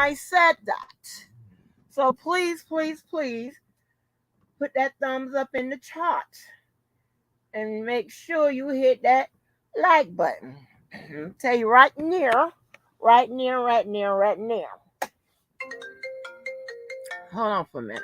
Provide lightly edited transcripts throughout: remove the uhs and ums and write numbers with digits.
I said that. So please, please, please put that thumbs up in the chart and make sure you hit that like button. I'll tell you right near, right near, right near, right near. Hold on for a minute.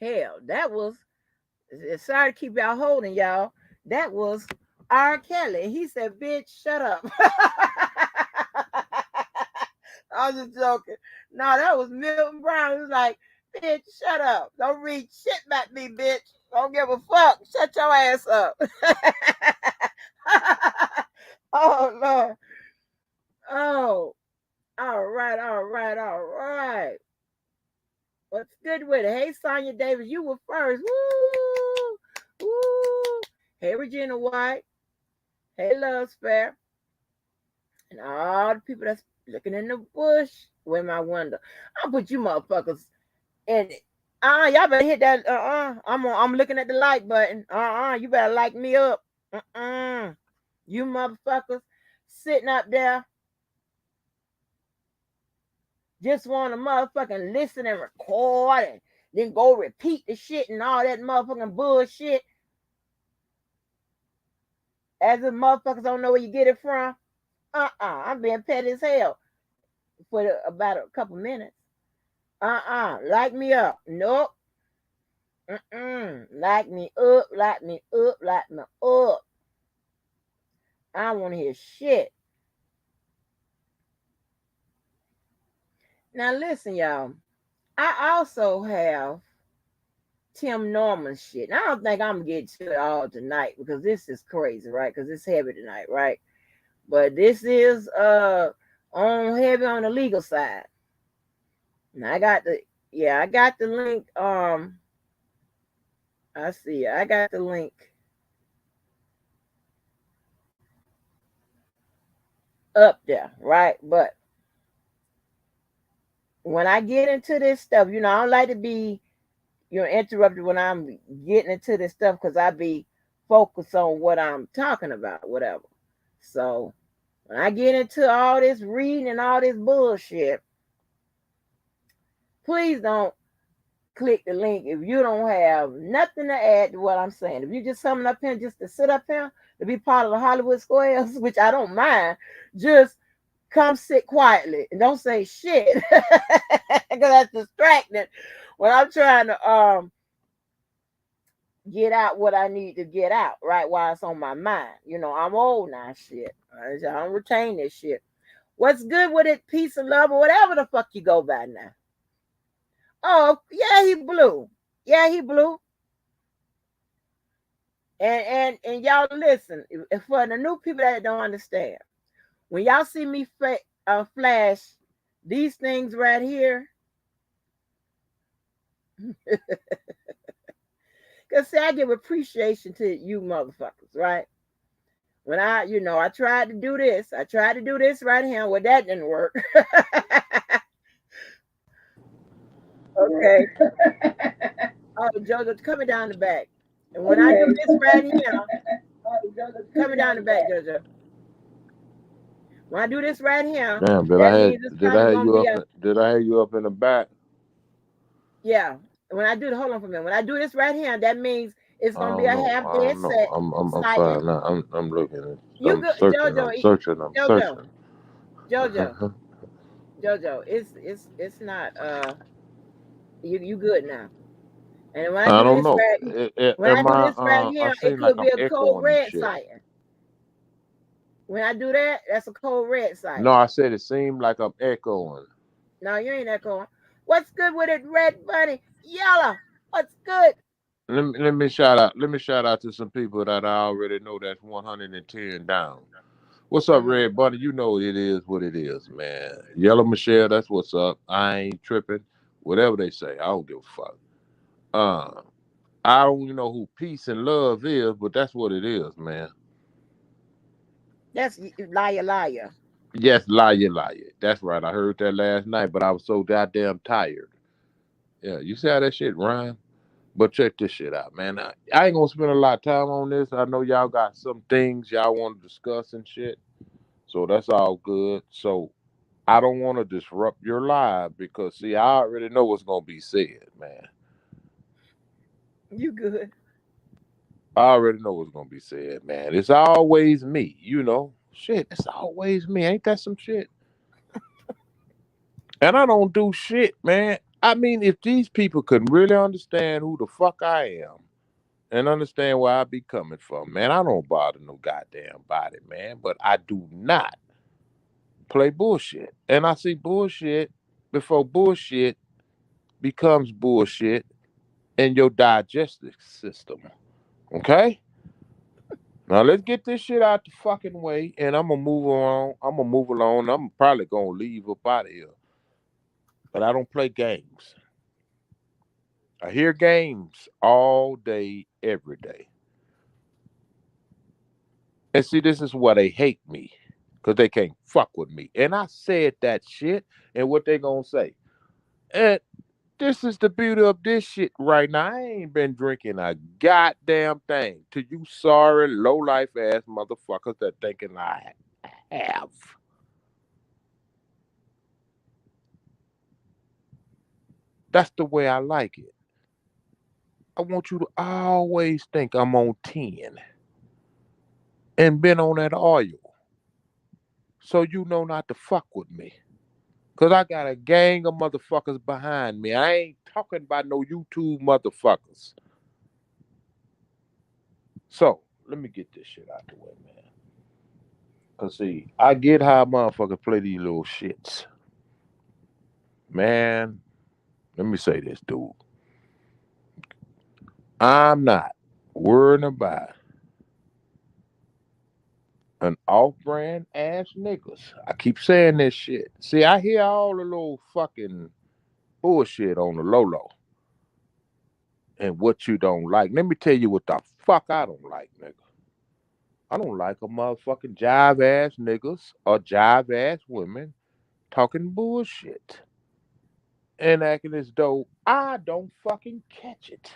Hell, that was, sorry to keep y'all holding y'all. That was R. Kelly. He said, bitch, shut up. I was just joking. No, that was Milton Brown. He was like, bitch, shut up. Don't read shit about me, bitch. Don't give a fuck. Shut your ass up. Oh, Lord. Oh, all right, all right, all right. What's good with it? Hey, Sonya Davis, you were first. Woo! Woo! Hey, Regina White. Hey, Love Spare. And all the people that's looking in the bush. Where my window? I'll put you motherfuckers in it. Y'all better hit that. I'm looking at the like button. You better like me up. You motherfuckers sitting up there just want to motherfucking listen and record and then go repeat the shit and all that motherfucking bullshit. As if motherfuckers don't know where you get it from. I'm being petty as hell for about a couple minutes. Like me up. Nope. Like me up, like me up, like me up. I don't want to hear shit. Now listen, y'all. I also have Tim Norman shit. And I don't think I'm gonna get to it all tonight because this is crazy, right? Because it's heavy tonight, right? But this is on heavy on the legal side. And I got the link. I see. I got the link. up there, right? But when I get into this stuff, I don't like to be, interrupted when I'm getting into this stuff because I be focused on what I'm talking about, whatever. So when I get into all this reading and all this bullshit, please don't click the link if you don't have nothing to add to what I'm saying. If you just coming up here just to sit up here to be part of the Hollywood Squares, which I don't mind, just come sit quietly and don't say shit because that's distracting when I'm trying to get out what I need to get out, right? While it's on my mind. I'm old now, shit. I don't retain this shit. What's good with it? Peace and love or whatever the fuck you go by now. Oh, yeah, he blue. Yeah, he blue. And y'all listen, for the new people that don't understand, when y'all see me flash these things right here, because see, I give appreciation to you motherfuckers, right? When I tried to do this. I tried to do this right here. Well, that didn't work. Okay. Oh, JoJo, coming down the back. And when I do this right here, coming down the back, JoJo. When I do this right here, Damn, that means it's probably gonna be a did I have you up in the back? yeah. When I do hold on for a minute. When I do this right here, that means it's I gonna be don't a know. half I dead don't know. set I'm sighting. fine now. I'm looking at You I'm go, searching. JoJo, I'm searching. I'm JoJo, searching. JoJo, JoJo. It's not you good now. And when I I do don't this know. right, when I Am do this right I here, it seem like could be I'm a code echoing and red shit. sighting. When I do that, that's a code red No, sighting. I said it seemed like I'm echoing. No, you ain't echoing. What's good with it, red bunny? Yellow. What's good? Let me shout out to some people that I already know that's 110 down. What's up, Mm-hmm. Red Bunny? You know it is what it is, man. Yellow Michelle, that's what's up. I ain't tripping. Whatever they say, I don't give a fuck. Uh, I don't even know who peace and love is, but that's what it is, man. That's liar, liar. Yes, liar. That's right. I heard that last night, but I was so goddamn tired. Yeah, you see how that shit rhyme? But check this shit out, man. I ain't gonna spend a lot of time on this. I know y'all got some things y'all want to discuss and shit. So that's all good. So I don't want to disrupt your live because see, I already know what's gonna be said, man. You good. I already know what's gonna be said, man. It's always me, you know. Shit, it's always me. Ain't that some shit? And I don't do shit, man. I mean, if these people could really understand who the fuck I am and understand where I be coming from, man, I don't bother no goddamn body, man. But I do not play bullshit. And I see bullshit before bullshit becomes bullshit in your digestive system. Okay? Now let's get this shit out the fucking way and I'm gonna move on. I'm gonna move along. I'm probably gonna leave up out of here. But I don't play games. I hear games all day, every day. And see, this is why they hate me. Cause they can't fuck with me. And I said that shit. And what they gonna say? And this is the beauty of this shit right now. I ain't been drinking a goddamn thing. To you sorry, low life ass motherfuckers that thinking I have. That's the way I like it. I want you to always think I'm on 10 and been on that oil. So you know not to fuck with me. Cause I got a gang of motherfuckers behind me. I ain't talking about no YouTube motherfuckers. So let me get this shit out the way, man. Cause see, I get how motherfuckers play these little shits. Man, let me say this, dude. I'm not worrying about an off-brand ass niggas. I keep saying this shit. See, I hear all the little fucking bullshit on the low low and what you don't like. Let me tell you what the fuck I don't like, nigga. I don't like a motherfucking jive ass niggas or jive ass women talking bullshit and acting as though I don't fucking catch it.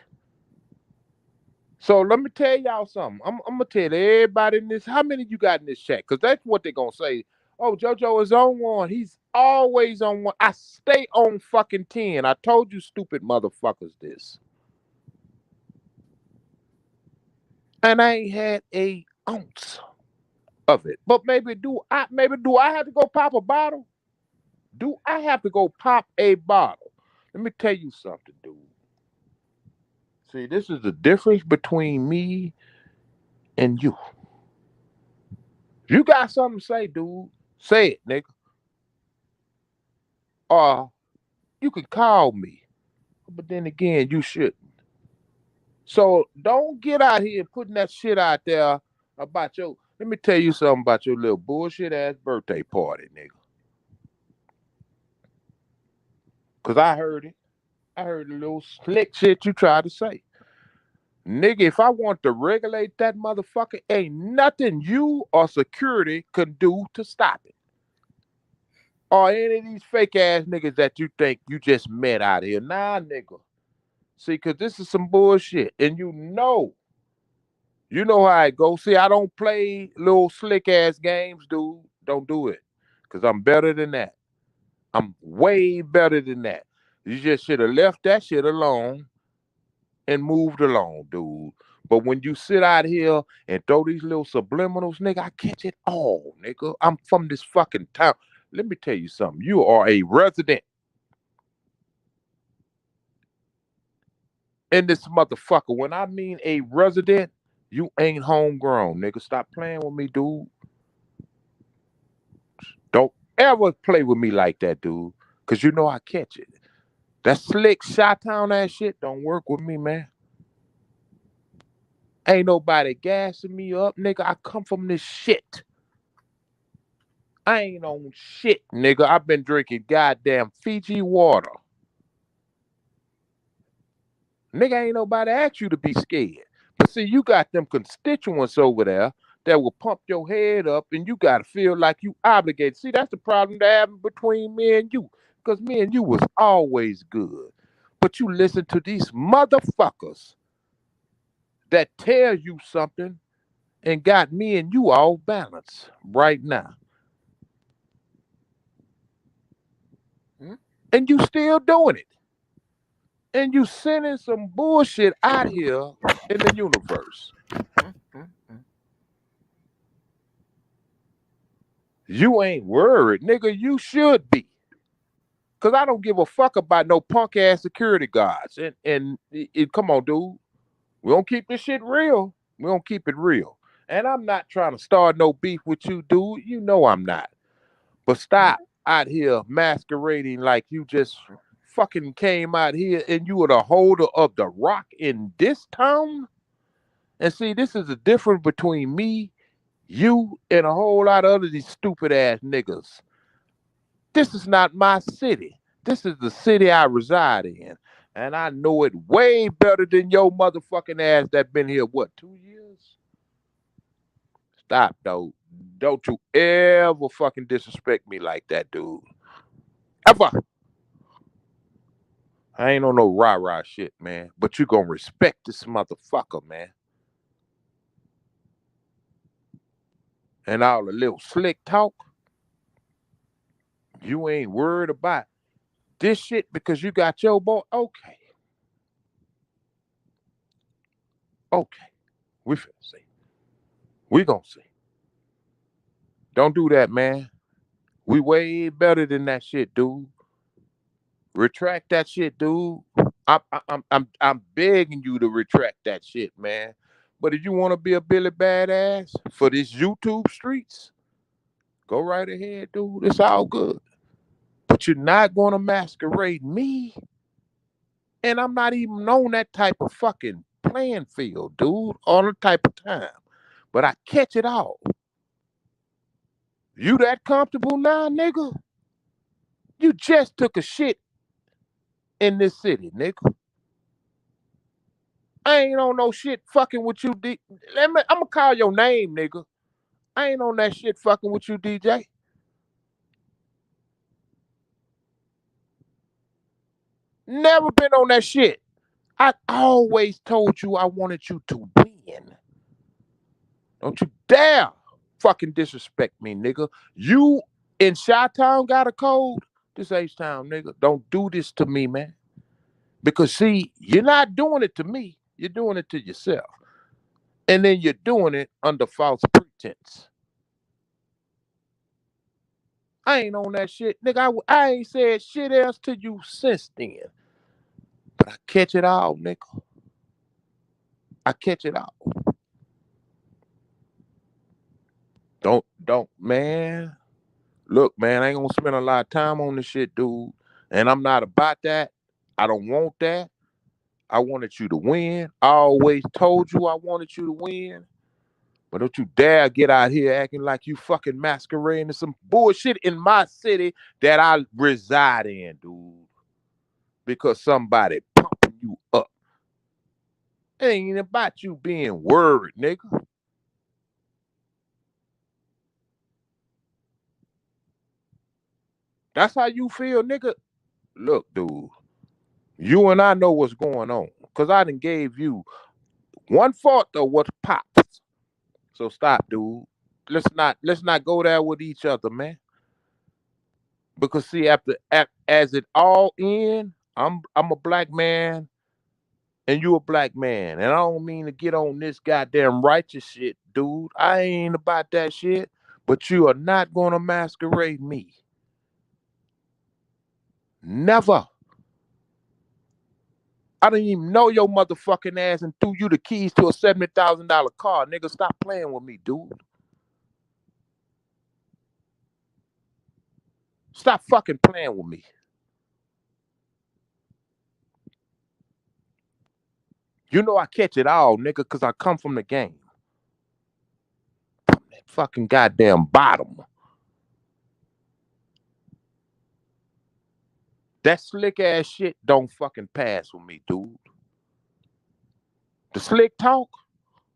So let me tell y'all something. I'm gonna tell everybody in this. How many you got in this chat? Cause that's what they're gonna say. Oh, JoJo is on one. He's always on one. I stay on fucking 10. I told you, stupid motherfuckers, this. And I ain't had a ounce of it. But maybe do I have to go pop a bottle? Do I have to go pop a bottle? Let me tell you something, dude. See, this is the difference between me and you. You got something to say, dude. Say it, nigga. Or you can call me. But then again, you shouldn't. So don't get out here putting that shit out there about your. Let me tell you something about your little bullshit ass birthday party, nigga. Cause I heard it. I heard the little slick shit you tried to say. Nigga, if I want to regulate that motherfucker, ain't nothing you or security can do to stop it. Or any of these fake ass niggas that you think you just met out here. Nah, nigga. See, cause this is some bullshit. And you know how it goes. See, I don't play little slick ass games, dude. Don't do it. Cause I'm better than that. I'm way better than that. You just should have left that shit alone and moved along, dude. But when you sit out here and throw these little subliminals, nigga, I catch it all, nigga. I'm from this fucking town. Let me tell you something. You are a resident in this motherfucker. When I mean a resident, you ain't homegrown, nigga. Stop playing with me, dude. Don't ever play with me like that, dude. Cause you know I catch it. That slick shot town ass shit don't work with me, man. Ain't nobody gassing me up, nigga. I come from this shit. I ain't on shit, nigga. I've been drinking goddamn Fiji water. Nigga, ain't nobody asked you to be scared. But see, you got them constituents over there that will pump your head up and you gotta feel like you obligated. See, that's the problem that happened between me and you. Because me and you was always good. But you listen to these motherfuckers that tell you something and got me and you all balanced right now. Hmm? And you still doing it. And you sending some bullshit out here in the universe. Hmm? Hmm? Hmm? You ain't worried, nigga. You should be. Cause I don't give a fuck about no punk ass security guards. And come on, dude. We don't keep this shit real. We don't keep it real. And I'm not trying to start no beef with you, dude. You know I'm not. But stop out here masquerading like you just fucking came out here and you were the holder of the rock in this town. And see, this is the difference between me, you, and a whole lot of other these stupid ass niggas. This is not my city. This is the city I reside in. And I know it way better than your motherfucking ass that been here, what, 2 years? Stop, though. Don't you ever fucking disrespect me like that, dude. Ever. I ain't on no rah-rah shit, man. But you gonna respect this motherfucker, man. And all the little slick talk, you ain't worried about this shit because you got your boy. Okay. Okay. We finna see. We gonna see. Don't do that, man. We way better than that shit, dude. Retract that shit, dude. I'm begging you to retract that shit, man. But if you want to be a Billy Badass for this YouTube streets, go right ahead, dude. It's all good. But you're not gonna masquerade me, and I'm not even on that type of fucking playing field, dude, all the type of time. But I catch it all. You that comfortable now, nigga? You just took a shit in this city, nigga. I ain't on no shit fucking with you, I'm gonna call your name, nigga. I ain't on that shit fucking with you, DJ. Never been on that shit. I always told you I wanted you to win. Don't you dare fucking disrespect me, nigga. You in Chi-Town got a code? This H-Town, nigga. Don't do this to me, man. Because see, you're not doing it to me. You're doing it to yourself. And then you're doing it under false pretense. I ain't on that shit. Nigga, I ain't said shit else to you since then. But I catch it all, nigga. I catch it all. Don't, man. Look, man, I ain't gonna spend a lot of time on this shit, dude. And I'm not about that. I don't want that. I wanted you to win. I always told you I wanted you to win. But don't you dare get out here acting like you fucking masquerading some bullshit in my city that I reside in, dude. Because somebody pumping you up. It ain't about you being worried, nigga. That's how you feel, nigga. Look, dude. You and I know what's going on. Cause I done gave you 1/4 of what pops. So stop, dude. Let's not go there with each other, man. Because see, as it all end, I'm a black man and you a black man. And I don't mean to get on this goddamn righteous shit, dude. I ain't about that shit. But you are not gonna masquerade me. Never. I didn't even know your motherfucking ass and threw you the keys to a $70,000 car. Nigga, stop playing with me, dude. Stop fucking playing with me. You know I catch it all, nigga, because I come from the game. From that fucking goddamn bottom. That slick ass shit don't fucking pass with me, dude. The slick talk?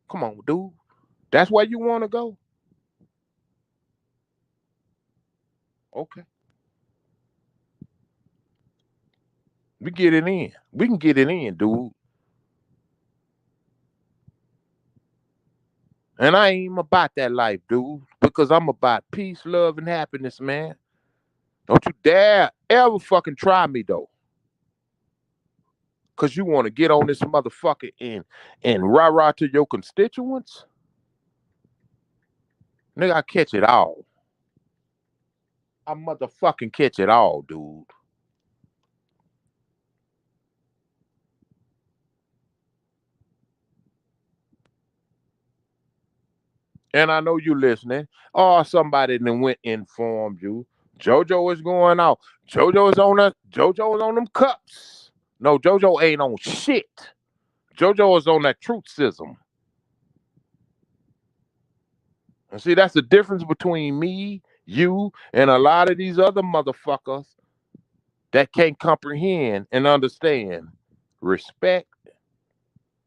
Come on, dude. That's where you want to go? Okay. We get it in. We can get it in, dude. And I ain't even about that life, dude. Because I'm about peace, love, and happiness, man. Don't you dare ever fucking try me, though. Because you want to get on this motherfucker and rah-rah to your constituents? Nigga, I catch it all. I motherfucking catch it all, dude. And I know you listening. Or somebody then went informed you. JoJo is going out. JoJo is on us. JoJo is on them cups. No, JoJo ain't on shit. JoJo is on that truthsism. And see, that's the difference between me, you, and a lot of these other motherfuckers that can't comprehend and understand. Respect,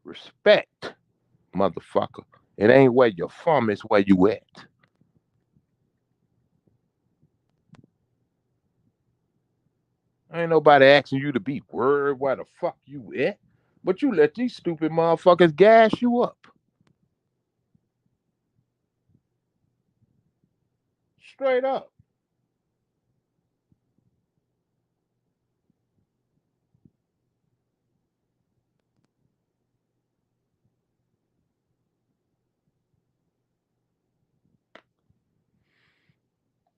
respect, motherfucker. It ain't where you're from, it's where you at. Ain't nobody asking you to be worried where the fuck you at. But you let these stupid motherfuckers gas you up. Straight up.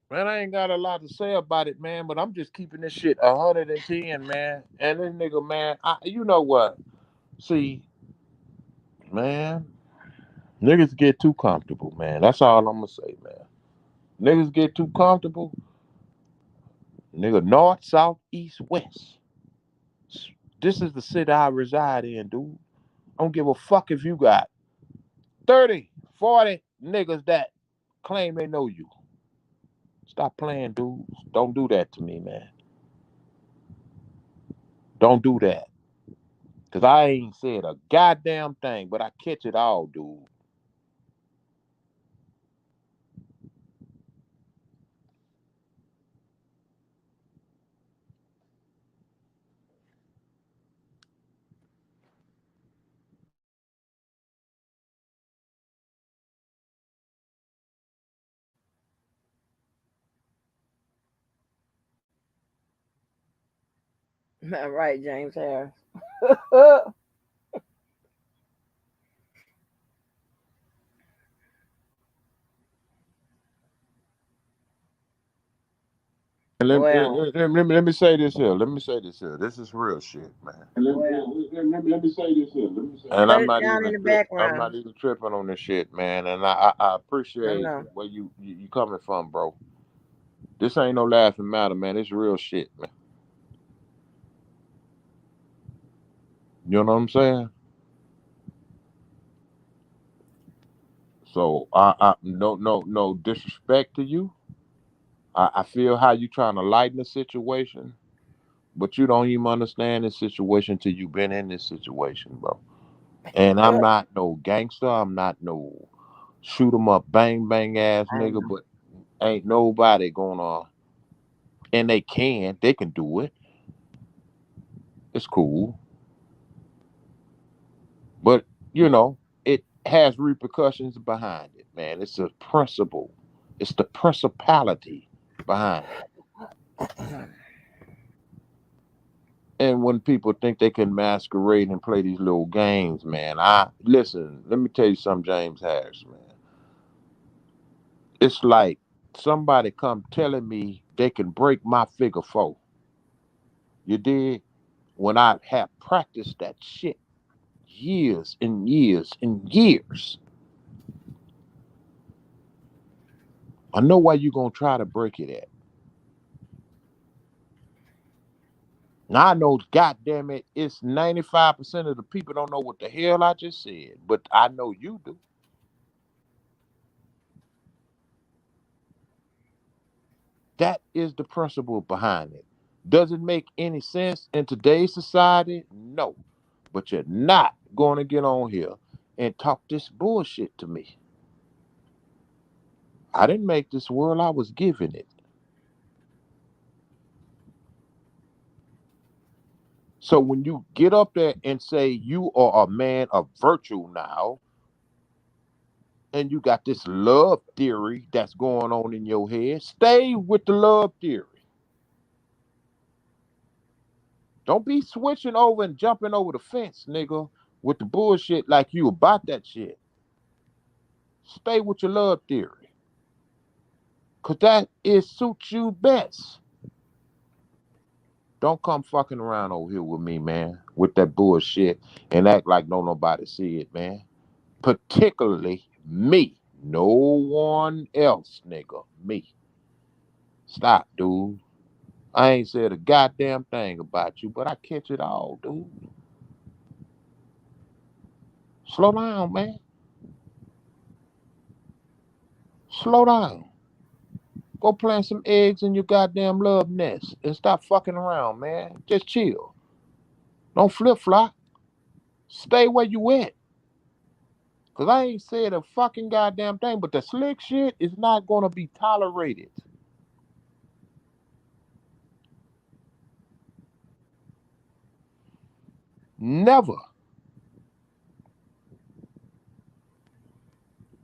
Man, I ain't got a lot to say about it, man, but I'm just keeping this shit 110, man. And this nigga, man, you know what? See, man, niggas get too comfortable, man. That's all I'm gonna say, man. Niggas get too comfortable. Nigga, north, south, east, west. This is the city I reside in, dude. I don't give a fuck if you got 30, 40 niggas that claim they know you. Stop playing, dude. Don't do that to me, man. Don't do that. Cause I ain't said a goddamn thing, but I catch it all, dude. Right, James Harris. And Well, let me say this here. Let me say this here. This is real shit, man. well, Let me say this here. And shut it down in the I'm background. not even tripping on this shit, man. And I I appreciate know. where you coming from, bro. This ain't no laughing matter, man. It's real shit, man. You know what I'm saying? So I no disrespect to you. I feel how you trying to lighten the situation, but you don't even understand this situation till you been in this situation, bro. And I'm not no gangster. I'm not no shoot 'em up, bang bang ass I nigga. know. But ain't nobody gonna, and they can do it. It's cool, but you know it has repercussions behind it, man. It's a principle. It's the principality behind it. And when people think they can masquerade and play these little games, man, I listen. Let me tell you something, James Harris, man. It's like somebody come telling me they can break my figure four. You did? When I have practiced that shit years and years and years. I know why you gonna try to break it at. Now I know, goddamn it, it's 95% of the people don't know what the hell I just said, but I know you do. That is the principle behind it. Does it make any sense in today's society? No. But you're not going to get on here and talk this bullshit to me. I didn't make this world, I was given it. So when you get up there and say you are a man of virtue now, and you got this love theory that's going on in your head, stay with the love theory. Don't be switching over and jumping over the fence, nigga, with the bullshit like you about that shit. Stay with your love theory. Cause that is suits you best. Don't come fucking around over here with me, man, with that bullshit and act like no nobody see it, man. Particularly me. No one else, nigga. Me. Stop, dude. I ain't said a goddamn thing about you, but I catch it all, dude. Slow down, man. Slow down. Go plant some eggs in your goddamn love nest and stop fucking around, man. Just chill. Don't flip flop. Stay where you at. Cause I ain't said a fucking goddamn thing, but the slick shit is not gonna be tolerated. Never.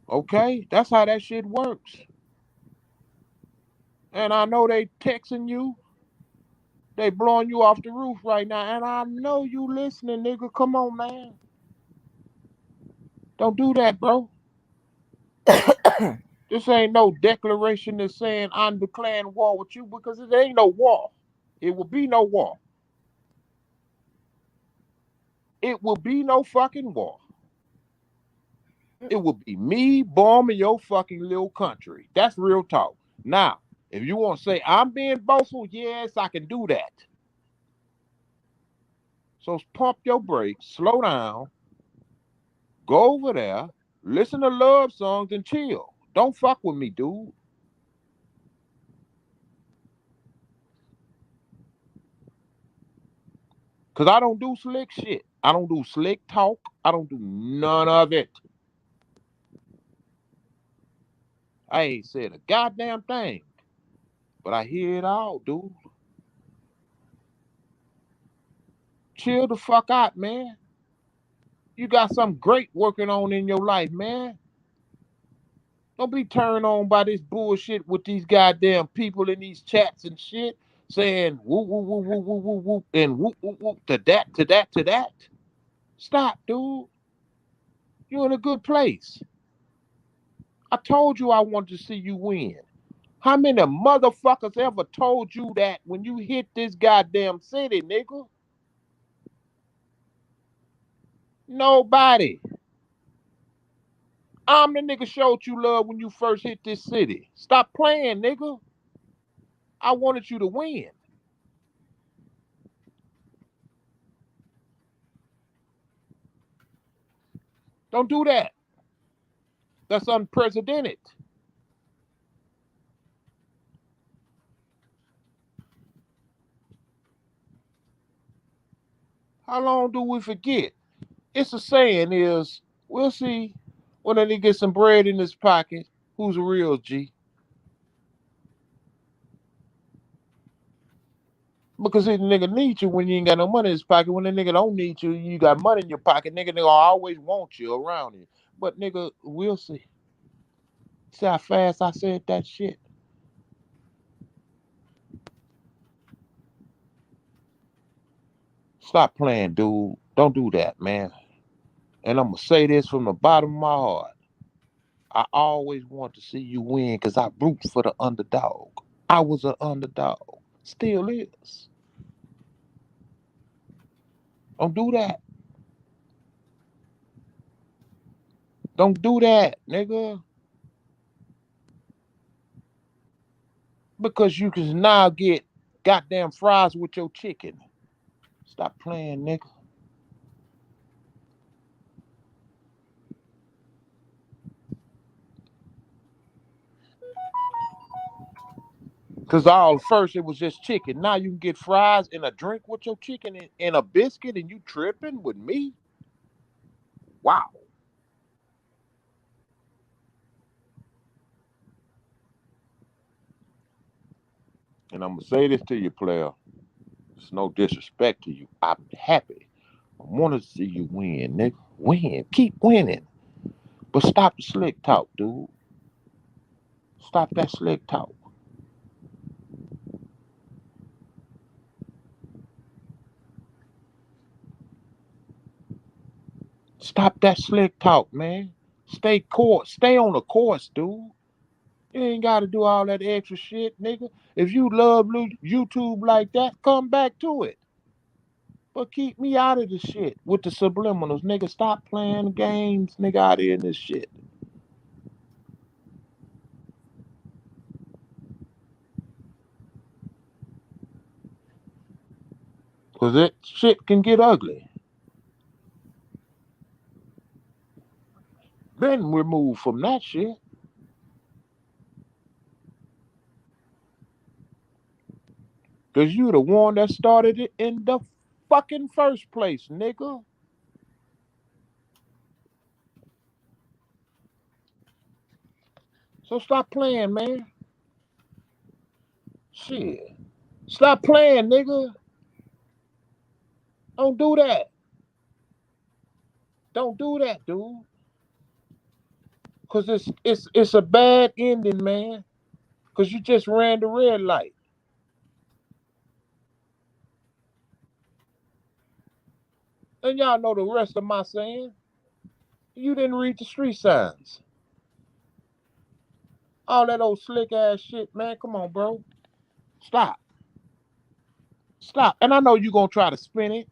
Okay? That's how that shit works. And I know they texting you. They blowing you off the roof right now. And I know you listening, nigga. Come on, man. Don't do that, bro. This ain't no declaration that's saying I'm declaring war with you because it ain't no war. It will be no war. It will be no fucking war. It will be me bombing your fucking little country. That's real talk. Now, if you want to say I'm being boastful, yes, I can do that. So pump your brakes, slow down, go over there, listen to love songs and chill. Don't fuck with me, dude. Cause I don't do slick shit. I don't do slick talk. I don't do none of it. I ain't said a goddamn thing. But I hear it all, dude. Chill the fuck out, man. You got something great working on in your life, man. Don't be turned on by this bullshit with these goddamn people in these chats and shit saying woo woo woo woo woo woo woo and woo woo woo to that to that to that. Stop, dude. You're in a good place. I told you I wanted to see you win. How many motherfuckers ever told you that when you hit this goddamn city, nigga? Nobody. I'm the nigga showed you love when you first hit this city. Stop playing, nigga. I wanted you to win. Don't do that. That's unprecedented. How long do we forget? It's a saying is, we'll see when a nigga get some bread in his pocket, who's a real G. Because the nigga need you when you ain't got no money in his pocket. When the nigga don't need you, you got money in your pocket. Nigga always want you around you. But nigga, we'll see. See how fast I said that shit? Stop playing, dude. Don't do that, man. And I'm going to say this from the bottom of my heart. I always want to see you win because I root for the underdog. I was an underdog. Still is. Don't do that. Don't do that, nigga. Because you can now get goddamn fries with your chicken. Stop playing, nigga. Because all first it was just chicken. Now you can get fries and a drink with your chicken and a biscuit and you tripping with me? Wow. And I'm going to say this to you, player. It's no disrespect to you. I'm happy. I want to see you win, nigga. Win. Keep winning. But stop the slick talk, dude. Stop that slick talk. Stop that slick talk, man. Stay on the course, dude. You ain't got to do all that extra shit, nigga. If you love YouTube like that, come back to it. But keep me out of the shit with the subliminals, nigga. Stop playing games, nigga, out here in this shit. Cause that shit can get ugly. Been removed from that shit. Cause you the one that started it in the fucking first place, nigga. So stop playing, man. Shit. Stop playing, nigga. Don't do that. Don't do that, dude. Cause it's a bad ending, man. Cause you just ran the red light. And y'all know the rest of my saying. You didn't read the street signs. All that old slick ass shit, man. Come on, bro. Stop. Stop. And I know you're gonna try to spin it.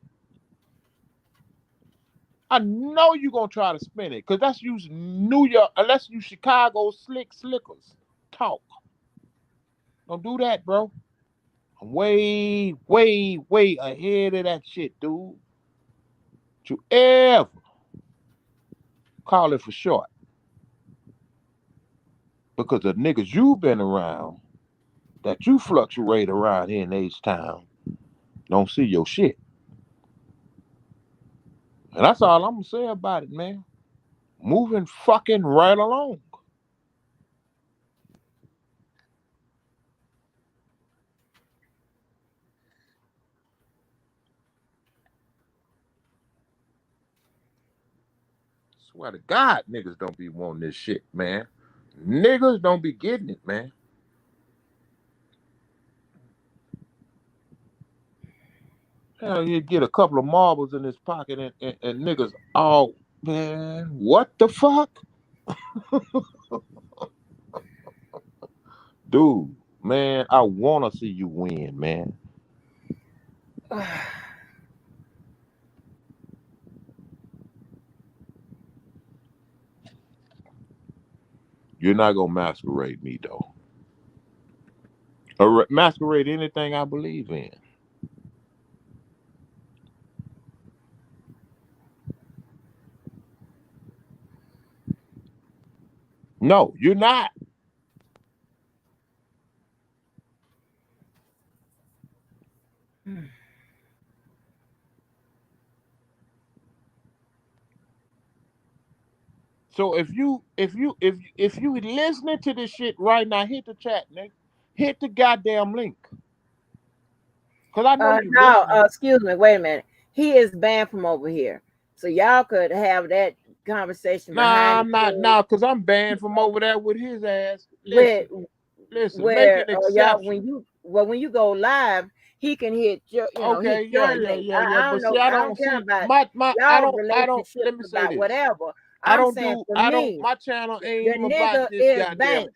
I know you're gonna try to spin it. Cause that's you New York, unless you Chicago slickers. Talk. Don't do that, bro. I'm way, way, way ahead of that shit, dude. You ever call it for short. Because the niggas you've been around, that you fluctuate around here in H Town, don't see your shit. And that's all I'm gonna say about it, man. Moving fucking right along. Swear to God, niggas don't be wanting this shit, man. Niggas don't be getting it, man. Hell, you get a couple of marbles in his pocket and niggas all, man, what the fuck? Dude, man, I want to see you win, man. You're not going to masquerade me, though. Or masquerade anything I believe in. No, you're not. So if you listening to this shit right now, hit the chat, nigga. Hit the goddamn link. Cause I know you No, listening. excuse me. Wait a minute. He is banned from over here, so y'all could have that conversation Nah, behind the I'm not scenes now, cause I'm banned from over there with his ass. with Listen, make where an y'all exception. when you go live, he can hit your hit Okay, your yeah, yeah, link. yeah, yeah. I But don't see, know. I I don't don't care see about my y'all I don't relationships let me say about this. whatever. I I'm don't saying do for I don't me, my channel ain't the even about nigga this is goddamn. banned,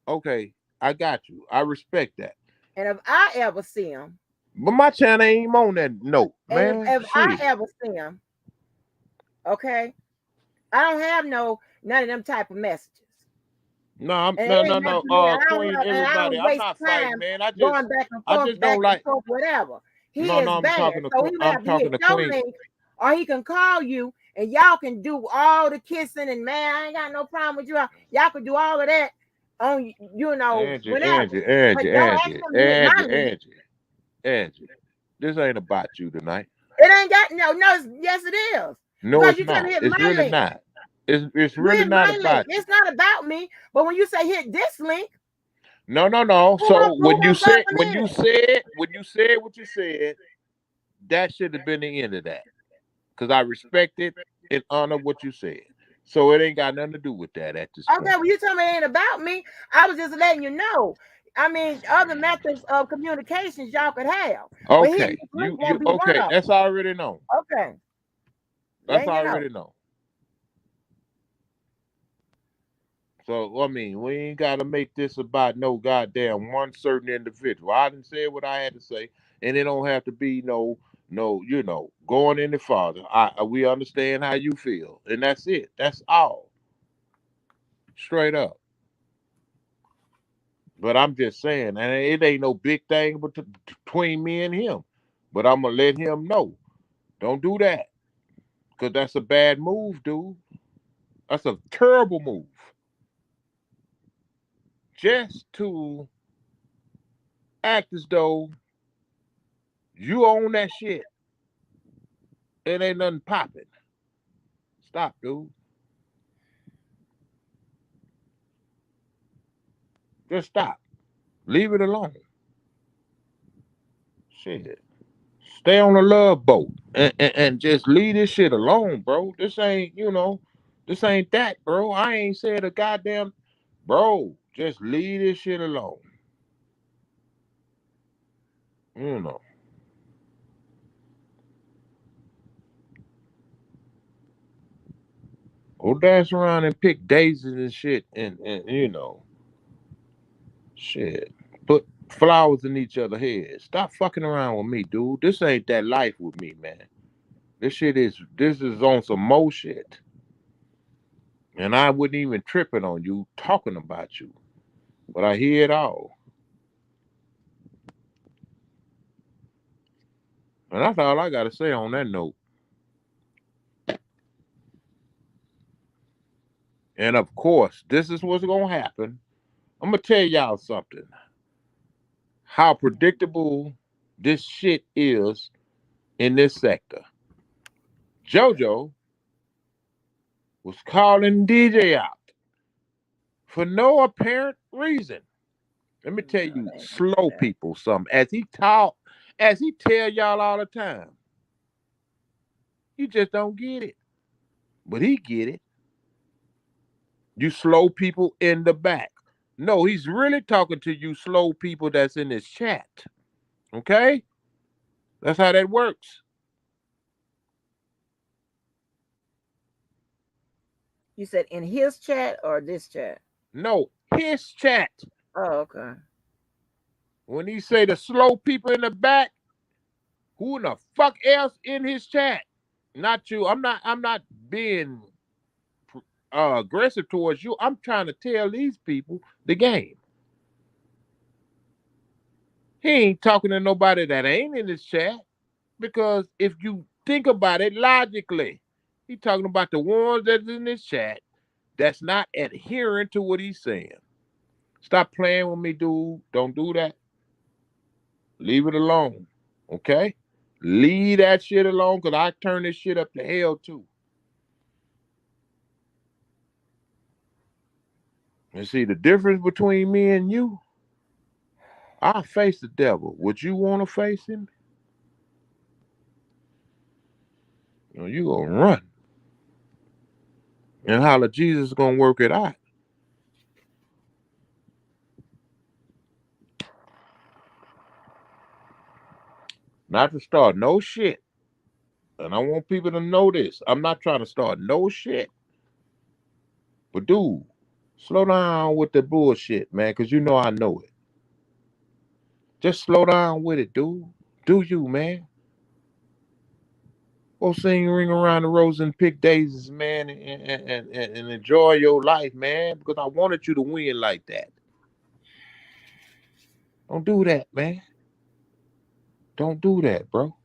Okay, I got you. I respect that. and if I ever see him, But my channel ain't even on that note, and man. if I Shit. ever see him, okay, I don't have none of them type of messages. No, I'm And it no ain't no no nothing to me. Queen, And I everybody. don't I'm waste not fighting, time man. going I just back don't and like forth, whatever. He no is no banned. So he would I'm have to hit talking to your Queen. link, or he can call you and y'all can do all the kissing and man, I ain't got no problem with you. Y'all can do all of that on whenever. But don't ask him to hit my link. Angie. This ain't about you tonight. It ain't got yes it is. No, Because it's you're trying to not. hit It's my really link. not. It's You really hit not my link. about you. It's not about me. But when you say hit this link, No, no, no. So who gonna fuck them in? when you said what you said, that should have been the end of that. Because I respected and honor what you said. So it ain't got nothing to do with that at this Okay, point. well, you tell me it ain't about me. I was just letting you know. I mean, other methods of communications y'all could have, but hitting Okay. this link won't You be one okay, of that's already known. them. Okay, That's letting you know. already known. So I mean, we ain't gotta make this about no goddamn one certain individual. I didn't say what I had to say, and it don't have to be going any farther. We understand how you feel, and that's it. That's all. Straight up. But I'm just saying, and it ain't no big thing between me and him. But I'm gonna let him know. Don't do that, cause that's a bad move, dude. That's a terrible move. Just to act as though you own that shit. It ain't nothing popping. Stop, dude. Just stop. Leave it alone. Shit. Stay on the love boat and just leave this shit alone, bro. This ain't that, bro. I ain't said a goddamn, bro. Just leave this shit alone. You know. Go dance around and pick daisies and shit and shit. Put flowers in each other's heads. Stop fucking around with me, dude. This ain't that life with me, man. This is on some mo shit. And I wouldn't even tripping on you talking about you. But I hear it all. And that's all I gotta say on that note. And of course, this is what's gonna happen. I'm gonna tell y'all something. How predictable this shit is in this sector. JoJo was calling DJ out for no apparent reason. Let me tell No, you, they ain't gonna do slow that. people something. As he tell y'all all the time, you just don't get it. But he get it. You slow people in the back. No, he's really talking to you slow people that's in his chat. Okay? That's how that works. You said in his chat or this chat? No, his chat. Oh, okay. When he say the slow people in the back, who in the fuck else in his chat? Not you. I'm not being aggressive towards you. I'm trying to tell these people the game. He ain't talking to nobody that ain't in his chat because if you think about it logically, he talking about the ones that's in this chat that's not adhering to what he's saying. Stop playing with me, dude. Don't do that. Leave it alone. Okay? Leave that shit alone because I turn this shit up to hell too. And see the difference between me and you? I face the devil. Would you want to face him? You gonna run. And holler, Jesus is gonna work it out. Not to start no shit. And I want people to know this. I'm not trying to start no shit. But dude, slow down with the bullshit, man, because you know I know it. Just slow down with it, dude. Do you, man? Go sing Ring Around the Rose and pick daisies, man, and enjoy your life, man, because I wanted you to win like that. Don't do that, man. Don't do that, bro.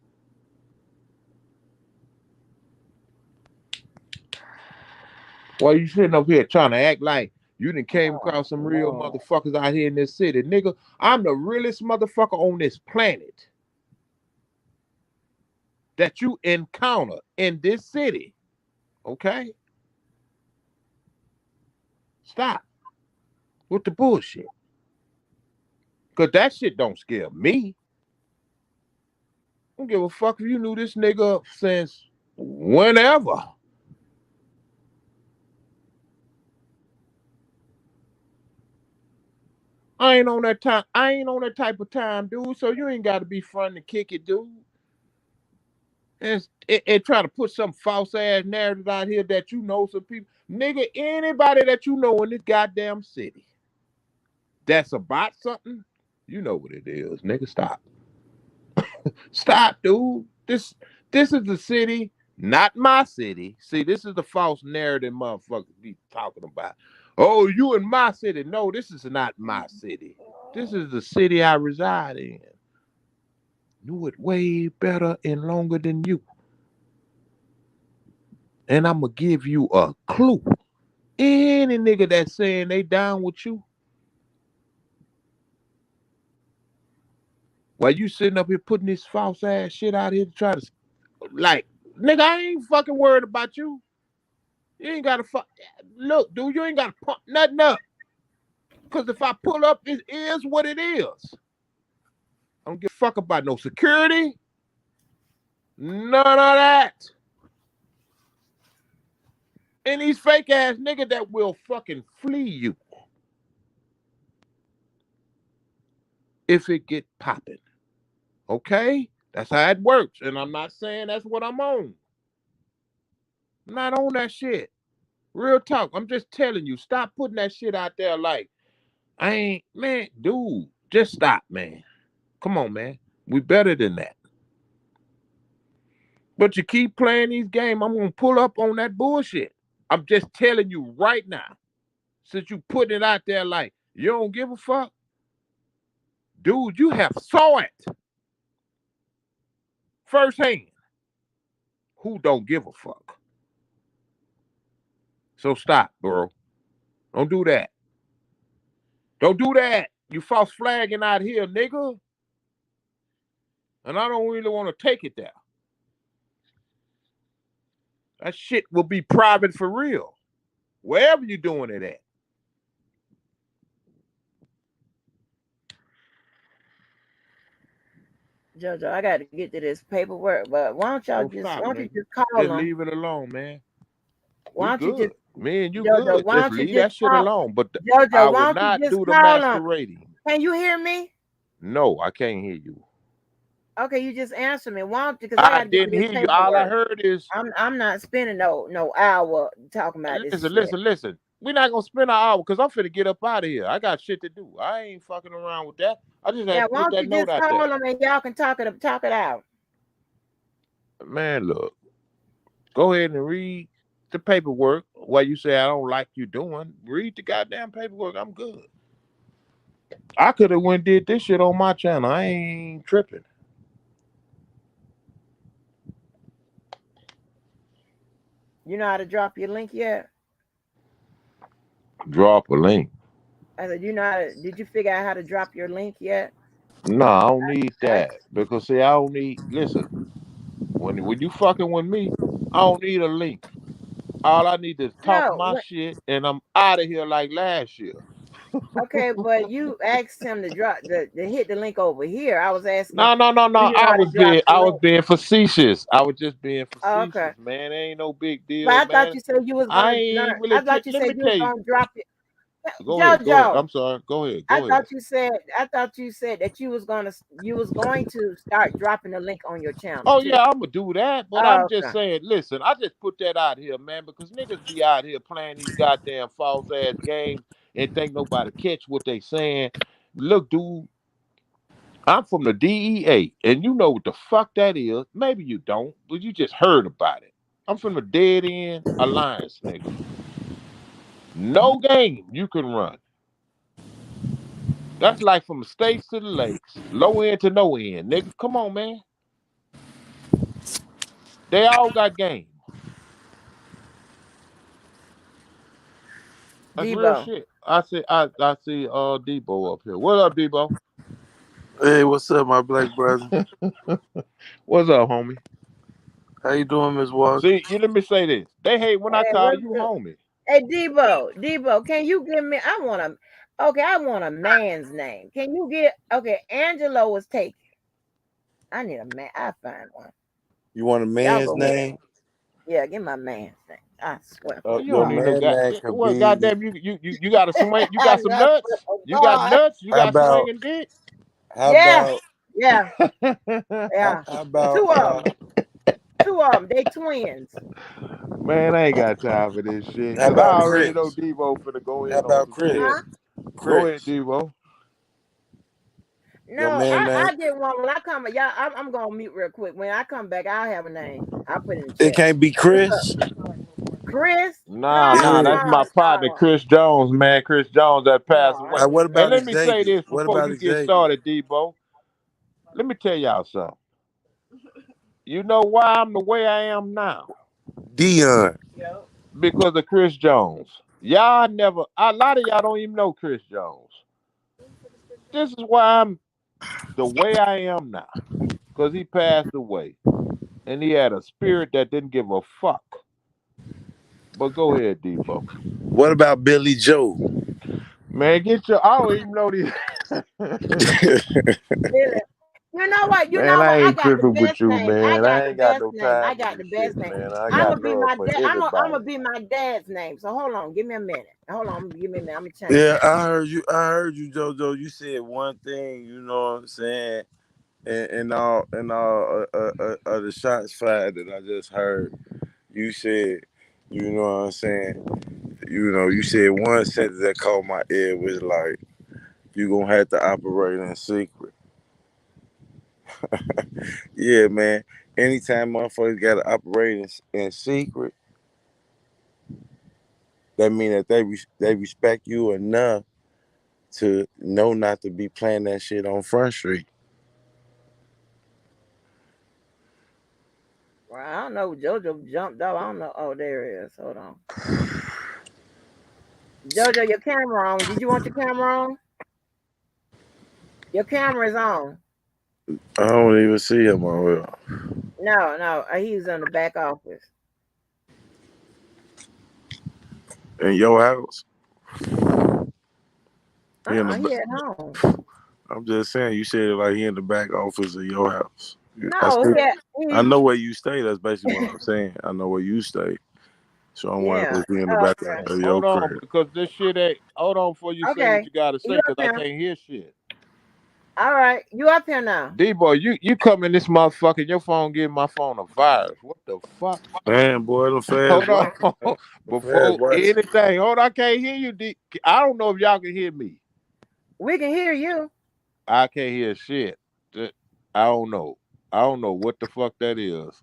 Why you sitting up here trying to act like you done came Oh, across some real Lord. motherfuckers out here in this city? Nigga, I'm the realest motherfucker on this planet that you encounter in this city. Okay? Stop with the bullshit. Cause that shit don't scare me. I don't give a fuck if you knew this nigga since whenever. I ain't on that time. I ain't on that type of time, dude. So you ain't got to be fun to kick it, dude. And try to put some false ass narrative out here that you know some people. Nigga, anybody that you know in this goddamn city that's about something, you know what it is. Nigga, stop. Stop, dude. This is the city, not my city. See, this is the false narrative motherfuckers be talking about. Oh, you in my city. No, this is not my city. This is the city I reside in. Knew it way better and longer than you. And I'm gonna give you a clue. Any nigga that's saying they down with you, while you sitting up here putting this false ass shit out here to try to like, nigga, I ain't fucking worried about you. You ain't gotta fuck. Look, dude, you ain't gotta pump nothing up. Cause if I pull up, it is what it is. I don't give a fuck about no security. None of that. And these fake ass niggas that will fucking flee you if it get popping. Okay? That's how it works. And I'm not saying that's what I'm on. I'm not on that shit. Real talk. I'm just telling you, stop putting that shit out there like, I ain't, man, dude, just stop, man. Come on, man. We better than that. But you keep playing these games, I'm gonna pull up on that bullshit. I'm just telling you right now. Since you putting it out there like you don't give a fuck, dude, you have saw it firsthand. Who don't give a fuck? So stop, bro. Don't do that. Don't do that. You false flagging out here, nigga. And I don't really want to take it there. That shit will be private for real. Wherever you're doing it at. JoJo, I got to get to this paperwork, but why don't y'all Don't stop, why don't you nigga. just call Just them? leave it alone, man. Why We don't you just good. Me and you JoJo? good. Why Just don't you leave just that shit call alone. But I JoJo? Why will don't you not just do the call them? masquerading. Can you hear me? No, I can't hear you. Okay, you just answer me. Why don't you? Because I I got to get to didn't this hear you. All I paperwork. heard is I'm not spending no hour talking about this listen, shit. listen, listen. We're not gonna spend an hour because I'm finna get up out of here. I got shit to do. I ain't fucking around with that. I just had Yeah, to why put don't that you note just out call there. them and y'all can talk it out. Man, look, go ahead and read the paperwork. What you say I don't like you doing. Read the goddamn paperwork. I'm good. I could have went and did this shit on my channel. I ain't tripping. You know how to drop your link yet? Drop a link. I said, you know how to, did you figure out how to drop your link yet? No, I don't need I, that. Because see, I don't need listen, when you fucking with me, I don't need a link. All I need is talk no, my shit and I'm out of here like last year. okay, but you asked him to drop to hit the link over here. I was asking, No, no, no, do no. you know how to drop the I was link? being facetious. I was just being Oh, okay. facetious, man. It ain't no big But deal, I thought man. you said you was I gonna learn. ain't really I thought you let said me you was tell you. gonna drop it. Go ahead, go ahead. JoJo, I'm sorry. Go ahead, I go ahead. thought you said that you was going to start dropping the link on your channel Oh too. yeah, I'm gonna do that, but I'm Oh, just okay. saying, listen, I just put that out here, man, because niggas be out here playing these goddamn false ass games and think nobody catch what they saying. Look, dude, I'm from the DEA, and you know what the fuck that is. Maybe you don't, but you just heard about it. I'm from the Dead End Alliance, nigga. No game you can run. That's like from the states to the lakes, low end to no end, nigga. Come on, man. They all got game. That's real Debo. shit. I see Debo up here. What up, Debo? Hey, what's up, my black brother? What's up, homie? How you doing, Miss Walker? See, you let me say this. They hate when I Hey, call what's you good? homie. Hey, Debo, can you give me? I want a man's name. Can you get? Okay, Angelo was taken. I need a man. I find one. You want a Y'all man's go ahead. name? Yeah, give my man's name. I swear for You Your don't need God. no man god. name could Well, be. goddamn, you got a swing. You I got some swear nuts. for You got God. nuts. You How got about? swinging dick. How Yeah, about? yeah, How, yeah. how about? Two of them. Two of them. They twins. Man, I ain't got time for this shit. How Cause I about already know Chris? Debo finna go How in on about some shit. Huh? Chris? Go ahead, Chris. Debo. Your No, man name. I did one. When I come, y'all, I'm gonna mute real quick. When I come back, I'll have a name. I'll put it in the It chat. can't be What's up, Chris. Chris? Nah, No, nah, Yeah. that's my no, partner, no, Chris Jones, man. Chris Jones that passed no. away. What And about let me say Xavier? this What before about you get Xavier? started, Debo. Let me tell y'all something. You know why I'm the way I am now? Dion. Because of Chris Jones. Y'all never, a lot of y'all don't even know Chris Jones. This is why I'm the way I am now. Because he passed away. And he had a spirit that didn't give a fuck. But go ahead, Debo. What about Billy Joe? Man, get your, I don't even know these. Really? You know what? You Man, know I what? I ain't got the tripping with best you, name. I man. got I the ain't got best no name. I time for got this the shit, best name. man. I I'm got gonna be love my for dad. I'm everybody. gonna be my dad's name. So hold on, give me a minute. Hold on, give me a minute. I'm gonna change Yeah, it. I heard you. I heard you, JoJo. You said one thing. You know what I'm saying? And all the shots fired that I just heard. You said, you know what I'm saying? You said one sentence that caught my ear was like, you gonna have to operate in secret. Yeah, man. Anytime motherfuckers gotta operate in secret, that mean that they respect you enough to know not to be playing that shit on Front Street. Well, I don't know. JoJo jumped off. I don't know. Oh, there it is. Hold on. JoJo, your camera on. Did you want your camera on? Your camera is on. I don't even see him on here. No, no. He's in the back office. In your house? He in the He back. at home. I'm just saying, you said it like he in the back office of your house. No, I know where you stay. That's basically what I'm saying. I know where you stay. So I'm wondering if he in the back Okay. of your Hold on, crib. because this shit ain't. Hold on before you say what Okay. you gotta say, You up because I here? can't hear shit. All right. You up here now? D-boy, you come in this motherfucker, your phone giving my phone a virus. What the fuck? Man, boy, the fast Hold boy. on. The fast Before boy. anything. Hold on, I can't hear you, D. I don't know if y'all can hear me. We can hear you. I can't hear shit. I don't know. I don't know what the fuck that is.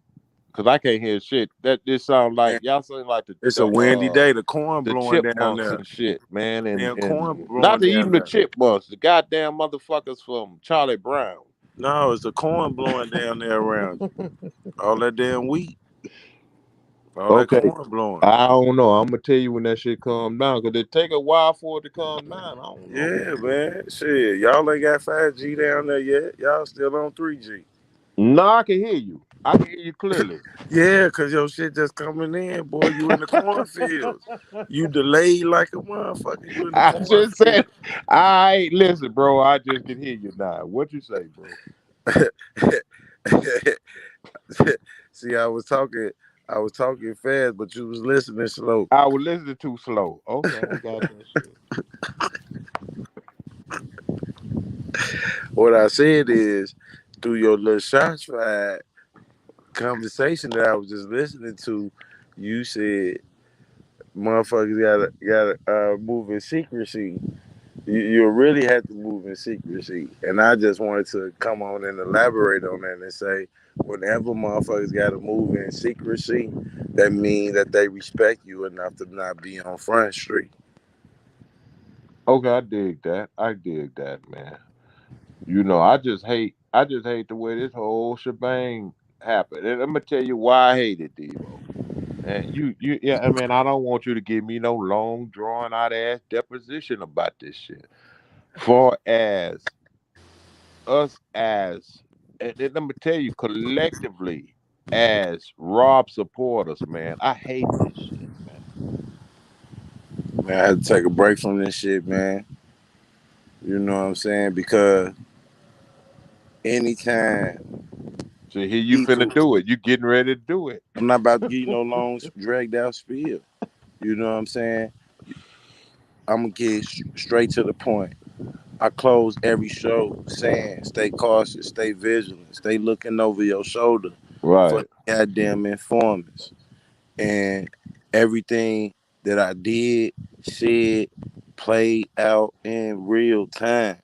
Cause I can't hear shit. That this sound like Man, y'all sound like it's a windy day. The corn the blowing down chipmunks there. and shit, man, Damn and corn not blowing even down the there. chipmunks, the goddamn motherfuckers from Charlie Brown. No, it's the corn blowing down there around you. All that damn wheat. All that Okay, corn blowing. I don't know. I'm gonna tell you when that shit calm down, cause it take a while for it to calm down. I don't know. Yeah, man. Shit, y'all ain't got 5G down there yet. Y'all still on 3G. No, I can hear you. I can hear you clearly. Yeah, cause your shit just coming in, boy. You in the cornfields. You delayed like a motherfucker. You in the I just said, cornfield. I listen, bro. I just can hear you now. What you say, bro? See, I was talking fast, but you was listening slow. I was listening too slow. Okay, I got that shit. What I said is, through your little shots fired conversation that I was just listening to, you said motherfuckers gotta move in secrecy. You really have to move in secrecy. And I just wanted to come on and elaborate on that and say, whenever motherfuckers got to move in secrecy, that means that they respect you enough to not be on Front Street. Okay, I dig that. I dig that, man. You know, I just hate the way this whole shebang happened. And I'm gonna tell you why I hate it, Devo. And yeah, I mean, I don't want you to give me no long, drawn out ass deposition about this shit. For as us as, and then let me tell you, collectively as Rob supporters, man, I hate this shit, man. Man, I had to take a break from this shit, man. You know what I'm saying? Because anytime So here you finna people, do it. You getting ready to do it. I'm not about to give you no long, dragged out spiel. You know what I'm saying? I'm going to get straight to the point. I close every show saying, stay cautious, stay vigilant, stay looking over your shoulder for Right. the goddamn informants. And everything that I did, said, played out in real time.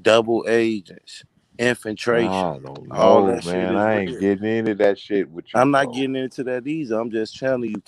Double agents, infiltration, I don't all know, that shit man. is I ain't real. getting into that shit with you, I'm not bro. getting into that either. I'm just telling you,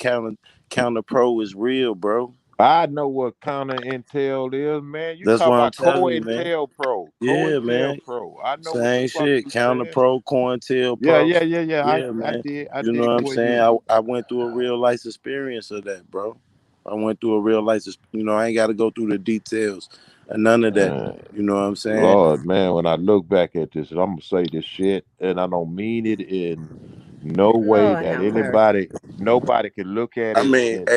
counter pro is real, bro. I know what counter intel is, man. You That's talk what I'm about telling you, man. co-intel pro. Yeah, Co-intel man. pro. I know what the Same fuck shit. you Counter said. pro, Cointel Yeah, pro. yeah, yeah, yeah. I, Yeah, I man. did. I You know did what I'm what saying? you. I went through a real life experience of that, bro. I went through a real life, I ain't got to go through the details and none of that. Uh, You know what I'm saying? Lord, man, when I look back at this, and I'm gonna say this shit, and I don't mean it in no way Lord that have mercy. nobody can look at I it mean, and,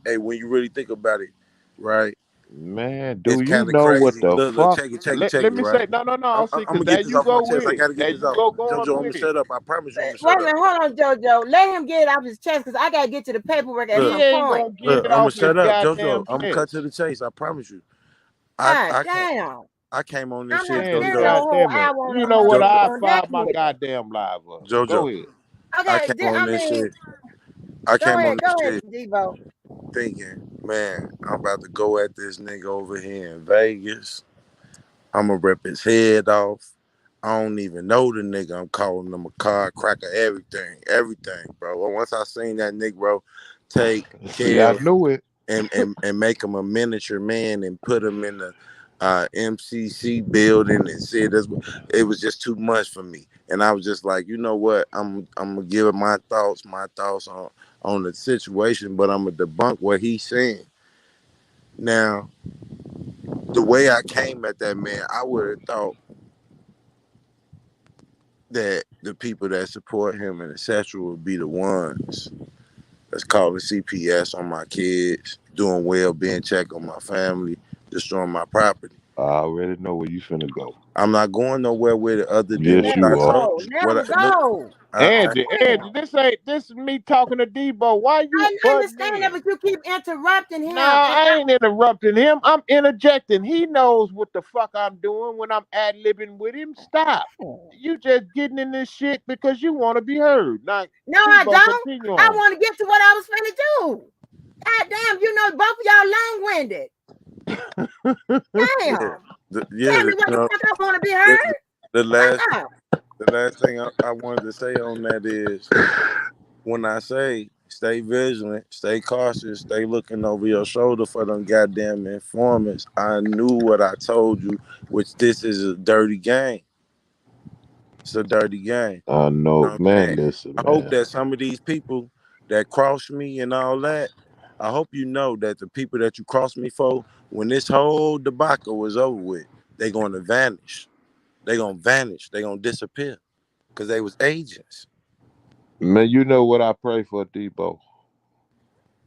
hey, when you really think about it, right? man, It's do you kind of know what crazy. the Look, fuck? check Let it, me right? say, no, see, I'm cause gonna there get this you off my go chest. with I it. gotta get There this you off. go going JoJo, I'm with gonna it. shut up. I promise you, I'm gonna Wait shut a up. minute, hold on, JoJo. Let him get it off his chest because I gotta get to the paperwork at Look, some He ain't point. gonna get look, it I'm gonna off his shut up, JoJo. goddamn I'm gonna cut to chest. the chase. I promise you. I God I can't. damn. I came on this I'm not shit, Man, spending JoJo. no whole goddamn it. hour You know what? Jo, I on that filed my nigga. goddamn live up. Go JoJo. ahead. I Okay, came on I this mean, shit. I came on go this ahead, shit Devo. thinking, man, I'm about to go at this nigga over here in Vegas. I'm gonna rip his head off. I don't even know the nigga. I'm calling him a car cracker, everything, bro. Well, once I seen that nigga, bro, take See, I care knew it. and make him a miniature man and put him in the MCC building and said this, it was just too much for me. And I was just like, you know what? I'm gonna give it my thoughts on the situation, but I'm gonna debunk what he's saying. Now, the way I came at that man, I would have thought that the people that support him and etc. would be the ones that's calling CPS on my kids, doing well-being check on my family, destroying my property. I already know where you finna go. I'm not going nowhere with it other than Yes, what Let I him you are. told go. you. Let him Look, go. Angie, Damn. this is me talking to Debo. Why you I butting understand that, in? but you keep interrupting him. No, And I ain't interrupting him. I'm interjecting. He knows what the fuck I'm doing when I'm ad-libbing with him. Stop. You just getting in this shit because you want to be heard. Now, no, I Debo, don't. continue I on. want to get to what I was finna do. God damn, you know, both of y'all long-winded. yeah, Damn. yeah, Tell me what you the know, fuck I want to be the, heard. the last Fuck up. the last thing I wanted to say on that is when I say stay vigilant, stay cautious, stay looking over your shoulder for them goddamn informants, I knew what I told you, which this is a dirty game. It's a dirty game. I You know know, what I'm man. saying? Listen, I hope man. that some of these people that cross me and all that, I hope you know that the people that you cross me for, when this whole debacle is over with, they gonna vanish. They gonna vanish. They gonna disappear. Cause they was agents. Man, you know what I pray for, Debo?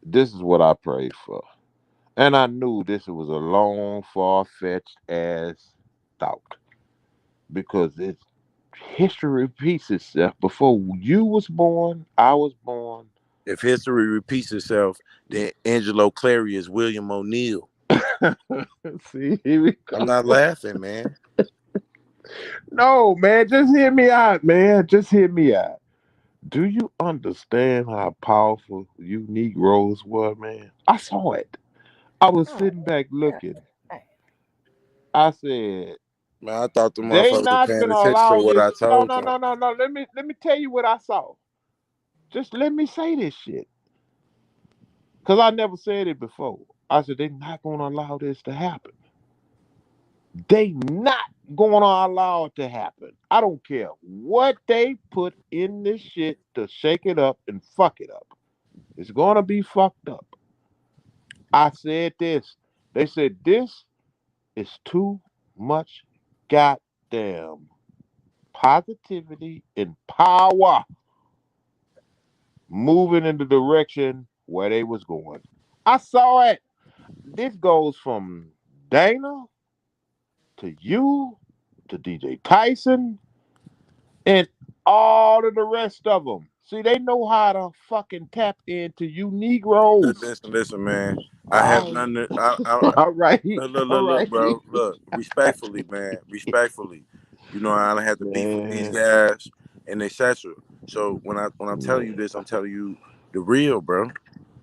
This is what I prayed for. And I knew this was a long, far-fetched ass thought. Because it's history repeats itself. Before you was born, I was born. If history repeats itself, then Angelo Clary is William O'Neill. See, here we I'm go. not laughing, man. No, man, just hear me out, man. Just hear me out. Do you understand how powerful you Negroes were, man? I saw it. I was Oh, sitting back yeah. looking. I said, Man, I thought the they motherfuckers were not paying gonna attention to allow what this. I No, told no, them. no, no, no. Let me tell you what I saw. Just let me say this shit. Cause I never said it before. I said they not gonna allow this to happen. They not gonna allow it to happen. I don't care what they put in this shit to shake it up and fuck it up. It's gonna be fucked up. I said this. They said this is too much goddamn positivity and power moving in the direction where they was going. I saw it. This goes from Dana to you to DJ Tyson and all of the rest of them. See, they know how to fucking tap into you Negroes. Listen, man. I have All nothing. all right, all Look, right, bro. Look, respectfully, man. Respectfully. You know, I don't have to beef with these man, guys and etc. So when I'm telling you man. this, I'm telling you the real, bro.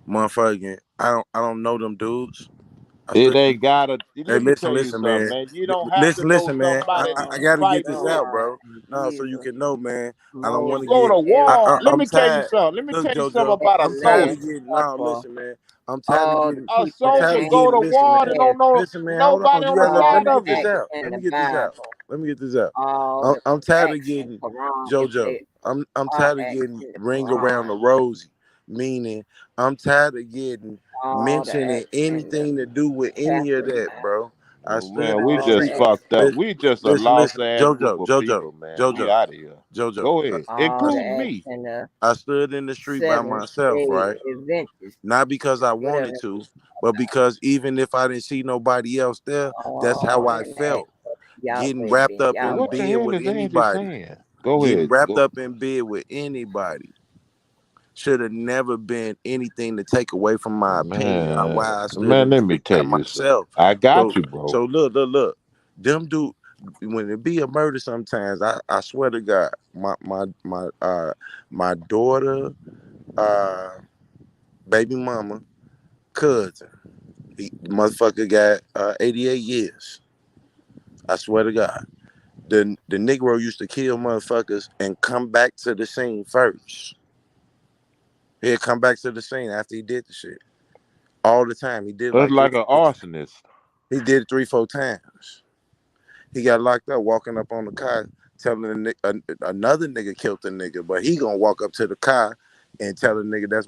Motherfucking, I don't know them dudes. I It stood. ain't gotta. Hey, Let me listen, tell you listen, something, man. man. You don't have to know Listen, man. somebody I to gotta get fight this with. out, Lord bro. No, so you Jesus, can know, man. I don't most want You to go get. to war. Let I'm me tell you tired. something. Let me Look, tell you something JoJo, about a I'm tired of heaven soldier. getting. No, suffer listen, man. I'm tired of all the getting. A people I'm that tired soldier of go getting. to Listen, war man. and don't ain't know Listen, man. Hold on. nobody You on the gotta all let side the me of get this him. acts out. in Let me the get this out. Bible, Let me get this out. all I'm, the I'm tired of acts in getting Quran, JoJo. I'm all tired of acts getting in the ring around Quran, the rosy. Meaning, I'm tired of getting all the mentioning acts in the anything to do with any of that, Testament, bro. I Oh, stood man, in we the all just street. the acts fucked up. Listen, We just a listen, lost listen. ass group JoJo, of JoJo, people, man. We JoJo, out of here. JoJo. Go ahead. all the Include acts me. in the I stood in the street by 7 myself, day right? Adventist, Not because I whatever, wanted to, but because even if I didn't see nobody else there, that's how all I them acts felt. of Yahweh, Getting wrapped ben up in What the Yahweh. bed hell with is Angie anybody. saying? Go Getting ahead. wrapped Go. up in bed with anybody should have never been anything to take away from my opinion or Man, why I stood man, in the let me street tell by you something. myself. I got So you, bro. so look. Them do when it be a murder sometimes, I swear to God, my daughter, uh baby mama, cousin, the motherfucker got 88 years. I swear to God. The Negro used to kill motherfuckers and come back to the scene first. He'd come back to the scene after he did the shit. All the time. He did it That's like three, like an four. arsonist. He did it 3, 4 times. He got locked up walking up on the car, telling another nigga killed the nigga, but he gonna walk up to the car and tell the nigga that's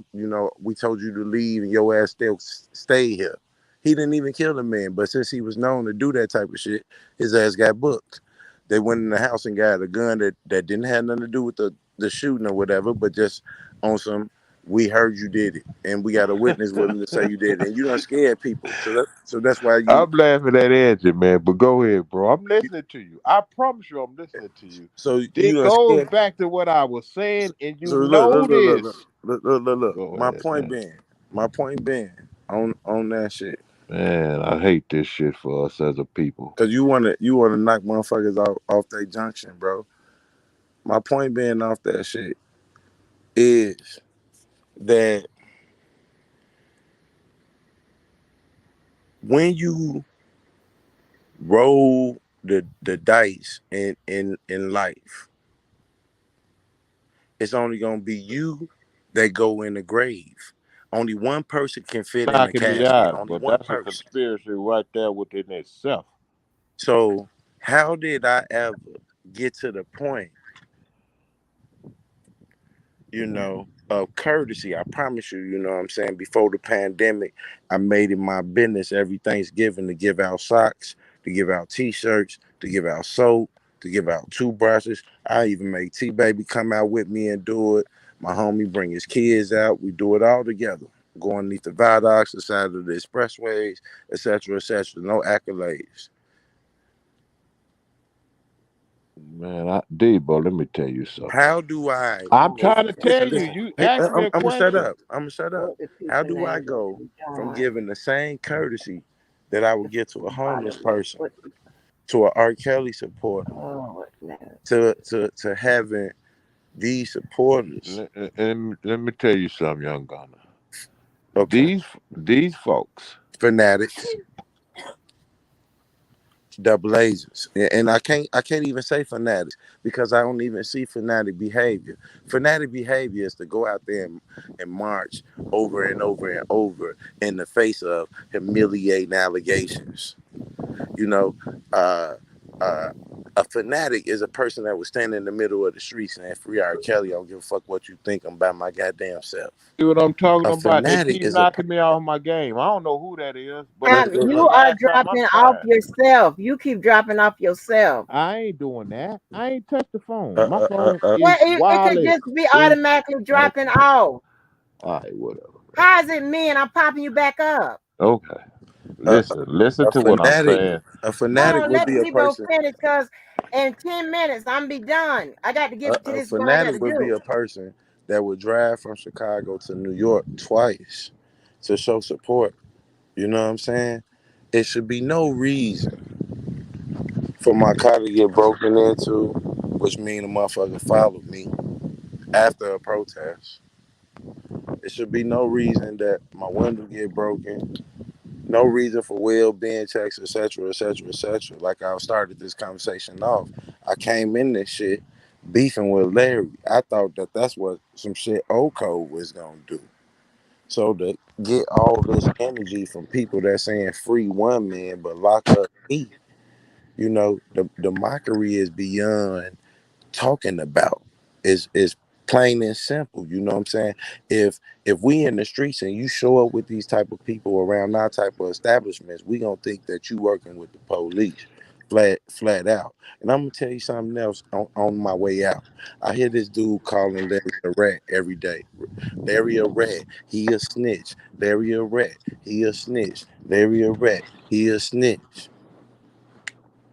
we told you to leave and your ass still stay here. He didn't even kill the man, but since he was known to do that type of shit, his ass got booked. They went in the house and got a gun that didn't have nothing to do with the shooting or whatever, but just on some. we heard you did it, and we got a witness willing to say you did it, and you done scared people. So that's why you. I'm laughing at Angie, man. But go ahead, bro. I'm listening to you. I promise you, I'm listening to you. So It you done goes scared. back to what I was saying, and So you look, know look, look, look, look, this. look, look, look, look. Go My ahead, point man. being, on that shit, Man, I hate this shit for us as a people. cause you wanna knock motherfuckers off their junction, bro. My point being off that shit is that when you roll the dice in life, it's only gonna be you that go in the grave. Only one person can fit in the Knocking me casket. out, Only but one that's a person. conspiracy right there within itself. So how did I ever get to the point, of courtesy? I promise you, you know what I'm saying? Before the pandemic, I made it my business every Thanksgiving to give out socks, to give out t-shirts, to give out soap, to give out toothbrushes. I even made T-Baby come out with me and do it. My homie bring his kids out. We do it all together. Go underneath the viaducts, the side of the expressways, etc., etc. No accolades. Man, Debo, let me tell you something. How do I I'm This go? trying is to Listen, tell you. listen. insane. You Hey, asked me I'm a gonna shut question. up. I'm gonna shut up. What the How people do I name is go from John. giving the same courtesy that I would give to a homeless Bottom left. person, What? to an R. Kelly supporter, Oh, what's that? to having these supporters? Let me tell you something, young gunner. Okay, These folks. fanatics, double agents, and I can't even say fanatics because I don't even see fanatic behavior. Fanatic behavior is to go out there and march over and over and over in the face of humiliating allegations. You know, uh, uh, a fanatic is a person that would stand in the middle of the street saying, "Free R. Kelly, I don't give a fuck what you think. I'm by my goddamn self." See what I'm talking A about? They fanatic keep is a knocking me off my game. I don't know who that is, but look, this look, is the You look. are last time I'm dropping off trying. yourself. You keep dropping off yourself. I ain't doing that. I ain't touched the Uh, phone. My uh, uh, phone uh, Well, is it could wireless. just be It's automatically dropping okay. off. All right, whatever. How is it me and I'm popping you back up? Okay. uh, Listen a to what I'm fanatic, saying. a Hold fanatic on, would let be a Debo person. finish because in 10 minutes I'm be done. I got to get to A this what I got to fanatic would be do. a person that would drive from Chicago to New York twice to show support. You know what I'm saying? It should be no reason for my car to get broken into, which mean a motherfucker followed me after a protest. It should be no reason that my window get broken. No reason for well-being checks, etc., etc., etc. Like I started this conversation off, I came in this shit beefing with Larry. I thought that that's what some shit Oko was gonna do. So to get all this energy from people that saying free one man but lock up me, the mockery is beyond talking about. Is plain and simple. You know what I'm saying? If we in the streets and you show up with these type of people around our type of establishments, we gonna think that you working with the police. Flat out. And I'm gonna tell you something else on my way out. I hear this dude calling Larry a rat every day. Larry a rat, he a snitch. Larry a rat, he a snitch. Larry a rat, he a snitch.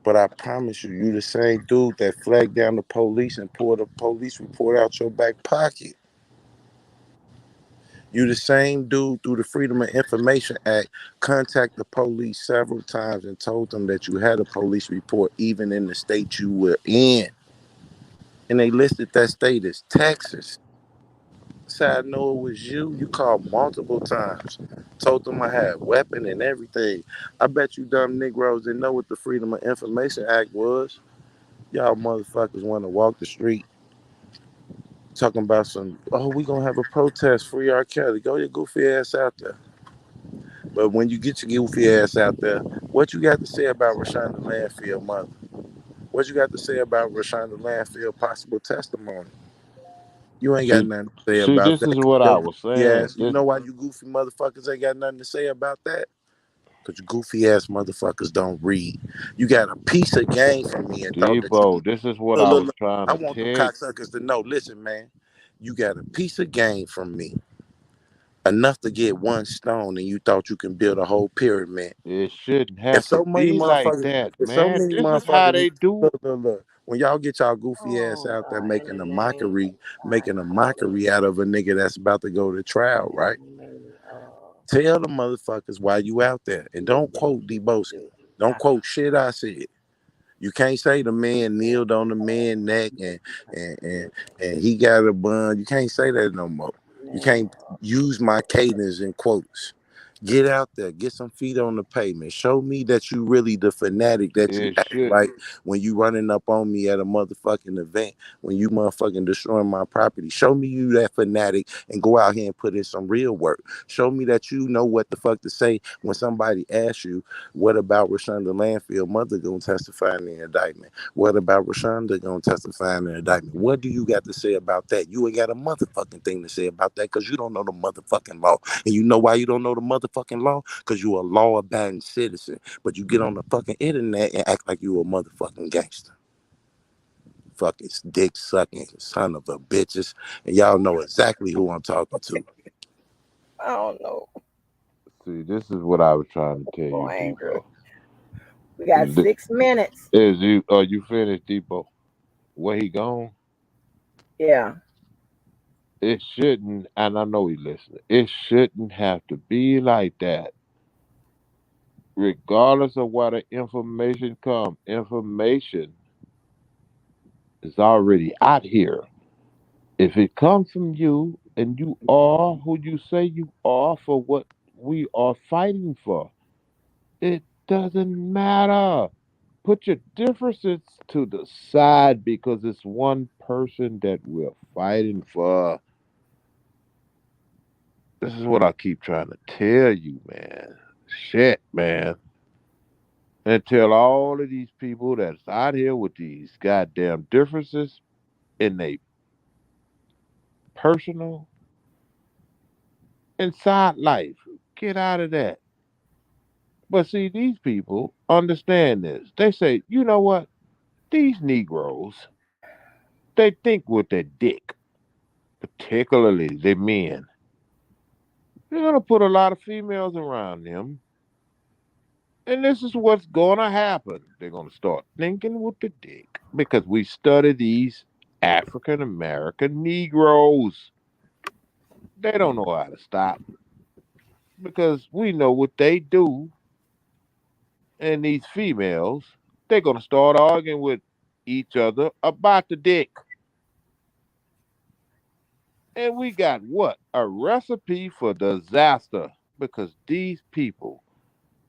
But I promise you, you the same dude that flagged down the police and pulled a police report out your back pocket. You the same dude through the Freedom of Information Act contact the police several times and told them that you had a police report even in the state you were in. And they listed that state as Texas. So I know it was you. You called multiple times. Told them I had a weapon and everything. I bet you dumb Negroes didn't know what the Freedom of Information Act was. Y'all motherfuckers want to walk the street talking about we gonna have a protest, free R. Kelly. Go your goofy ass out there. But when you get your goofy ass out there, what you got to say about Rashonda Landfield mother? What you got to say about Rashonda Landfield possible testimony? You ain't got See, nothing to say see, about this is that. what I Yo was goofy saying. ass. You know why you goofy motherfuckers ain't got nothing to say about that? Because you goofy ass motherfuckers don't read. You got a piece of game from me and thought that you Debo, this is what I was look. trying I to want them tell you. cocksuckers to know. Listen, man, you got a piece of game from me. enough to get one stone, and you thought you can build a whole pyramid. It shouldn't If have to so many be like motherfuckers, that, if so man. many This is how motherfuckers, they do. look, when y'all get y'all goofy ass Oh, out there God, in the name making a mockery out of a nigga that's about to go to trial, right? in the name of Tell the motherfuckers why you out there, and don't quote Jbo'S. Don't quote shit I said. You can't say the man kneeled on the man neck and he got a bun. You can't say that no more. You can't use my cadence in quotes. Get out there, get some feet on the pavement. Show me that you really the fanatic that you It act shouldn't. like when you running up on me at a motherfucking event, when you motherfucking destroying my property. Show me you that fanatic and go out here and put in some real work. Show me that you know what the fuck to say when somebody asks you, what about Rashonda Landfield mother gonna testify in the indictment? What about Rashonda gonna testify in the indictment? What do you got to say about that? You ain't got a motherfucking thing to say about that because you don't know the motherfucking law. And you know why you don't know the motherfucking law? Because you a law-abiding citizen. But you get on the fucking internet and act like you a motherfucking gangster. Fucking dick sucking son of a bitches. And y'all know exactly who I'm talking to. I don't know. See, this is what I was trying to tell So you, angry. Depot. We got 6 minutes. Is you are you finished, Depot? Where he gone? Yeah. It shouldn't, and I know he listening. It shouldn't have to be like that. Regardless of where the information come, information is already out here. If it comes from you and you are who you say you are for what we are fighting for, it doesn't matter. Put your differences to the side because it's one person that we're fighting for. This is what I keep trying to tell you, man. Shit, man. And tell all of these people that's out here with these goddamn differences in their personal inside life. Get out of that. But see, these people understand this. They say, you know what? These Negroes, they think with their dick, particularly the men. They're gonna put a lot of females around them. And this is what's gonna happen. They're gonna start thinking with the dick. Because we study these African American Negroes. They don't know how to stop. Because we know what they do. And these females, they're gonna start arguing with each other about the dick. And we got what? A recipe for disaster. Because these people,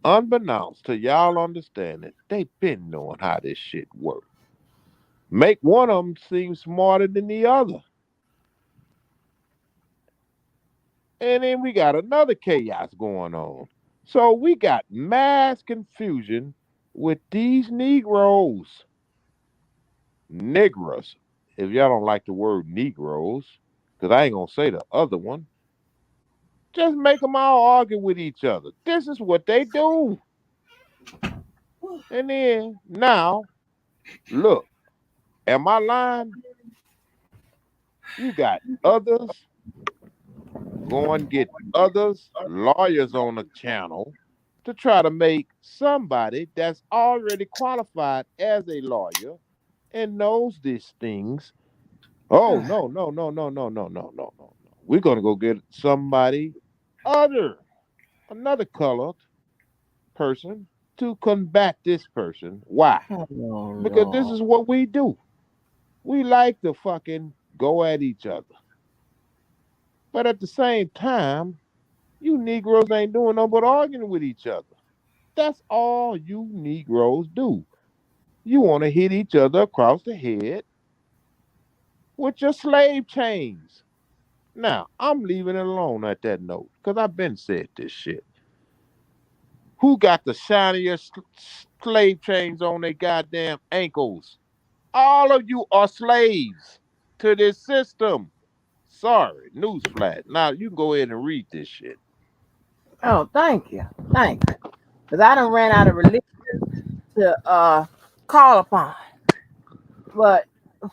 unbeknownst to y'all understanding, they been knowing how this shit works. Make one of them seem smarter than the other. And then we got another chaos going on. So we got mass confusion with these Negroes. Negras. If y'all don't like the word Negroes, because I ain't going to say the other one, just make them all argue with each other. This is what they do. And then now, look, am I lying? You got others go and get others lawyers on the channel to try to make somebody that's already qualified as a lawyer and knows these things. Oh no, no, no, no, no, no, no, no, no. We're gonna go get somebody other, another colored person to combat this person. Why? Oh, Because this Lord. is what we do. We like to fucking go at each other. But at the same time, you Negroes ain't doing nothing but arguing with each other. That's all you Negroes do. You want to hit each other across the head with your slave chains. Now, I'm leaving it alone at that note because I've been said this shit. Who got the shiniest slave chains on their goddamn ankles? All of you are slaves to this system. Sorry, newsflash. Now you can go ahead and read this shit. Oh, thank you. Thank you. Because I done ran out of religion to call upon. But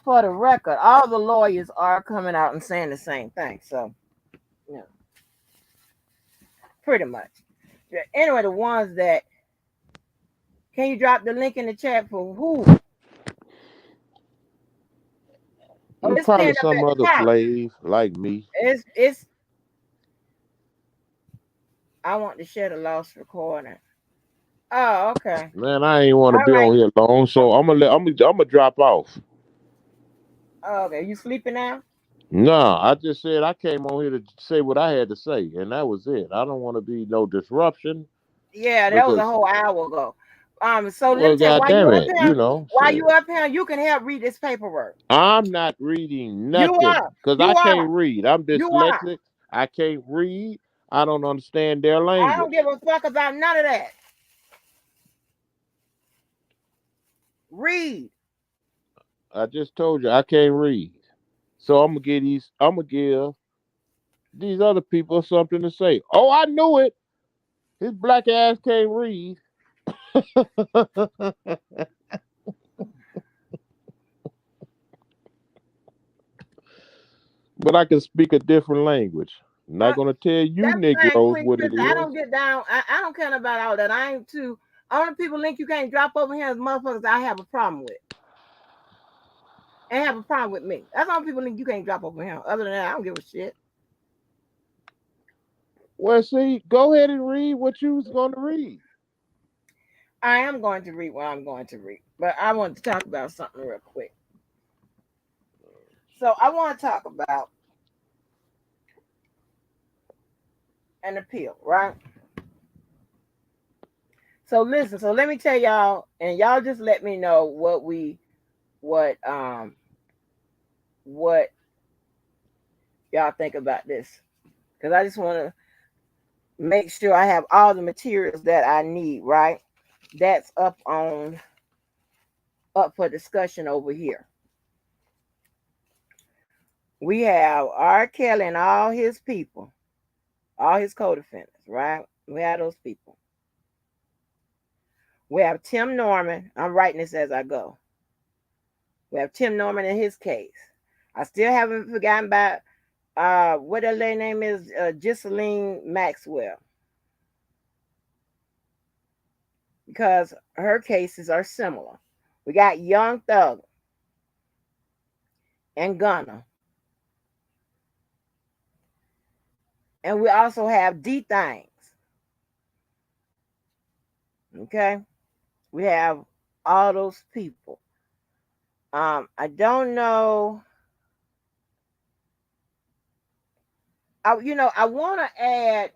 for the record, all the lawyers are coming out and saying the same thing. So, yeah. pretty much. Anyway, the ones that, can you drop the link in the chat for who? Oh, it's Probably pinned up some at other the top. slave like me. It's. I want to share the lost recording. Oh, okay. Man, I ain't want to All be right. on here long, so I'm gonna drop off. Okay. You sleeping now? No, I just said I came on here to say what I had to say, and that was it. I don't want to be no disruption Yeah, that was a because, whole hour ago. So let well, me tell you, god damn it, while you shit. up here, you can help read this paperwork. I'm not reading You nothing are. because You I are. can't read. I'm You are. dyslexic. I can't read. I don't understand their I don't language. give a fuck about none of that. Read. I just told you I can't read. So I'm gonna give these other people something to say. Oh, I knew it. His black ass can't read. But I can speak a different language. I'm not gonna tell you That's fine. You Negroes ain't what it tripping. I is. don't get down. I don't care about all that. I ain't too. All the people link you can't drop over here as motherfuckers I have a problem with. And have a problem with me. That's all people think you can't drop over here. Other than that, I don't give a shit. Well, see, go ahead and read what you was gonna read. I am going to read what I'm going to read. But I want to talk about something real quick. So I want to talk about an appeal, right? So listen, so let me tell y'all, and y'all just let me know what y'all think about this. Because I just want to make sure I have all the materials that I need, right? That's up for discussion over here. We have R. Kelly and all his people, all his co-defendants, right? We have those people. We have Tim Norman. I'm writing this as I go. We have Tim Norman in his case. I still haven't forgotten about what her lady name is, Ghislaine Maxwell, because her cases are similar. We got Young Thug and Gunner. And we also have D Things. Okay? We have all those people. I don't know. I want to add.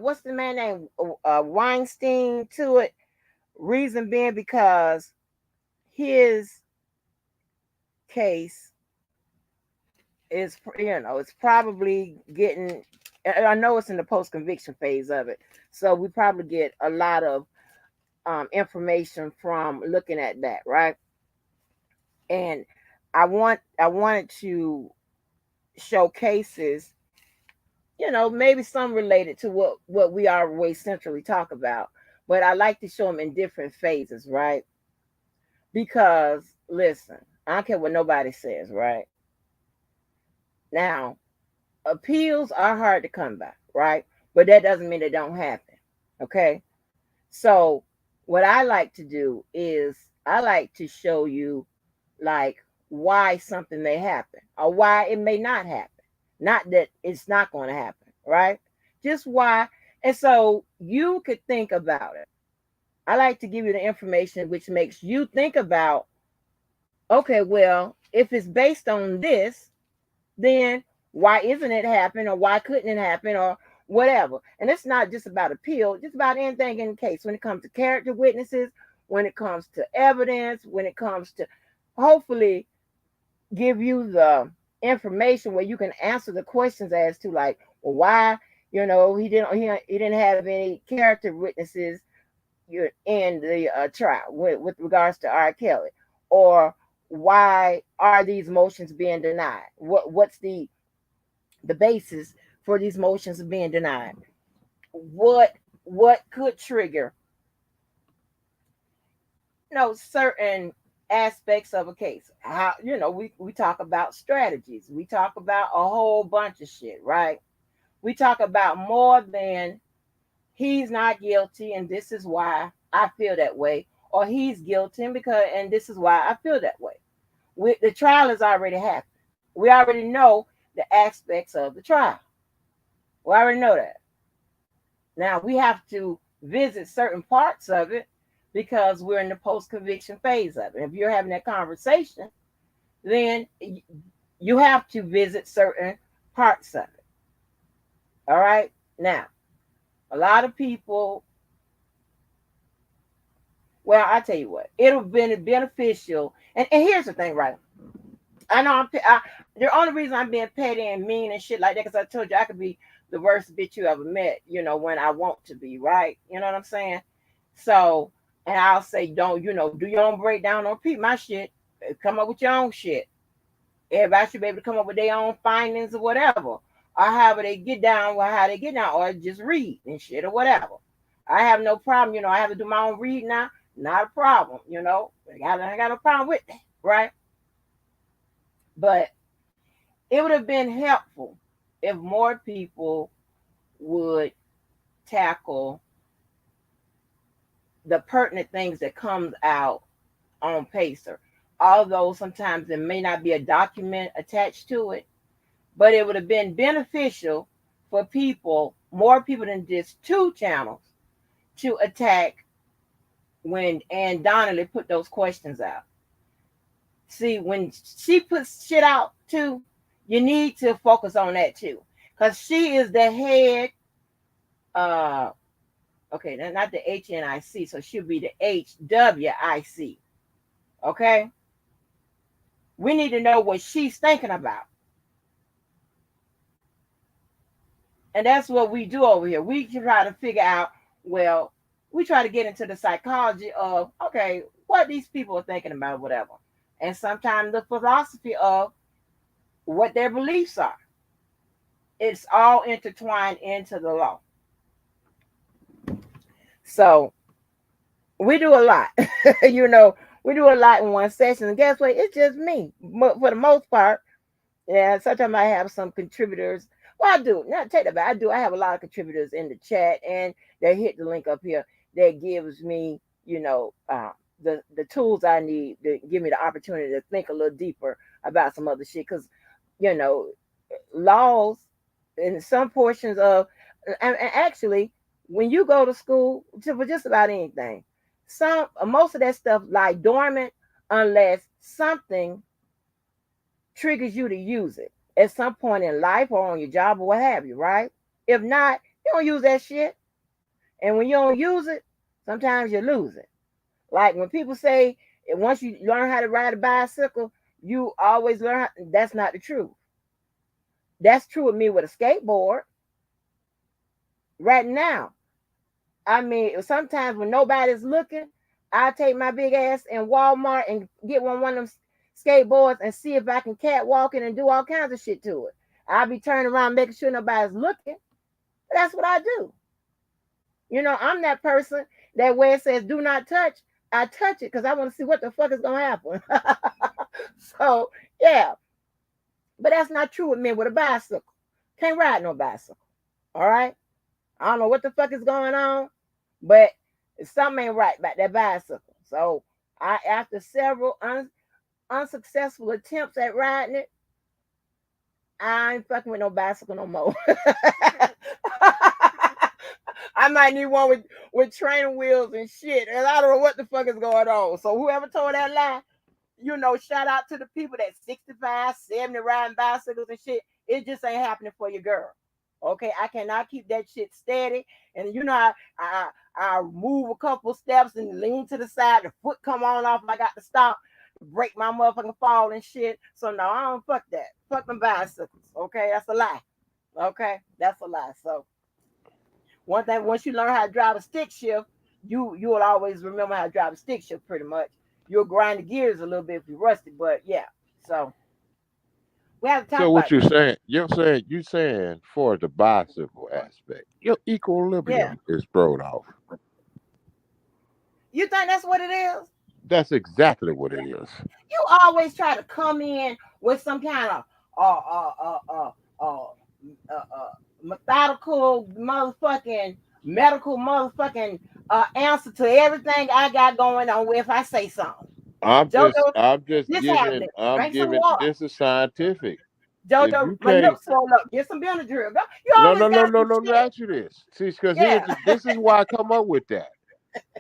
What's the man name? Weinstein to it. Reason being because his case is, it's probably getting. I know it's in the post conviction phase of it, so we probably get a lot of information from looking at that, right? And I wanted to show cases, maybe some related to what we always centrally talk about, but I like to show them in different phases, right? Because listen, I don't care what nobody says, right? Now, appeals are hard to come by, right? But that doesn't mean they don't happen. Okay. So what I like to do is I like to show you like why something may happen or why it may not happen. Not that it's not going to happen, right? Just why. And so you could think about it. I like to give you the information which makes you think about, okay, well, if it's based on this, then why isn't it happening or why couldn't it happen or whatever? And it's not just about appeal, just about anything in the case when it comes to character witnesses, when it comes to evidence, when it comes to hopefully give you the information where you can answer the questions as to like, well, why, he didn't have any character witnesses in the trial with regards to R. Kelly, or why are these motions being denied? What's the basis for these motions being denied? What could trigger certain aspects of a case? How we talk about strategies, we talk about a whole bunch of shit, right? We talk about more than he's not guilty and this is why I feel that way, or he's guilty and this is why I feel that way. The trial has already happened. We already know the aspects of the trial. We already know that. Now we have to visit certain parts of it because we're in the post-conviction phase of it. If you're having that conversation, then you have to visit certain parts of it. All right. Now, a lot of people, well, I tell you what, it'll be beneficial. And here's the thing, right? I know the only reason I'm being petty and mean and shit like that, because I told you I could be the worst bitch you ever met, when I want to be, right? You know what I'm saying? So, and I'll say, don't, do your own breakdown, don't repeat my shit. Come up with your own shit. Everybody should be able to come up with their own findings or whatever. Or however they get down, or just read and shit or whatever. I have no problem, I have to do my own read now. Not a problem, I got no problem with that, right? But it would have been helpful if more people would tackle the pertinent things that comes out on Pacer. Although sometimes there may not be a document attached to it, but it would have been beneficial for more people than just 2 channels, to attack when Ann Donnelly put those questions out. See, when she puts shit out too, you need to focus on that too. Because she is the head, okay, not the HNIC, so she'll be the HWIC. Okay? We need to know what she's thinking about. And that's what we do over here. We try to figure out, we try to get into the psychology of, okay, what these people are thinking about, whatever. And sometimes the philosophy of what their beliefs are. It's all intertwined into the law. So we do a lot. We do a lot in one session. And guess what? It's just me. For the most part. Yeah, sometimes I have some contributors. Well, I do. Not take that back. I have a lot of contributors in the chat, and they hit the link up here that gives me, the tools I need to give me the opportunity to think a little deeper about some other shit. Because, laws in some portions of, and actually, when you go to school for just about anything, most of that stuff lie dormant unless something triggers you to use it at some point in life or on your job or what have you, right? If not, you don't use that shit. And when you don't use it, sometimes you lose it. Like when people say, once you learn how to ride a bicycle, you always learn that's not the truth. That's true with me with a skateboard. Right now, I mean, sometimes when nobody's looking, I take my big ass in Walmart and get one of them skateboards and see if I can catwalk it and do all kinds of shit to it. I'll be turning around making sure nobody's looking. That's what I do. I'm that person that where it says do not touch, I touch it because I want to see what the fuck is going to happen. So, yeah. But that's not true with me with a bicycle. Can't ride no bicycle. All right? I don't know what the fuck is going on, but something ain't right about that bicycle. So, after several unsuccessful attempts at riding it, I ain't fucking with no bicycle no more. I might need one with training wheels and shit, and I don't know what the fuck is going on. So whoever told that lie, shout out to the people that 65, 70 riding bicycles and shit. It just ain't happening for your girl. Okay, I cannot keep that shit steady. And I move a couple steps and lean to the side. The foot come on off. I got to stop, break my motherfucking fall and shit. So no, I don't fuck that. Fuck them bicycles. Okay, that's a lie. Okay, that's a lie. So one thing, once you learn how to drive a stick shift, you'll always remember how to drive a stick shift pretty much. You'll grind the gears a little bit if you're rusty, but yeah. So we have to talk So what about you're saying? You're saying for the bicycle aspect, your yeah. equilibrium is thrown off. You think that's what it is? That's exactly what it is. You always try to come in with some kind of uh uh uh uh uh, methodical motherfucking medical motherfucking answer to everything I got going on if I say something. JoJo, I'm just this giving, happening. I'm Drink some giving. water. This is scientific. If JoJo, you my can't, lips swell up. Get some Benadryl. You no, always no, no, got no, some no, shit. not you this. See, because Yeah. this is why I come up with that.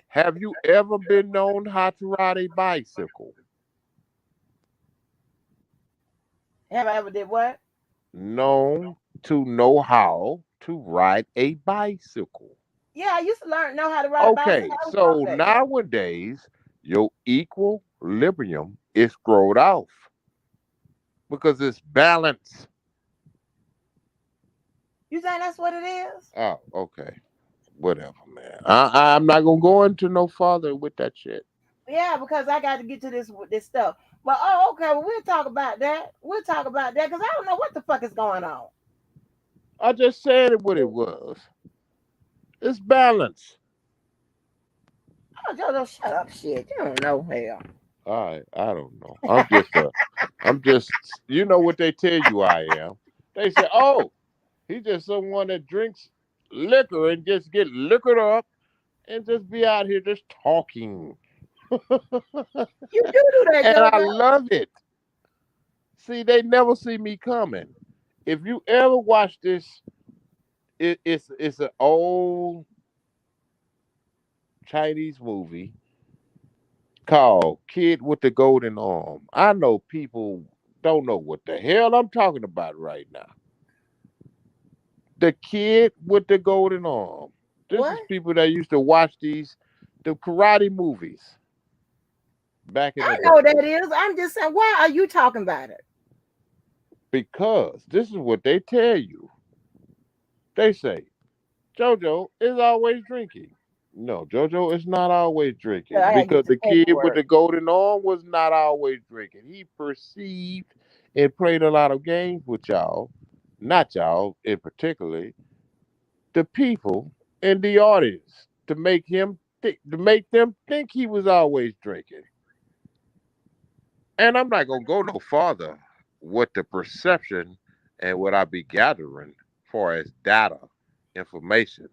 Have you ever been known how to ride a bicycle? Have I ever did what? Known to know how to ride a bicycle. Yeah, I used to know how to ride a bicycle. Okay, I was so okay. nowadays your equilibrium is screwed off because it's balance. You think that's what it is? Oh, okay. Whatever, man. I'm not gonna go into no further with that shit. Yeah, because I got to get to this stuff. But oh, okay. Well, we'll talk about that. We'll talk about that because I don't know what the fuck is going on. I just said it what it was. It's balance. Oh, JoJo, shut up, shit. You don't know hell. I don't know. I'm just you know what they tell you I am. They say, oh, he just someone that drinks liquor and just get liquored up and just be out here just talking. You do that, And I JoJo. love it. See, they never see me coming. If you ever watch this, it's an old Chinese movie called Kid with the Golden Arm. I know people don't know what the hell I'm talking about right now. The Kid with the Golden Arm. This is What? people that used to watch the karate movies back in the I know day. what that is. I'm just saying, why are you talking about it? Because this is what they tell you. They say, JoJo is always drinking. No, JoJo is not always Yeah, drinking I gotta because get the the kid with paperwork. the golden arm was not always drinking. He perceived and played a lot of games with y'all, not y'all in particularly, the people in the audience to make them think he was always drinking. And I'm not gonna go no farther with the perception and what I be gathering far as data, information,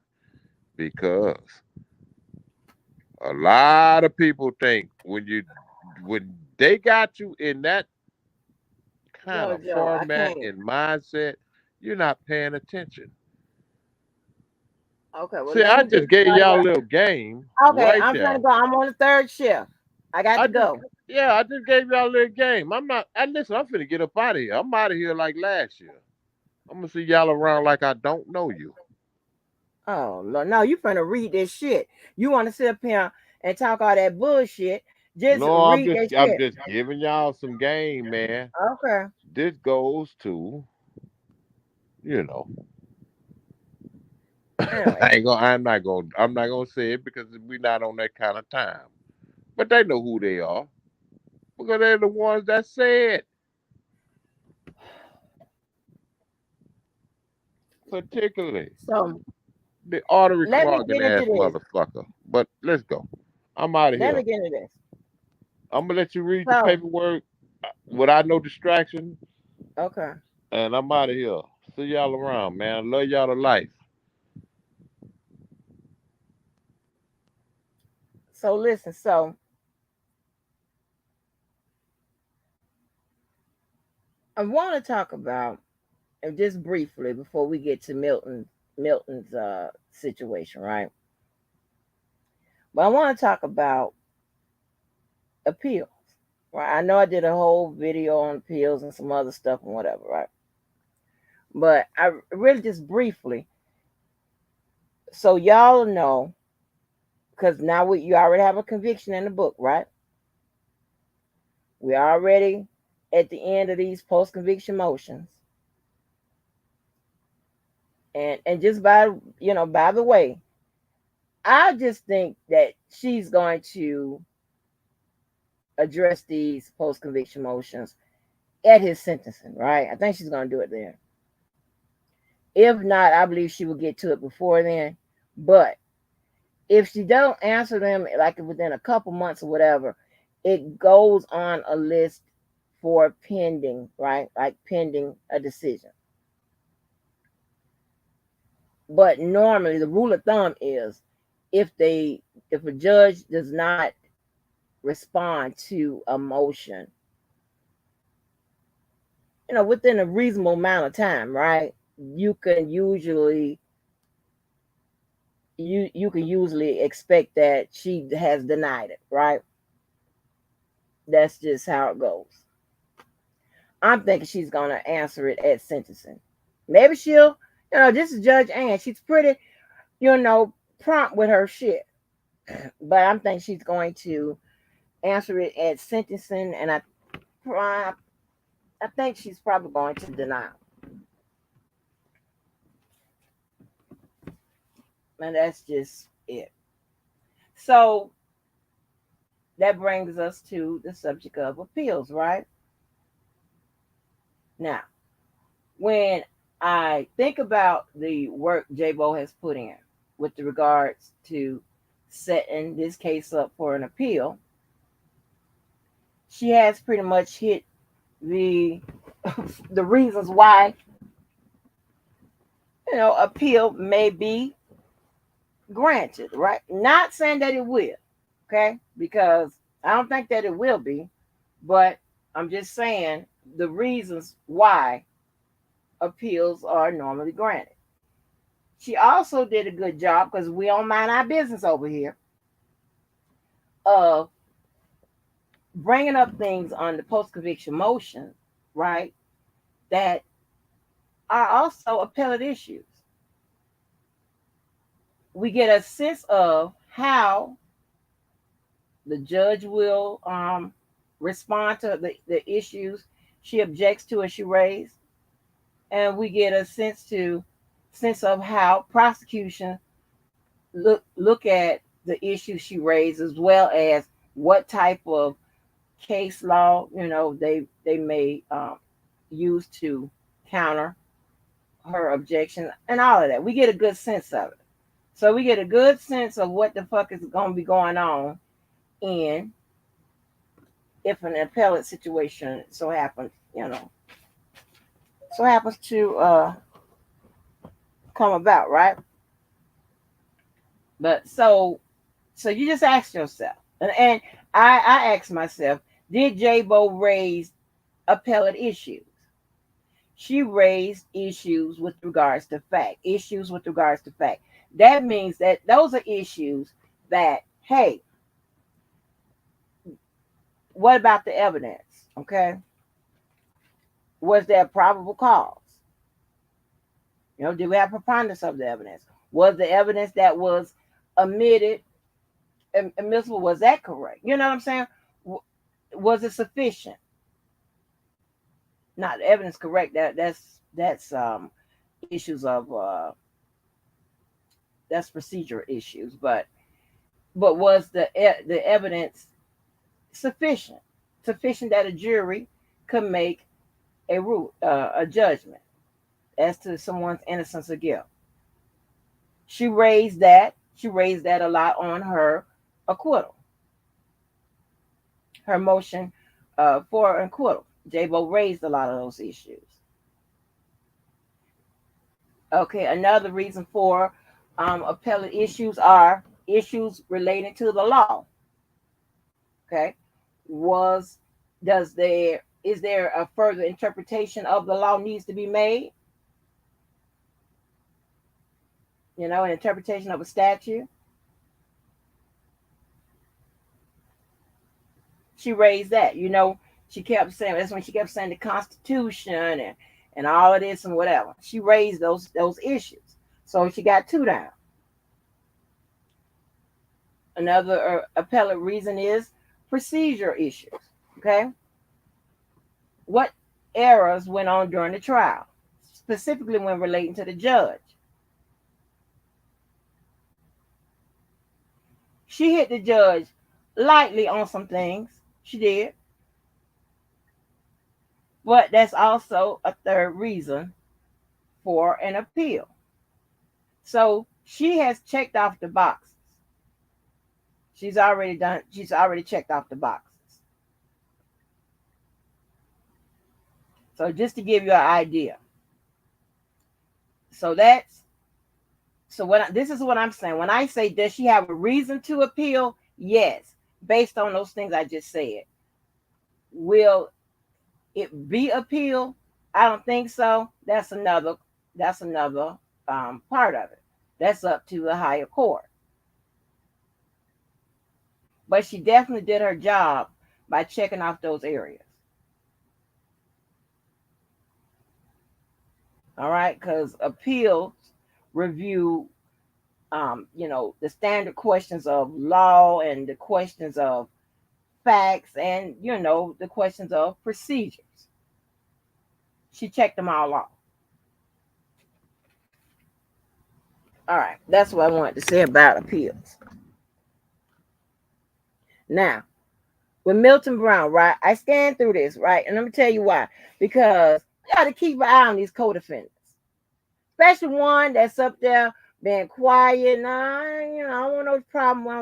because a lot of people think when they got you in that kind of JoJo, I format can't. and mindset, you're not paying attention. Okay, well, See, let I me get just gave started. y'all a little game Okay, right I'm trying there. to go. I'm on the third shift. I got I to just go. yeah, I just gave y'all a little game. I'm not I listen, I'm finna get up out of here. I'm out of here like last year. I'm gonna see y'all around like I don't know you. Oh, Lord, no, you finna read this shit. You want to sit up here and talk all that bullshit. Just No, read that I'm shit. just giving y'all some game, man. Okay. This goes to, you know, Anyway, I'm not gonna say it because we're not on that kind of time. But they know who they are because they're the ones that said, particularly so the artery let me clogging get into ass this. motherfucker. But let's go. I'm out of Let here. me get into this. I'm gonna let you read the So, paperwork without no distraction, okay. and I'm out of here. See y'all around, man. Love y'all to life. So listen. So I want to talk about, and just briefly before we get to Milton's situation, right? But I want to talk about appeals. Right. I know I did a whole video on appeals and some other stuff and whatever, right? But I really just briefly, so y'all know, because now you already have a conviction in the book, right? We already at the end of these post conviction motions, and just by the way, I just think that she's going to address these post conviction motions at his sentencing, right? I think she's going to do it there. If not, I believe she will get to it before then. But if she don't answer them like within a couple months or whatever, it goes on a list for pending, right? Like pending a decision. But normally the rule of thumb is if a judge does not respond to a motion, within a reasonable amount of time, right? You can usually expect that she has denied it, right? That's just how it goes. I'm thinking she's gonna answer it at sentencing. Maybe she'll, this is Judge Ann. She's pretty, prompt with her shit. But I'm thinking she's going to answer it at sentencing, and I think she's probably going to deny. And that's just it. So that brings us to the subject of appeals, right? Now, when I think about the work Jbo has put in with regards to setting this case up for an appeal, she has pretty much hit the the reasons why appeal may be granted, right? Not saying that it will, okay? Because I don't think that it will be, but I'm just saying the reasons why appeals are normally granted. She also did a good job, because we don't mind our business over here, of bringing up things on the post-conviction motion, right, that are also appellate issues. We get a sense of how the judge will respond to the issues she objects to and she raised. And we get a sense of how prosecution look at the issues she raised, as well as what type of case law they may use to counter her objection and all of that. We get a good sense of it. So we get a good sense of what the fuck is going to be going on in if an appellate situation so happens to come about, right? But so you just ask yourself, and I asked myself, did Jbo raise appellate issues? She raised issues with regards to fact. That means that those are issues that, hey, what about the evidence? Okay. Was there a probable cause? Did we have preponderance of the evidence? Was the evidence that was admitted admissible? Was that correct? You know what I'm saying? Was it sufficient? Not the evidence correct. That's issues of that's procedure issues. But was the evidence sufficient that a jury could make a judgment as to someone's innocence or guilt? She raised that a lot on her acquittal, her motion for acquittal. Jbo raised a lot of those issues. Okay, another reason for appellate issues are issues relating to the law. Okay, is there a further interpretation of the law needs to be made? An interpretation of a statute. She raised that. She kept saying, that's when she kept saying the Constitution and all of this and whatever. She raised those issues. So she got 2 down. Another appellate reason is procedure issues. Okay. What errors went on during the trial, specifically when relating to the judge? She hit the judge lightly on some things. She did. But that's also a third reason for an appeal. So she has checked off the boxes. She's already checked off the boxes. So just to give you an idea. So that's So this is what I'm saying. When I say, does she have a reason to appeal? Yes, based on those things I just said. Will it be appeal? I don't think so. That's another part of it. That's up to the higher court. But she definitely did her job by checking off those areas. All right, because appeals review, the standard questions of law and the questions of facts and, the questions of procedures. She checked them all off. All right, that's what I wanted to say about appeals. Now, with Milton Brown, right, I scanned through this, right, and let me tell you why. Because you got to keep an eye on these co-defendants, especially one that's up there being quiet. Nah, I don't want no problem. I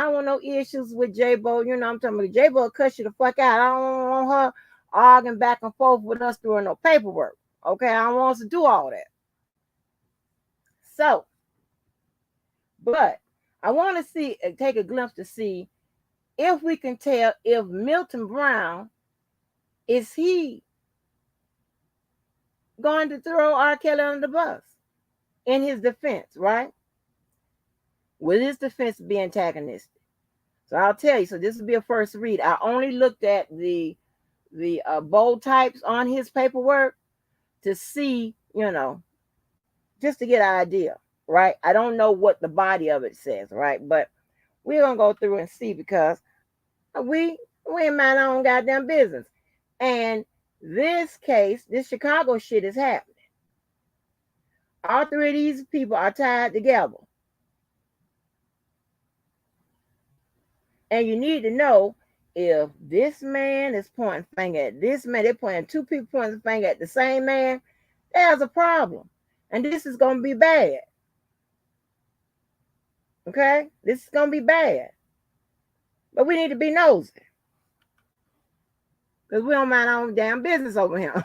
don't want no issues with Jbo. I'm talking about Jbo cuss you the fuck out. I don't want her arguing back and forth with us doing no paperwork. Okay, I don't want us to do all that. So, but I want to take a glimpse to see if we can tell if Milton Brown, is he going to throw R. Kelly under the bus in his defense, right? Will his defense be antagonistic? So I'll tell you. So this will be a first read. I only looked at the bold types on his paperwork to see, just to get an idea, right? I don't know what the body of it says, right? But we're gonna go through and see, because we ain't mind our own goddamn business. And this case, this Chicago shit is happening. All three of these people are tied together. And you need to know, if this man is pointing finger at this man, they're pointing, two people pointing finger at the same man, there's a problem. And this is going to be bad. Okay? This is going to be bad. But we need to be nosy, because we don't mind our own damn business over here.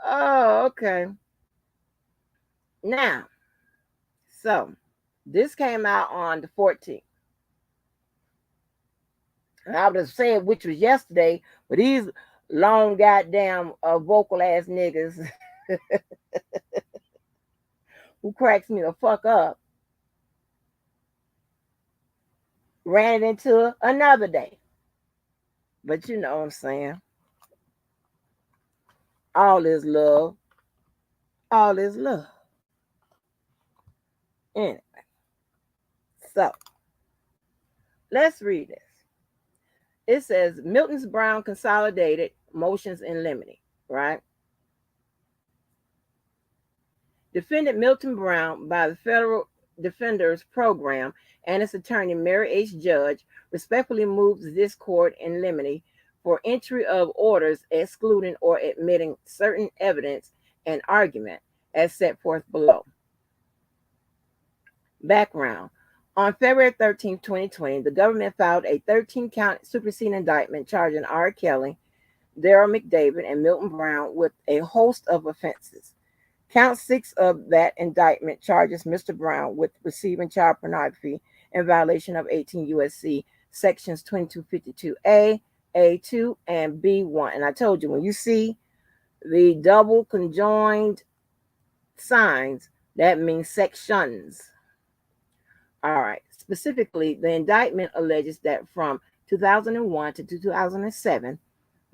Oh, okay. Now, so this came out on the 14th. And I would have said which was yesterday, but these long goddamn vocal ass niggas who cracks me the fuck up ran it into another day. But you know what I'm saying. All is love. All is love. Anyway. So, let's read this. It says, Milton's Brown consolidated motions in limine, right? Defendant Milton Brown, by the Federal Defenders Program and its attorney Mary H. Judge, respectfully moves this court in limine for entry of orders excluding or admitting certain evidence and argument as set forth below. Background. On February 13, 2020, the government filed a 13-count superseding indictment charging R. Kelly, Daryl McDavid, and Milton Brown with a host of offenses. Count 6 of that indictment charges Mr. Brown with receiving child pornography in violation of 18 U.S.C. sections 2252A, A2, and B1. And I told you, when you see the double conjoined signs, that means sections. All right. Specifically, the indictment alleges that from 2001 to 2007,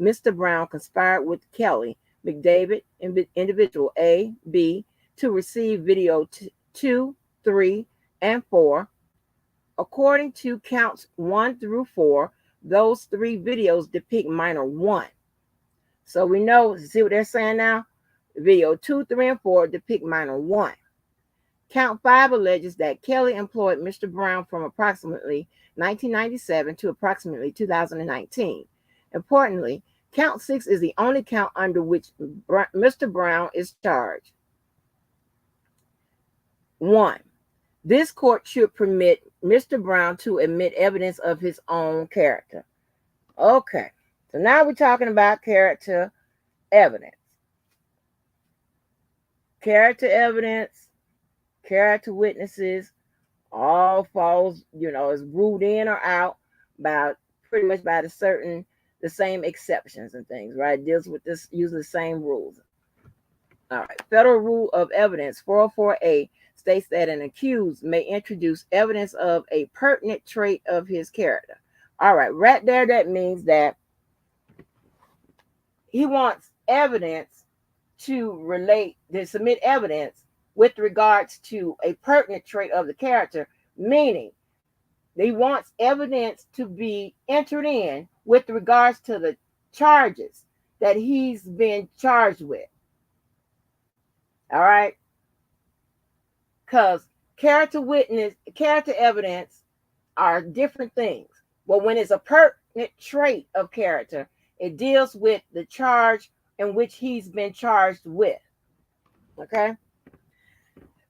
Mr. Brown conspired with Kelly, McDavid, individual A, B, to receive video 2, 3, and 4. According to counts 1 through 4, those 3 videos depict minor 1. So we know, see what they're saying now? Video 2, 3, and 4 depict minor 1. Count 5 alleges that Kelly employed Mr. Brown from approximately 1997 to approximately 2019. Importantly, count 6 is the only count under which Mr. Brown is charged. 1. This court should permit Mr. Brown to admit evidence of his own character. Okay, so now we're talking about character evidence. character evidence, character witnesses, all falls, is ruled in or out by pretty much by the same exceptions and things, right? It deals with this, usually the same rules. All right. Federal Rule of Evidence 404A states that an accused may introduce evidence of a pertinent trait of his character. All right. Right there, that means that he wants evidence to submit evidence with regards to a pertinent trait of the character, meaning he wants evidence to be entered in with regards to the charges that he's been charged with. All right. Because character evidence are different things. But when it's a pertinent trait of character, it deals with the charge in which he's been charged with. Okay.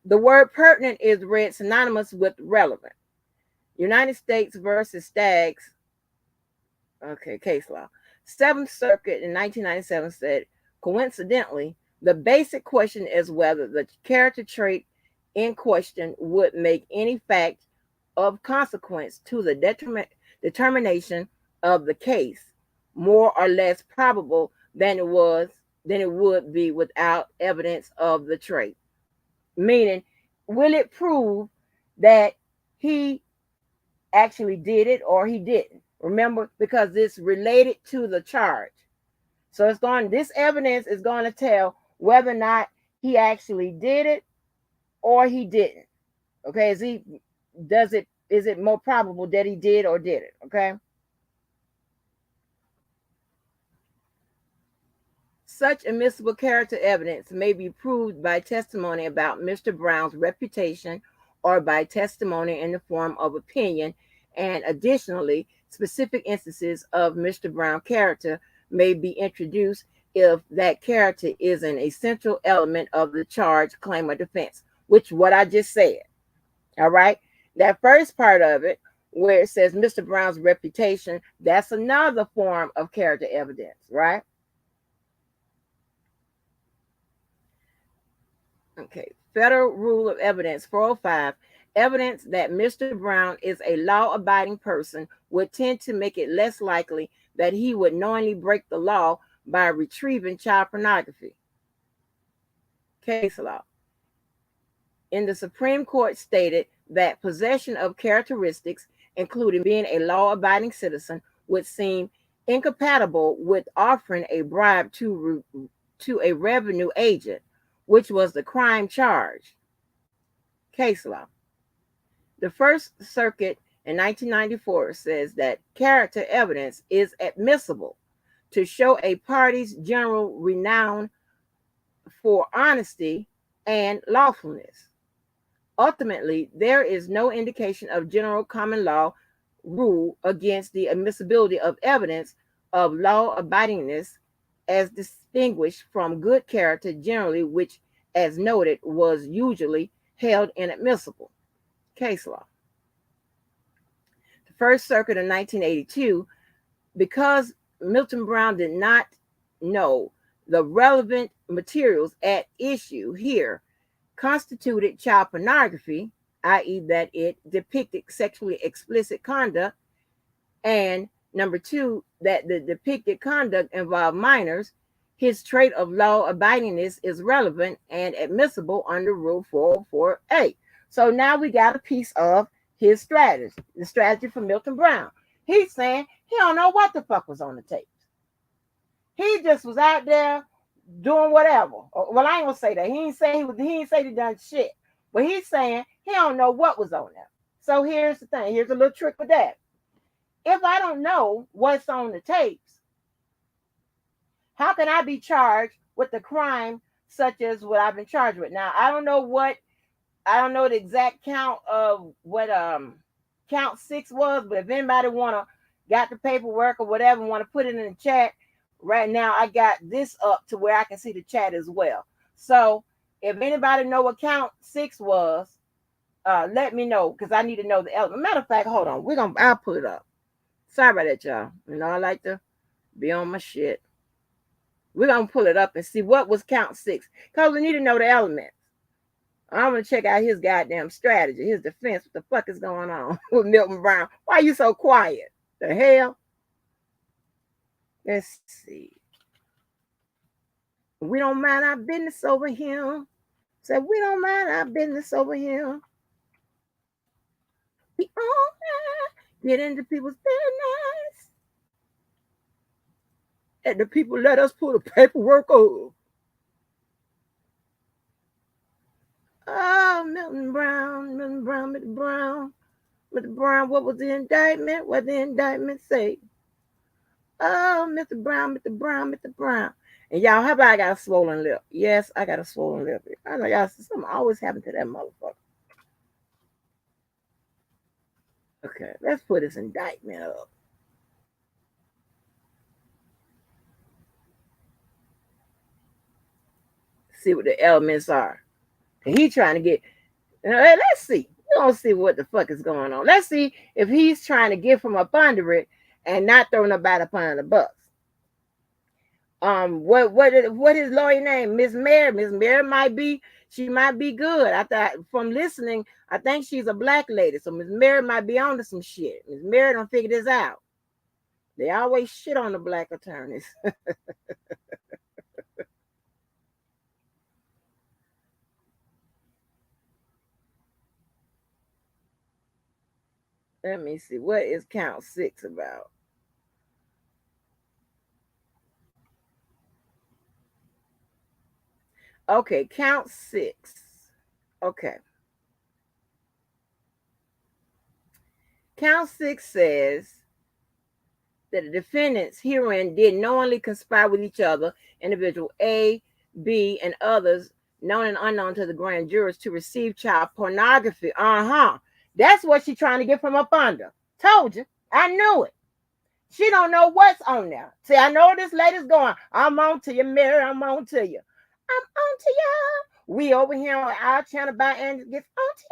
The word pertinent is read synonymous with relevant. United States versus Staggs. Okay, case law. Seventh Circuit in 1997 said, coincidentally, the basic question is whether the character trait in question would make any fact of consequence to the determination of the case more or less probable than it would be without evidence of the trait. Meaning, will it prove that he actually did it or he didn't? Remember, because it's related to the charge. So this evidence is going to tell whether or not he actually did it or he didn't. Okay, is it more probable that he did or did it? Okay. Such admissible character evidence may be proved by testimony about Mr. Brown's reputation or by testimony in the form of opinion, and additionally, specific instances of Mr. Brown's character may be introduced if that character is an essential element of the charge, claim, or defense, which what I just said. All right. That first part of it, where it says Mr. Brown's reputation, that's another form of character evidence, right? Okay. Federal Rule of Evidence 405. Evidence that Mr. Brown is a law-abiding person would tend to make it less likely that he would knowingly break the law by retrieving child pornography. Case law. In the Supreme Court stated that possession of characteristics, including being a law-abiding citizen, would seem incompatible with offering a bribe to a revenue agent, which was the crime charge. Case law. The First Circuit in 1994 says that character evidence is admissible to show a party's general renown for honesty and lawfulness. Ultimately, there is no indication of general common law rule against the admissibility of evidence of law-abidingness as distinguished from good character generally, which, as noted, was usually held inadmissible. Case law. The First Circuit in 1982, because Milton Brown did not know the relevant materials at issue here constituted child pornography, i.e., that it depicted sexually explicit conduct, and number two, that the depicted conduct involved minors, his trait of law-abidingness is relevant and admissible under Rule 404A. So now we got a piece of his strategy, the strategy for Milton Brown. He's saying he don't know what the fuck was on the tapes. He just was out there doing whatever. Well, I ain't gonna say that. He ain't say he done shit. But he's saying he don't know what was on there. So here's the thing. Here's a little trick with that. If I don't know what's on the tapes, how can I be charged with the crime such as what I've been charged with? Now, I don't know the exact count of what count 6 was, but if anybody got the paperwork or whatever, want to put it in the chat, right now I got this up to where I can see the chat as well. So if anybody know what count 6 was, let me know, because I need to know the element. Matter of fact, hold on. I'll put it up. Sorry about that, y'all. I like to be on my shit. We're going to pull it up and see what was count 6. Because we need to know the elements. I'm going to check out his goddamn strategy, his defense. What the fuck is going on with Milton Brown? Why are you so quiet? The hell? Let's see. We don't mind our business over here. Said we don't mind our business over here. We all get into people's business. And the people let us pull the paperwork over. Oh, Milton Brown, what was the indictment? What the indictment say? Oh, Mr. Brown. And y'all, how about I got a swollen lip? Yes, I got a swollen lip. I know y'all, something always happened to that motherfucker. Okay, let's put this indictment up. See what the elements are. He trying to get, let's see. We don't see what the fuck is going on. Let's see if he's trying to get from up under it and not throw nobody up under the bus. What his lawyer name? Miss Mary. Miss Mary might be good. I thought from listening, I think she's a black lady. So Miss Mary might be onto some shit. Miss Mary don't figure this out. They always shit on the black attorneys. Let me see. What is count 6 about? Okay, count 6. Okay. Count 6 says that the defendants herein did knowingly conspire with each other, individual A, B, and others, known and unknown to the grand jurors, to receive child pornography. That's what she's trying to get from up under. Told you. I knew it. She don't know what's on there. See, I know this lady's going, I'm on to you, Mary. I'm on to you. I'm on to y'all. We over here on our channel by and gets on to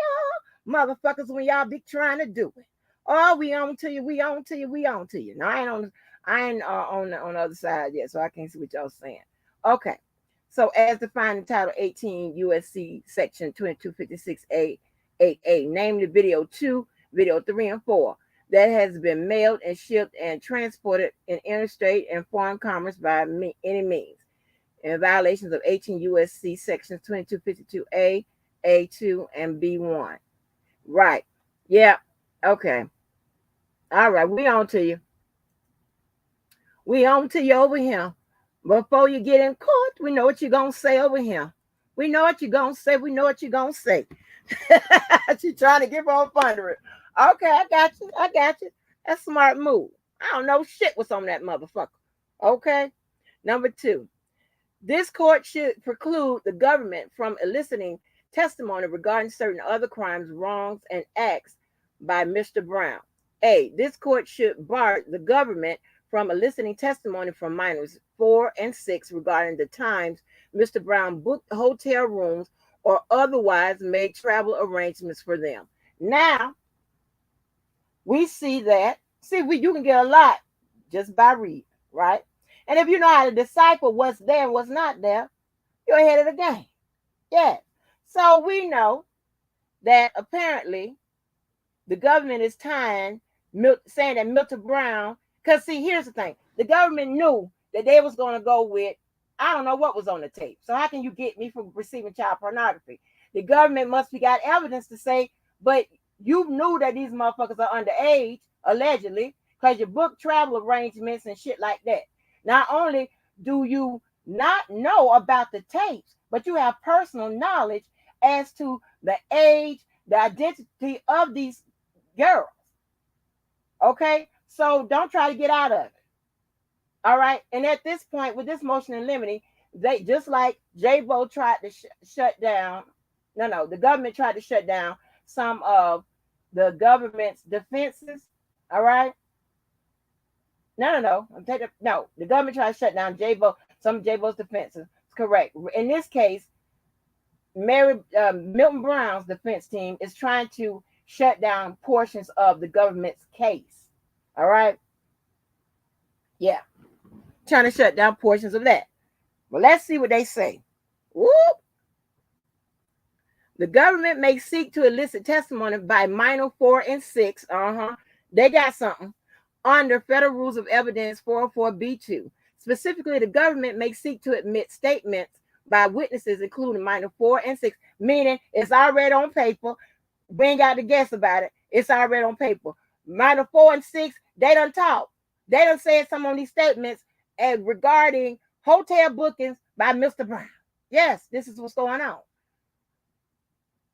y'all. Motherfuckers, when y'all be trying to do it. Oh, we on to you. We on to you. We on to you. Now, I ain't on the other side yet, so I can't see what y'all saying. Okay. So as defined in Title 18 USC Section 2256A 8A, namely Video 2, Video 3, and 4, that has been mailed and shipped and transported in interstate and foreign commerce by any means, in violations of 18 USC Sections 2252A, A2, and B1. Right. Yeah. Okay. All right. We on to you. We on to you over here. Before you get in court, we know what you're going to say over here. We know what you're going to say. We know what you're going to say. She's trying to get up under it. Okay, I got you. That's a smart move. I don't know shit what's on that motherfucker. Okay. Number 2. This court should preclude the government from eliciting testimony regarding certain other crimes, wrongs, and acts by Mr. Brown. A. This court should bar the government from eliciting testimony from minors 4 and 6 regarding the times Mr. Brown booked hotel rooms or otherwise made travel arrangements for them. Now, we see that. You can get a lot just by reading, right? And if you know how to decipher what's there and what's not there, you're ahead of the game. Yeah. So we know that apparently the government is saying that Milton Brown, because see, here's the thing. The government knew that they was going to go with, I don't know what was on the tape. So how can you get me from receiving child pornography? The government must be got evidence to say, but you knew that these motherfuckers are underage, allegedly, because you booked travel arrangements and shit like that. Not only do you not know about the tapes, but you have personal knowledge as to the age, the identity of these girls. Okay? So don't try to get out of it. All right? And at this point, with this motion in limine, they just like Jbo'S tried to shut down. No, the government tried to shut down some of the government's defenses. All right? No. The government tried to shut down some of Jbo'S defenses. It's correct. In this case, Milton Brown's defense team is trying to shut down portions of the government's case. All right? Yeah. Trying to shut down portions of that. Well, let's see what they say. Whoop. The government may seek to elicit testimony by minor 4 and 6. They got something. Under Federal Rules of Evidence 404B2. Specifically, the government may seek to admit statements by witnesses, including minor 4 and 6, meaning it's already on paper. We ain't got to guess about it. It's already on paper. Minor 4 and 6, they done talk. They done said some of these statements regarding hotel bookings by Mr. Brown. Yes, this is what's going on.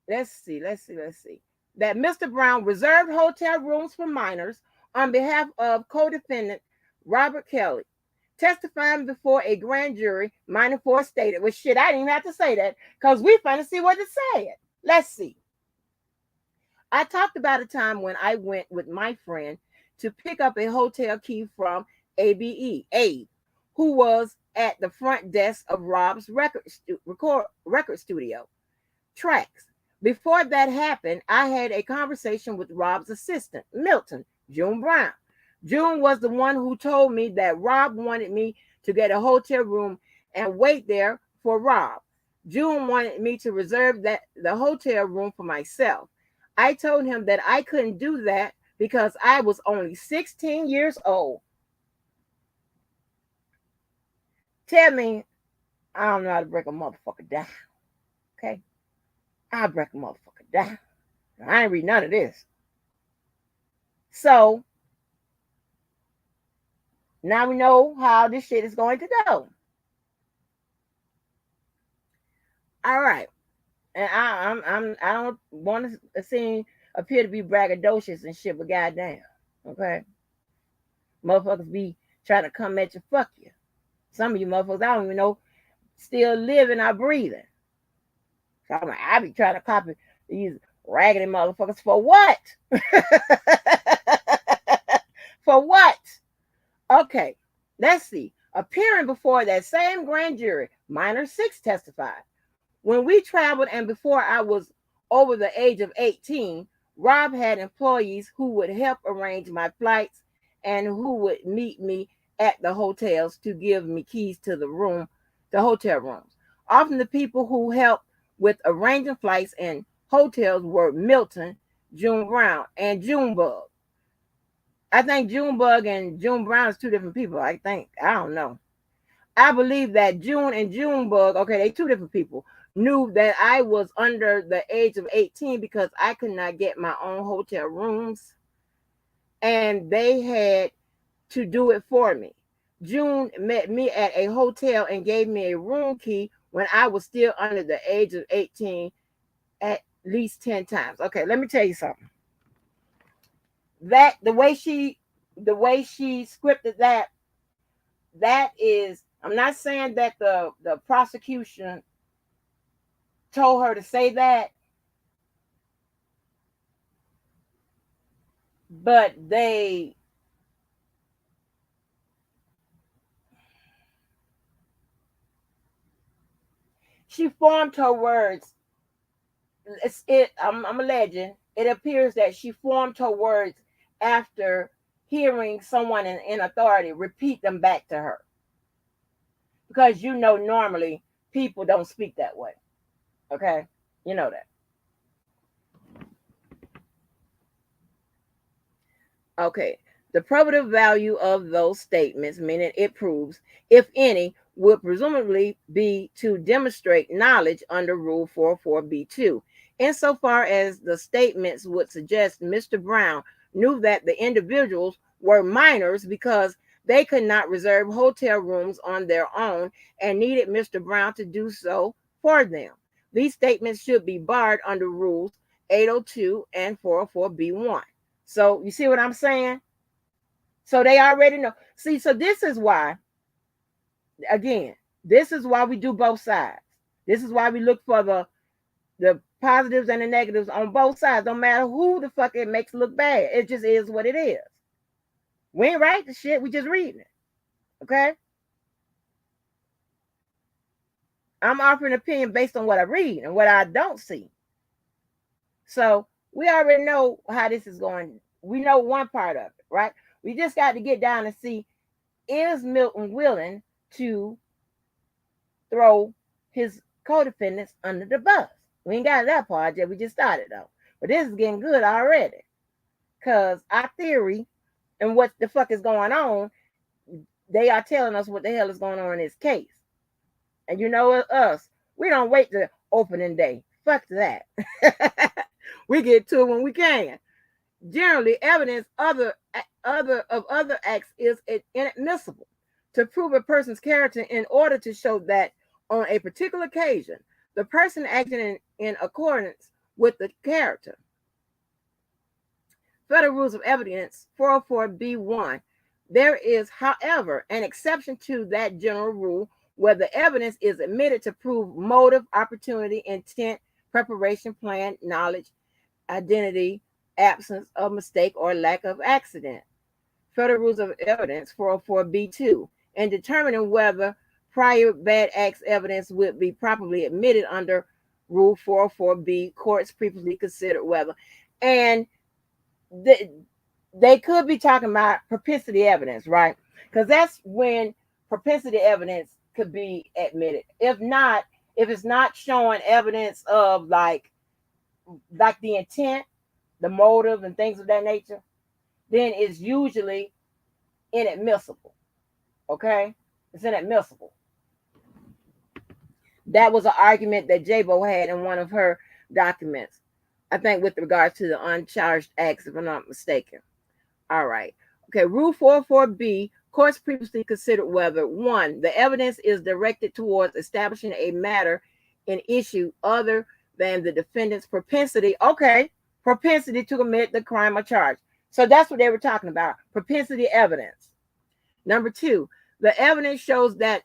Let's see. That Mr. Brown reserved hotel rooms for minors on behalf of co-defendant Robert Kelly. Testifying before a grand jury, minor 4 stated, well, shit, I didn't even have to say that because we finna see what it said. Let's see. I talked about a time when I went with my friend to pick up a hotel key from Abe, who was at the front desk of Rob's record studio, Tracks. Before that happened, I had a conversation with Rob's assistant, Milton, June Brown. June was the one who told me that Rob wanted me to get a hotel room and wait there for Rob. June wanted me to reserve the hotel room for myself. I told him that I couldn't do that because I was only 16 years old. Tell me, I don't know how to break a motherfucker down. Okay? I'll break a motherfucker down. I ain't read none of this. So, now we know how this shit is going to go. All right. And I don't want to seem appear to be braggadocious and shit, but goddamn. Okay? Motherfuckers be trying to come at you, fuck you. Some of you motherfuckers, I don't even know, still living or breathing. So I'm like, I be trying to copy these raggedy motherfuckers for what? For what? Okay, let's see. Appearing before that same grand jury, minor 6 testified. When we traveled and before I was over the age of 18, Rob had employees who would help arrange my flights and who would meet me at the hotels to give me keys to the hotel rooms. Often the people who helped with arranging flights and hotels were Milton, June Brown, and Junebug. I think Junebug and June Brown is two different people. I don't know. I believe that June and Junebug, okay, they two different people, knew that I was under the age of 18 because I could not get my own hotel rooms. And they had to do it for me. June met me at a hotel and gave me a room key when I was still under the age of 18 at least 10 times. Okay, let me tell you something. That the way she scripted that is, I'm not saying that the prosecution told her to say that, but she formed her words. I'm a legend. It appears that she formed her words after hearing someone in authority repeat them back to her. Because normally people don't speak that way. Okay? You know that. Okay. The probative value of those statements, meaning it proves, if any, would presumably be to demonstrate knowledge under Rule 404B2. Insofar as the statements would suggest Mr. Brown knew that the individuals were minors because they could not reserve hotel rooms on their own and needed Mr. Brown to do so for them. These statements should be barred under Rules 802 and 404B1. So you see what I'm saying? So they already know. See, so this is why, again, this is why we do both sides. This is why we look for the positives and the negatives on both sides. Don't matter who the fuck it makes look bad. It just is what it is. We ain't writing the shit. We just reading it. Okay? I'm offering an opinion based on what I read and what I don't see. So we already know how this is going. We know one part of it, right? We just got to get down and see, is Milton willing to throw his co-defendants under the bus. We ain't got that part yet. We just started though. But this is getting good already. Because our theory and what the fuck is going on, they are telling us what the hell is going on in this case. And you know us, we don't wait to opening day. Fuck that. We get to it when we can. Generally, evidence other acts is inadmissible to prove a person's character in order to show that on a particular occasion, the person acting in accordance with the character. Federal Rules of Evidence 404B1. There is, however, an exception to that general rule where the evidence is admitted to prove motive, opportunity, intent, preparation, plan, knowledge, identity, absence of mistake, or lack of accident. Federal Rules of Evidence 404B2. In determining whether prior bad acts evidence would be properly admitted under Rule 404B, courts previously considered whether. And they could be talking about propensity evidence, right? Because that's when propensity evidence could be admitted. If it's not showing evidence of like the intent, the motive, and things of that nature, then it's usually inadmissible. Okay? It's inadmissible. That was an argument that Jbo had in one of her documents, I think with regards to the uncharged acts, if I'm not mistaken. All right. Okay, Rule 404B, courts previously considered whether, 1, the evidence is directed towards establishing a matter in issue other than the defendant's propensity. Okay, propensity to commit the crime or charge. So that's what they were talking about, propensity evidence. Number 2, the evidence shows that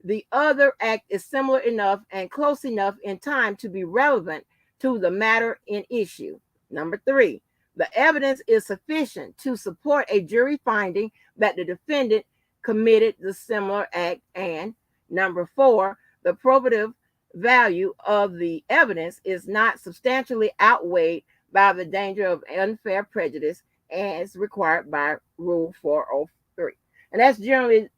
the other act is similar enough and close enough in time to be relevant to the matter in issue. Number 3, the evidence is sufficient to support a jury finding that the defendant committed the similar act. And number 4, the probative value of the evidence is not substantially outweighed by the danger of unfair prejudice as required by Rule 403. And that's generally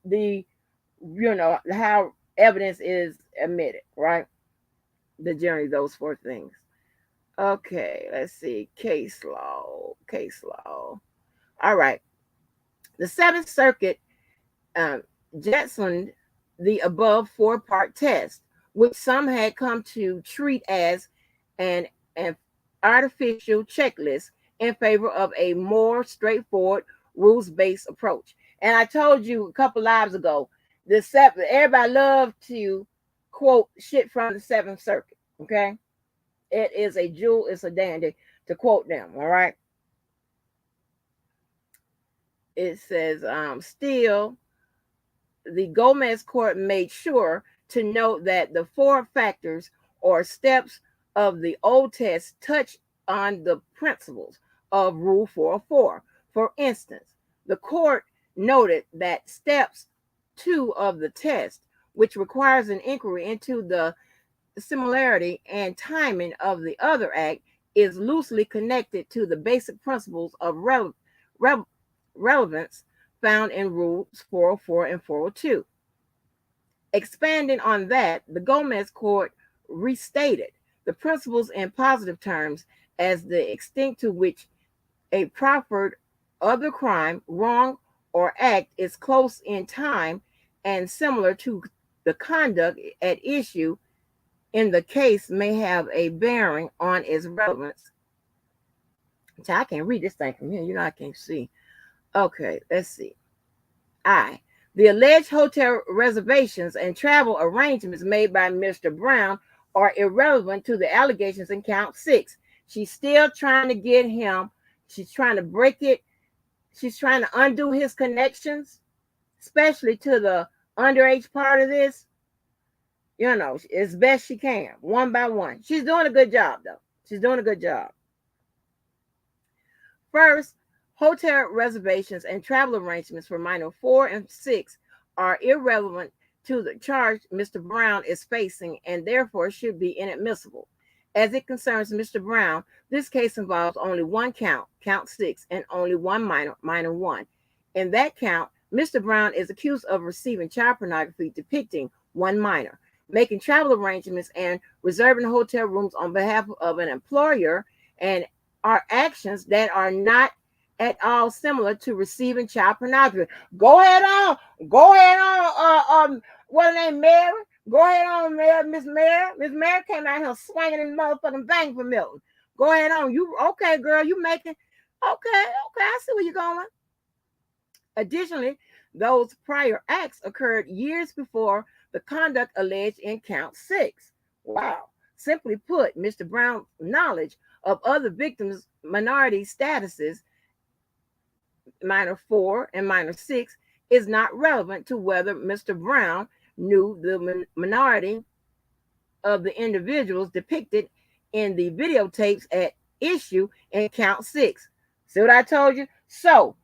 how evidence is admitted, right? Generally those 4 things. Okay, let's see. Case law. All right. The Seventh Circuit jettisoned the above 4-part test, which some had come to treat as an artificial checklist in favor of a more straightforward, rules-based approach. And I told you a couple lives ago, everybody love to quote shit from the Seventh Circuit, okay? It is a jewel, it's a dandy to quote them, all right? It says, still, the Gomez court made sure to note that the 4 factors or steps of the old test touch on the principles of Rule 404. For instance, the court noted that steps 2 of the test, which requires an inquiry into the similarity and timing of the other act, is loosely connected to the basic principles of relevance found in Rules 404 and 402. Expanding on that, the Gomez court restated the principles in positive terms as the extent to which a proffered other crime, wrong, or act is close in time and similar to the conduct at issue in the case may have a bearing on its relevance. So I can't read this thing from here. I can't see. Okay, let's see. The alleged hotel reservations and travel arrangements made by Mr. Brown are irrelevant to the allegations in count 6. She's still trying to get him. She's trying to break it. She's trying to undo his connections, especially to the underage part of this. As best she can, one by one. She's doing a good job, though. She's doing a good job. First, hotel reservations and travel arrangements for minor 4 and 6 are irrelevant to the charge Mr. Brown is facing and therefore should be inadmissible. As it concerns Mr. Brown, this case involves only one count, count 6, and only one minor 1. In that count, Mr. Brown is accused of receiving child pornography depicting one minor. making travel arrangements, and reserving hotel rooms on behalf of an employer, and are actions that are not at all similar to receiving child pornography. Go ahead on. Go ahead on. What her name, Mary? Go ahead on, Mary. Miss Mary. Miss Mary came out here swinging in the motherfucking bang for Milton. Go ahead on. You okay, girl? You making okay? I see where you're going. Additionally, those prior acts occurred years before the conduct alleged in count 6. Wow. Simply put, Mr. Brown's knowledge of other victims' minority statuses, minor 4 and minor 6, is not relevant to whether Mr. Brown knew the minority of the individuals depicted in the videotapes at issue in count 6. See what I told you? So,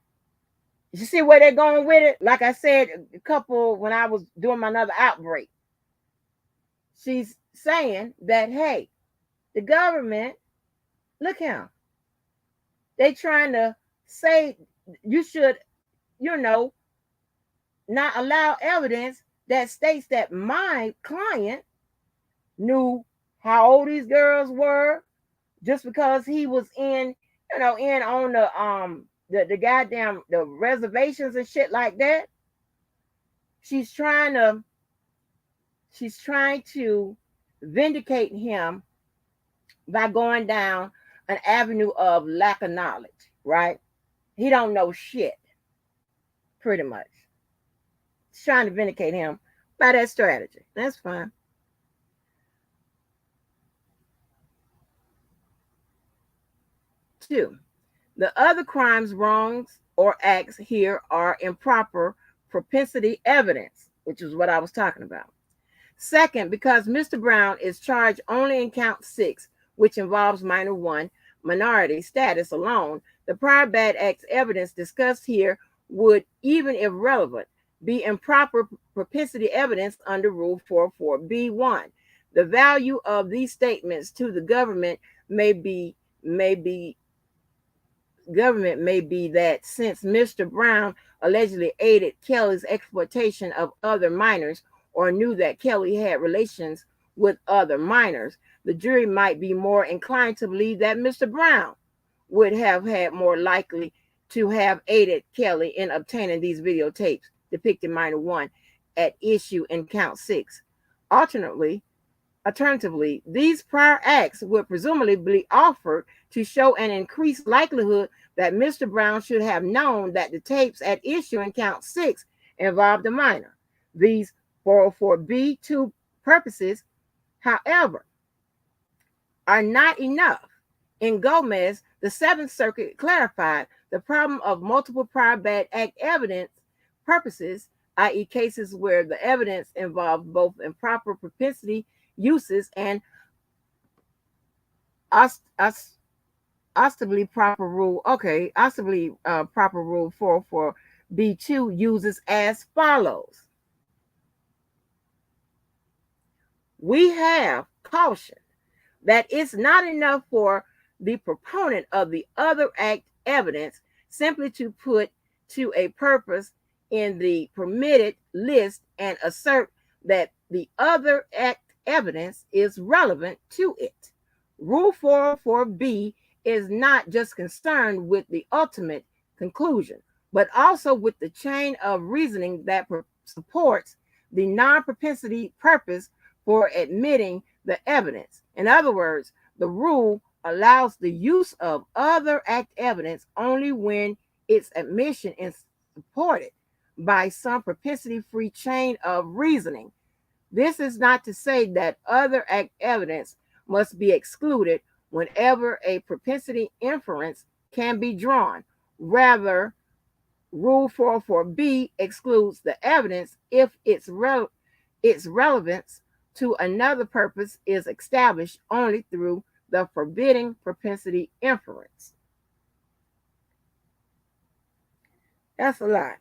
you see where they're going with it? Like I said, a couple when I was doing my another outbreak. She's saying that, hey, the government, look here. They trying to say you should, not allow evidence that states that my client knew how old these girls were just because he was in on the goddamn the reservations and shit like that. She's trying to vindicate him by going down an avenue of lack of knowledge, right? He don't know shit, pretty much. She's trying to vindicate him by that strategy. That's fine. Two, the other crimes, wrongs, or acts here are improper propensity evidence, which is what I was talking about. Second, because Mr. Brown is charged only in count 6, which involves minor 1, minority status alone, the prior bad acts evidence discussed here would, even if relevant, be improper propensity evidence under Rule 404B1. The value of these statements to the government may be that since Mr. Brown allegedly aided Kelly's exploitation of other minors or knew that Kelly had relations with other minors, the jury might be more inclined to believe that Mr. Brown would have had more likely to have aided Kelly in obtaining these videotapes depicting minor 1 at issue in count 6. Alternatively, these prior acts would presumably be offered to show an increased likelihood that Mr. Brown should have known that the tapes at issue in count 6 involved a minor. These 404B2 purposes, however, are not enough. In Gomez, the Seventh Circuit clarified the problem of multiple prior bad act evidence purposes, i.e. cases where the evidence involved both improper propensity uses and ostensibly proper rule 404B2 uses as follows. We have cautioned that it's not enough for the proponent of the other act evidence simply to put to a purpose in the permitted list and assert that the other act evidence is relevant to it. Rule 404B is not just concerned with the ultimate conclusion, but also with the chain of reasoning that supports the non-propensity purpose for admitting the evidence. In other words, the rule allows the use of other act evidence only when its admission is supported by some propensity-free chain of reasoning. This is not to say that other act evidence must be excluded whenever a propensity inference can be drawn. Rather, Rule 404B excludes the evidence if its relevance to another purpose is established only through the forbidding propensity inference. That's a lot.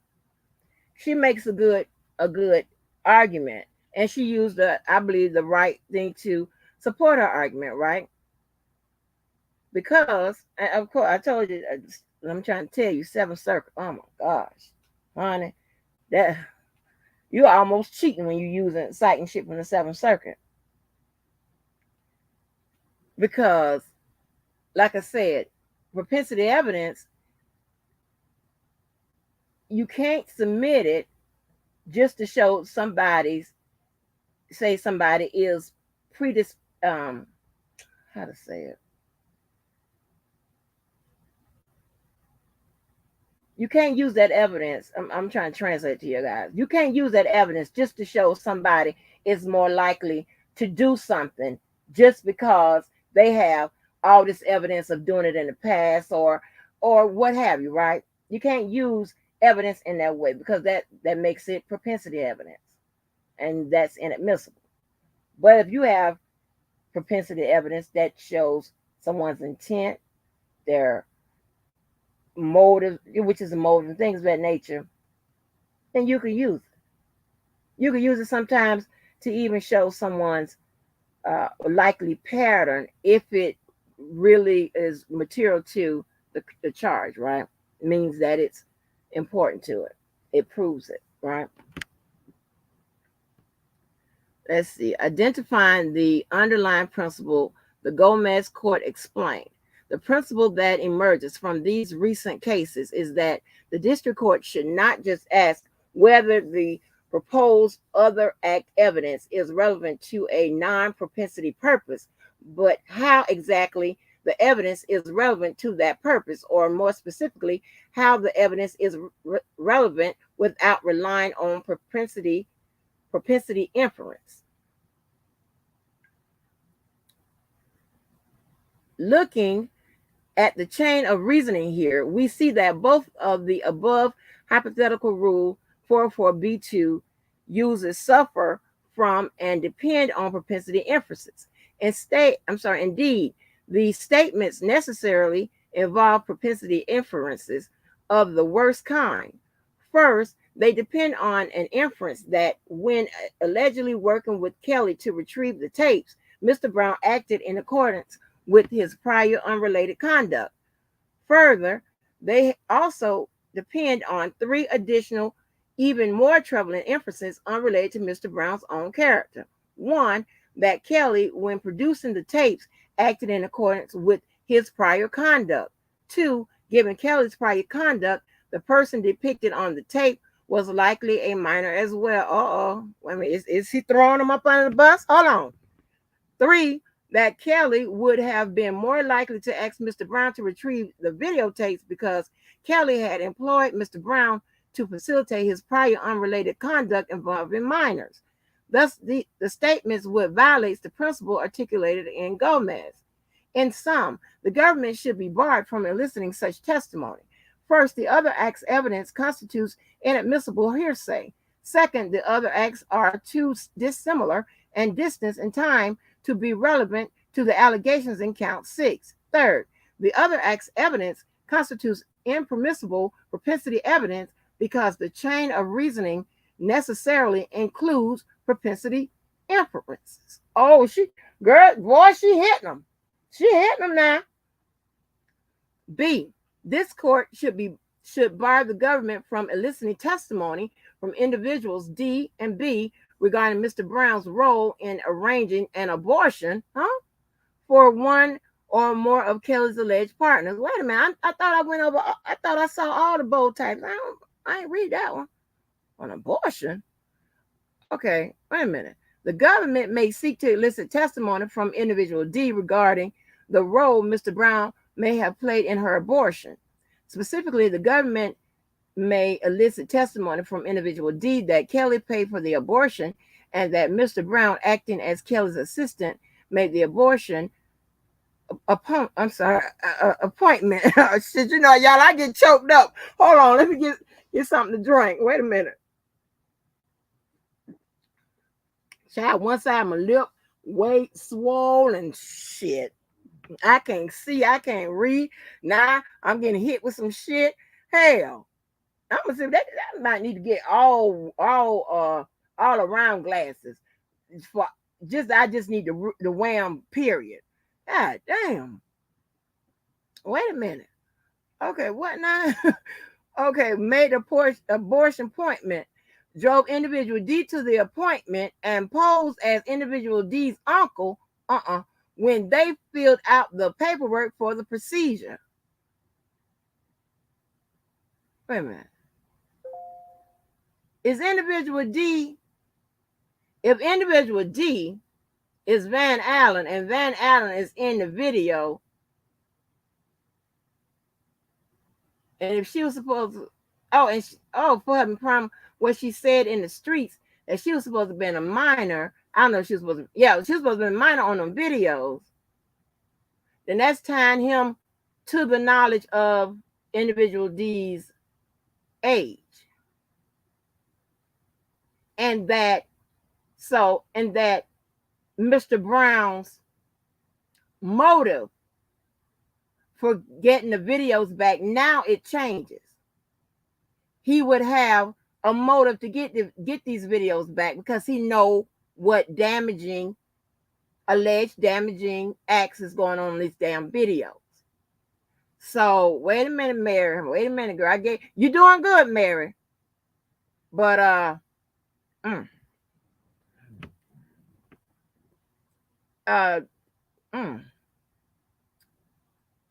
She makes a good argument, and she used I believe the right thing to support her argument, right? Because, of course, I told you, I'm trying to tell you, Seventh Circuit. Oh my gosh, honey, that You're almost cheating when you're using citing shit from the Seventh Circuit. Because, like I said, propensity evidence, you can't submit it just to show somebody is how to say it. You can't use that evidence. I'm trying to translate to you guys. You can't use that evidence just to show somebody is more likely to do something just because they have all this evidence of doing it in the past or what have you, right? You can't use evidence in that way because that makes it propensity evidence, and that's inadmissible. But if you have propensity evidence that shows someone's intent, their motive, which is a motive and things of that nature, then you can use it. You can use it sometimes to even show someone's likely pattern if it really is material to the charge, right? It means that it's important to it. It proves it, right? Let's see. Identifying the underlying principle, the Gomez court explained. The principle that emerges from these recent cases is that the district court should not just ask whether the proposed other act evidence is relevant to a non-propensity purpose, but how exactly the evidence is relevant to that purpose, or more specifically, how the evidence is relevant without relying on propensity inference. Looking at the chain of reasoning here, we see that both of the above hypothetical rule 404b2 uses suffer from and depend on propensity inferences. Indeed, the statements necessarily involve propensity inferences of the worst kind. First, they depend on an inference that when allegedly working with Kelly to retrieve the tapes, Mr. Brown acted in accordance with his prior unrelated conduct. Further, they also depend on three additional, even more troubling inferences unrelated to Mr. Brown's own character. One, that Kelly, when producing the tapes, acted in accordance with his prior conduct. Two, given Kelly's prior conduct, the person depicted on the tape was likely a minor as well. Wait a minute, is he throwing him up under the bus? Hold on. Three, that Kelly would have been more likely to ask Mr. Brown to retrieve the videotapes because Kelly had employed Mr. Brown to facilitate his prior unrelated conduct involving minors. Thus, the statements would violate the principle articulated in Gomez. In sum, the government should be barred from eliciting such testimony. First, the other act's evidence constitutes inadmissible hearsay. Second, the other acts are too dissimilar and distant in time to be relevant to the allegations in count 6. Third, the other act's evidence constitutes impermissible propensity evidence because the chain of reasoning necessarily includes propensity inferences. Oh, she hitting them. She hitting them now. B, this court should bar the government from eliciting testimony from individuals D and B regarding Mr. Brown's role in arranging an abortion, for one or more of Kelly's alleged partners. Wait a minute, I thought I saw all the bold types. I ain't read that one. On abortion? Okay, wait a minute. The government may seek to elicit testimony from individual D regarding the role Mr. Brown may have played in her abortion. Specifically, the government may elicit testimony from individual D that Kelly paid for the abortion and that Mr. Brown, acting as Kelly's assistant, made the abortion appointment. Shit, y'all, I get choked up. Hold on, let me get something to drink. Wait a minute. Child, one side of my lip, weight, swollen, shit. I can't see, I can't read. Now I'm getting hit with some shit. Hell, I'm gonna say that might need to get all around glasses. I just need the wham, period. God damn. Wait a minute. Okay, what now? Okay, made abortion appointment drove individual D to the appointment and posed as individual D's uncle when they filled out the paperwork for the procedure. Wait a minute. Is individual D, if individual D is Van Allen and Van Allen is in the video, and if she was supposed to, for having problem, what she said in the streets, that she was supposed to be a minor. I don't know if she was supposed to, she was supposed to be a minor on them videos. Then that's tying him to the knowledge of individual D's age. And that Mr. Brown's motive for getting the videos back, now it changes. He would have a motive to get these videos back because he know what alleged damaging acts is going on in these damn videos. So wait a minute, Mary. Wait a minute, girl. You're doing good, Mary. But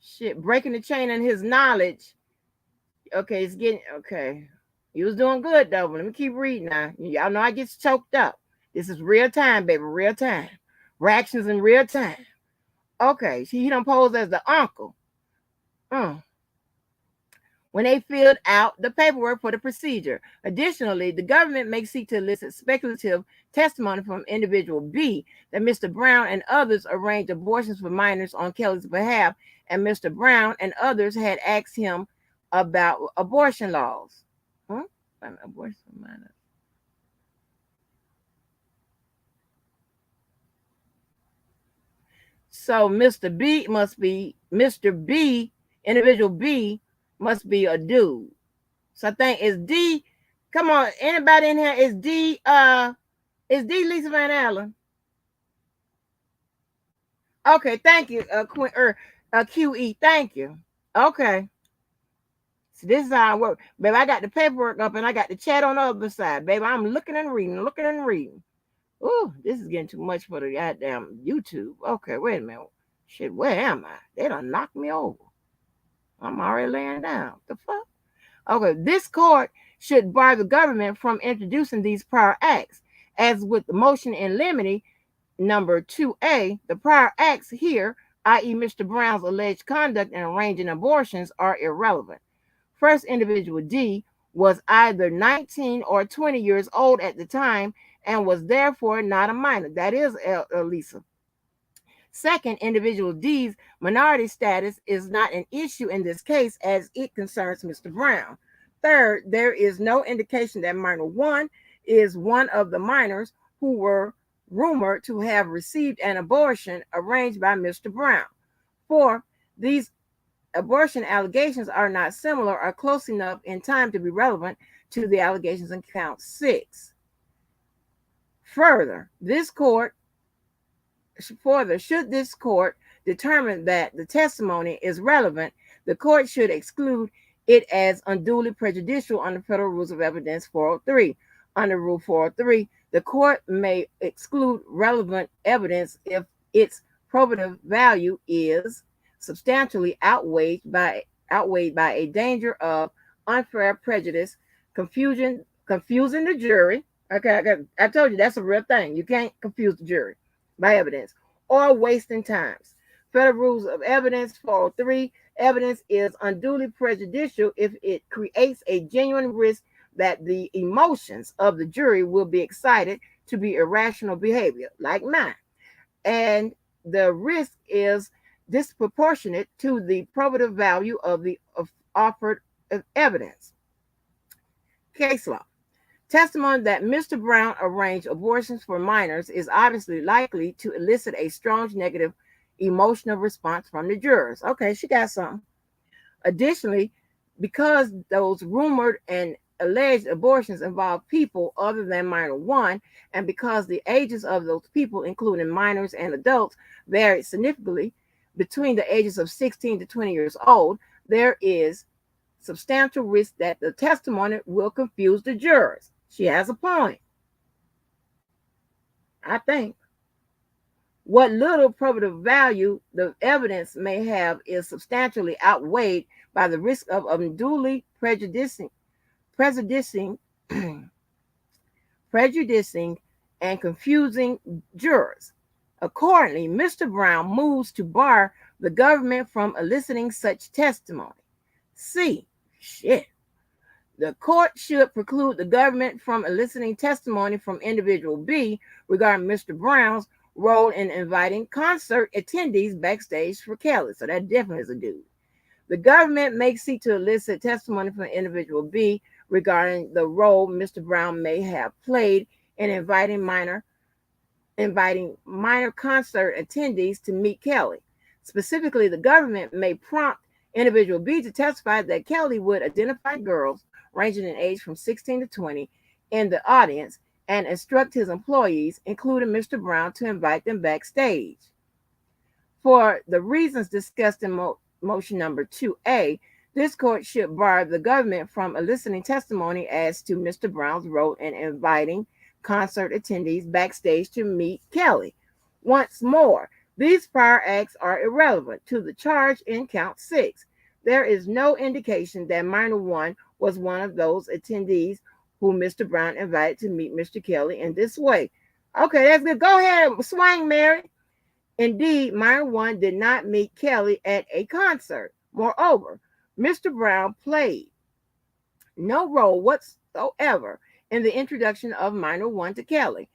shit, breaking the chain in his knowledge. Okay, it's getting okay. You was doing good though, but let me keep reading now. Y'all know I get choked up. This is real time, baby, real time. Reactions in real time. Okay, he done posed as the uncle. When they filled out the paperwork for the procedure. Additionally, the government may seek to elicit speculative testimony from individual B that Mr. Brown and others arranged abortions for minors on Kelly's behalf, and Mr. Brown and others had asked him about abortion laws. Abortion for minors. So Mr. B, individual B must be a dude. So I think it's D. Come on, anybody in here? Is D Lisa Van Allen? Okay, thank you, QE. Thank you. Okay. So this is how I work. Baby, I got the paperwork up and I got the chat on the other side. Baby, I'm looking and reading. Ooh, this is getting too much for the goddamn YouTube. Okay, wait a minute. Shit, where am I? They done knocked me over. I'm already laying down. The fuck? Okay, this court should bar the government from introducing these prior acts. As with the motion in limine number 2A, the prior acts here, i.e. Mr. Brown's alleged conduct in arranging abortions, are irrelevant. First, individual D was either 19 or 20 years old at the time and was therefore not a minor. That is Lisa. Second, individual D's minority status is not an issue in this case as it concerns Mr. Brown. Third, there is no indication that minor 1 is one of the minors who were rumored to have received an abortion arranged by Mr. Brown. Fourth, these abortion allegations are not similar or close enough in time to be relevant to the allegations in count 6. Further, should this court determine that the testimony is relevant, the court should exclude it as unduly prejudicial under Federal Rules of Evidence 403. Under Rule 403, the court may exclude relevant evidence if its probative value is substantially outweighed by a danger of unfair prejudice, confusing the jury. Okay, I told you that's a real thing. You can't confuse the jury by evidence, or wasting times. Federal Rules of Evidence 403, evidence is unduly prejudicial if it creates a genuine risk that the emotions of the jury will be excited to be irrational behavior, like mine. And the risk is disproportionate to the probative value of the offered evidence. Case law. Testimony that Mr. Brown arranged abortions for minors is obviously likely to elicit a strong negative emotional response from the jurors. Okay, she got something. Additionally, because those rumored and alleged abortions involve people other than minor 1, and because the ages of those people, including minors and adults, vary significantly between the ages of 16 to 20 years old, there is substantial risk that the testimony will confuse the jurors. She has a point, I think. What little probative value the evidence may have is substantially outweighed by the risk of unduly prejudicing and confusing jurors. Accordingly, Mr. Brown moves to bar the government from eliciting such testimony. C. Shit. The court should preclude the government from eliciting testimony from individual B regarding Mr. Brown's role in inviting concert attendees backstage for Kelly. So that definitely is a dude. The government may seek to elicit testimony from individual B regarding the role Mr. Brown may have played in inviting minor concert attendees to meet Kelly. Specifically, the government may prompt individual B to testify that Kelly would identify girls ranging in age from 16 to 20 in the audience and instruct his employees, including Mr. Brown, to invite them backstage. For the reasons discussed in motion number 2A, this court should bar the government from eliciting testimony as to Mr. Brown's role in inviting concert attendees backstage to meet Kelly. Once more, these prior acts are irrelevant to the charge in count 6. There is no indication that minor 1 was one of those attendees who Mr. Brown invited to meet Mr. Kelly in this way. Okay, that's good. Go ahead, swing, Mary. Indeed, minor 1 did not meet Kelly at a concert. Moreover, Mr. Brown played no role whatsoever in the introduction of minor 1 to Kelly.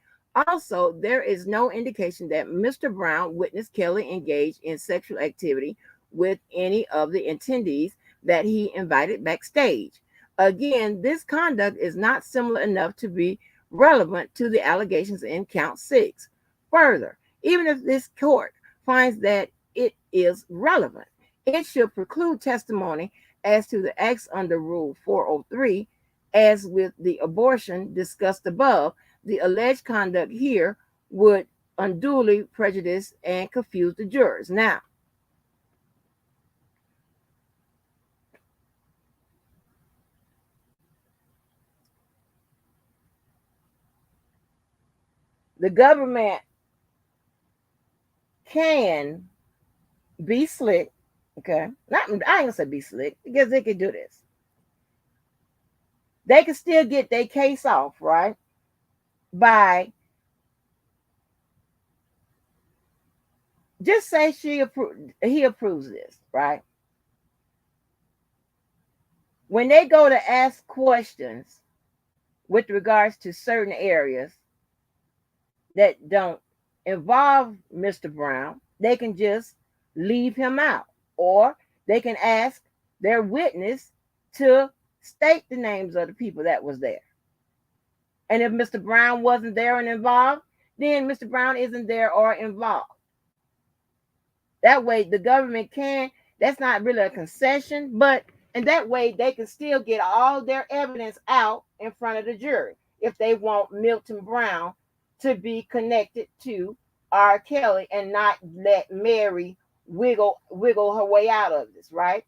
Also, there is no indication that Mr. Brown witnessed Kelly engage in sexual activity with any of the attendees that he invited backstage. Again, this conduct is not similar enough to be relevant to the allegations in count 6. Further, even if this court finds that it is relevant, it should preclude testimony as to the acts under Rule 403. As with the abortion discussed above, the alleged conduct here would unduly prejudice and confuse the jurors. Now, the government can be slick, okay? I ain't gonna say be slick because they could do this. They can still get their case off, right? By just say he approves this, right? When they go to ask questions with regards to certain areas that don't involve Mr. Brown, they can just leave him out, or they can ask their witness to state the names of the people that was there. And if Mr. Brown wasn't there and involved, then Mr. Brown isn't there or involved. That way the government can, that's not really a concession, but in that way they can still get all their evidence out in front of the jury if they want Milton Brown to be connected to R. Kelly and not let Mary wiggle her way out of this, right?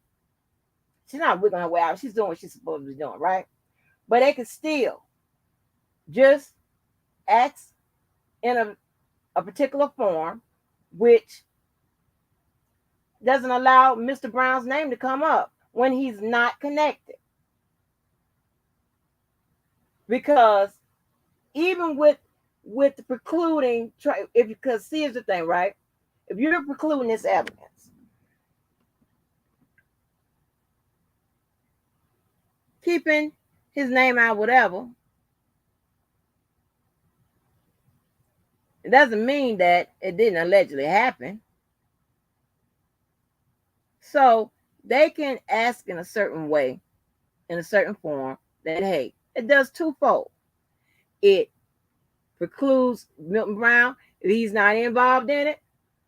She's not wiggling her way out. She's doing what she's supposed to be doing, right? But they can still just act in a particular form, which doesn't allow Mr. Brown's name to come up when he's not connected. Because even with the precluding, because here's the thing, right? If you're precluding this evidence, keeping his name out, whatever, it doesn't mean that it didn't allegedly happen. So they can ask in a certain way, in a certain form, that, hey, it does twofold. It precludes Milton Brown if he's not involved in it,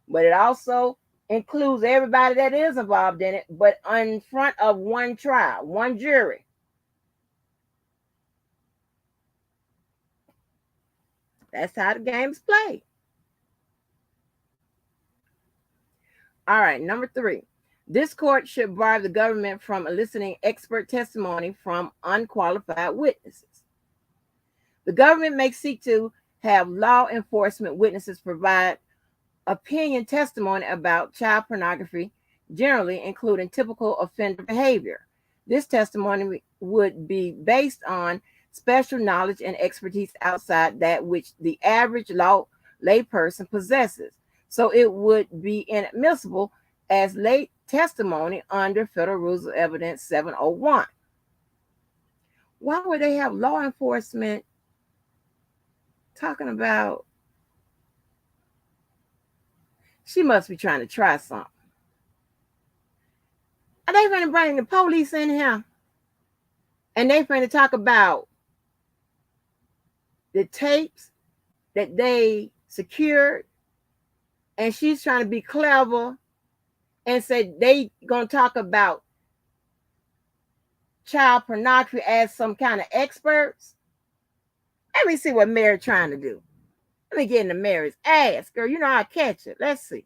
but it also includes everybody that is involved in it, but in front of one trial, one jury. That's how the game's played. All right, number 3. This court should bar the government from eliciting expert testimony from unqualified witnesses. The government may seek to have law enforcement witnesses provide opinion testimony about child pornography, generally including typical offender behavior. This testimony would be based on special knowledge and expertise outside that which the average layperson possesses. So it would be inadmissible as lay testimony under Federal Rules of Evidence 701. Why would they have law enforcement talking about? She must be trying to try something. Are they going to bring the police in here? And they going to talk about the tapes that they secured, and she's trying to be clever and say they going to talk about child pornography as some kind of experts. Let me see what Mary trying to do. Let me get into Mary's ass, girl. You know I'll catch it. Let's see.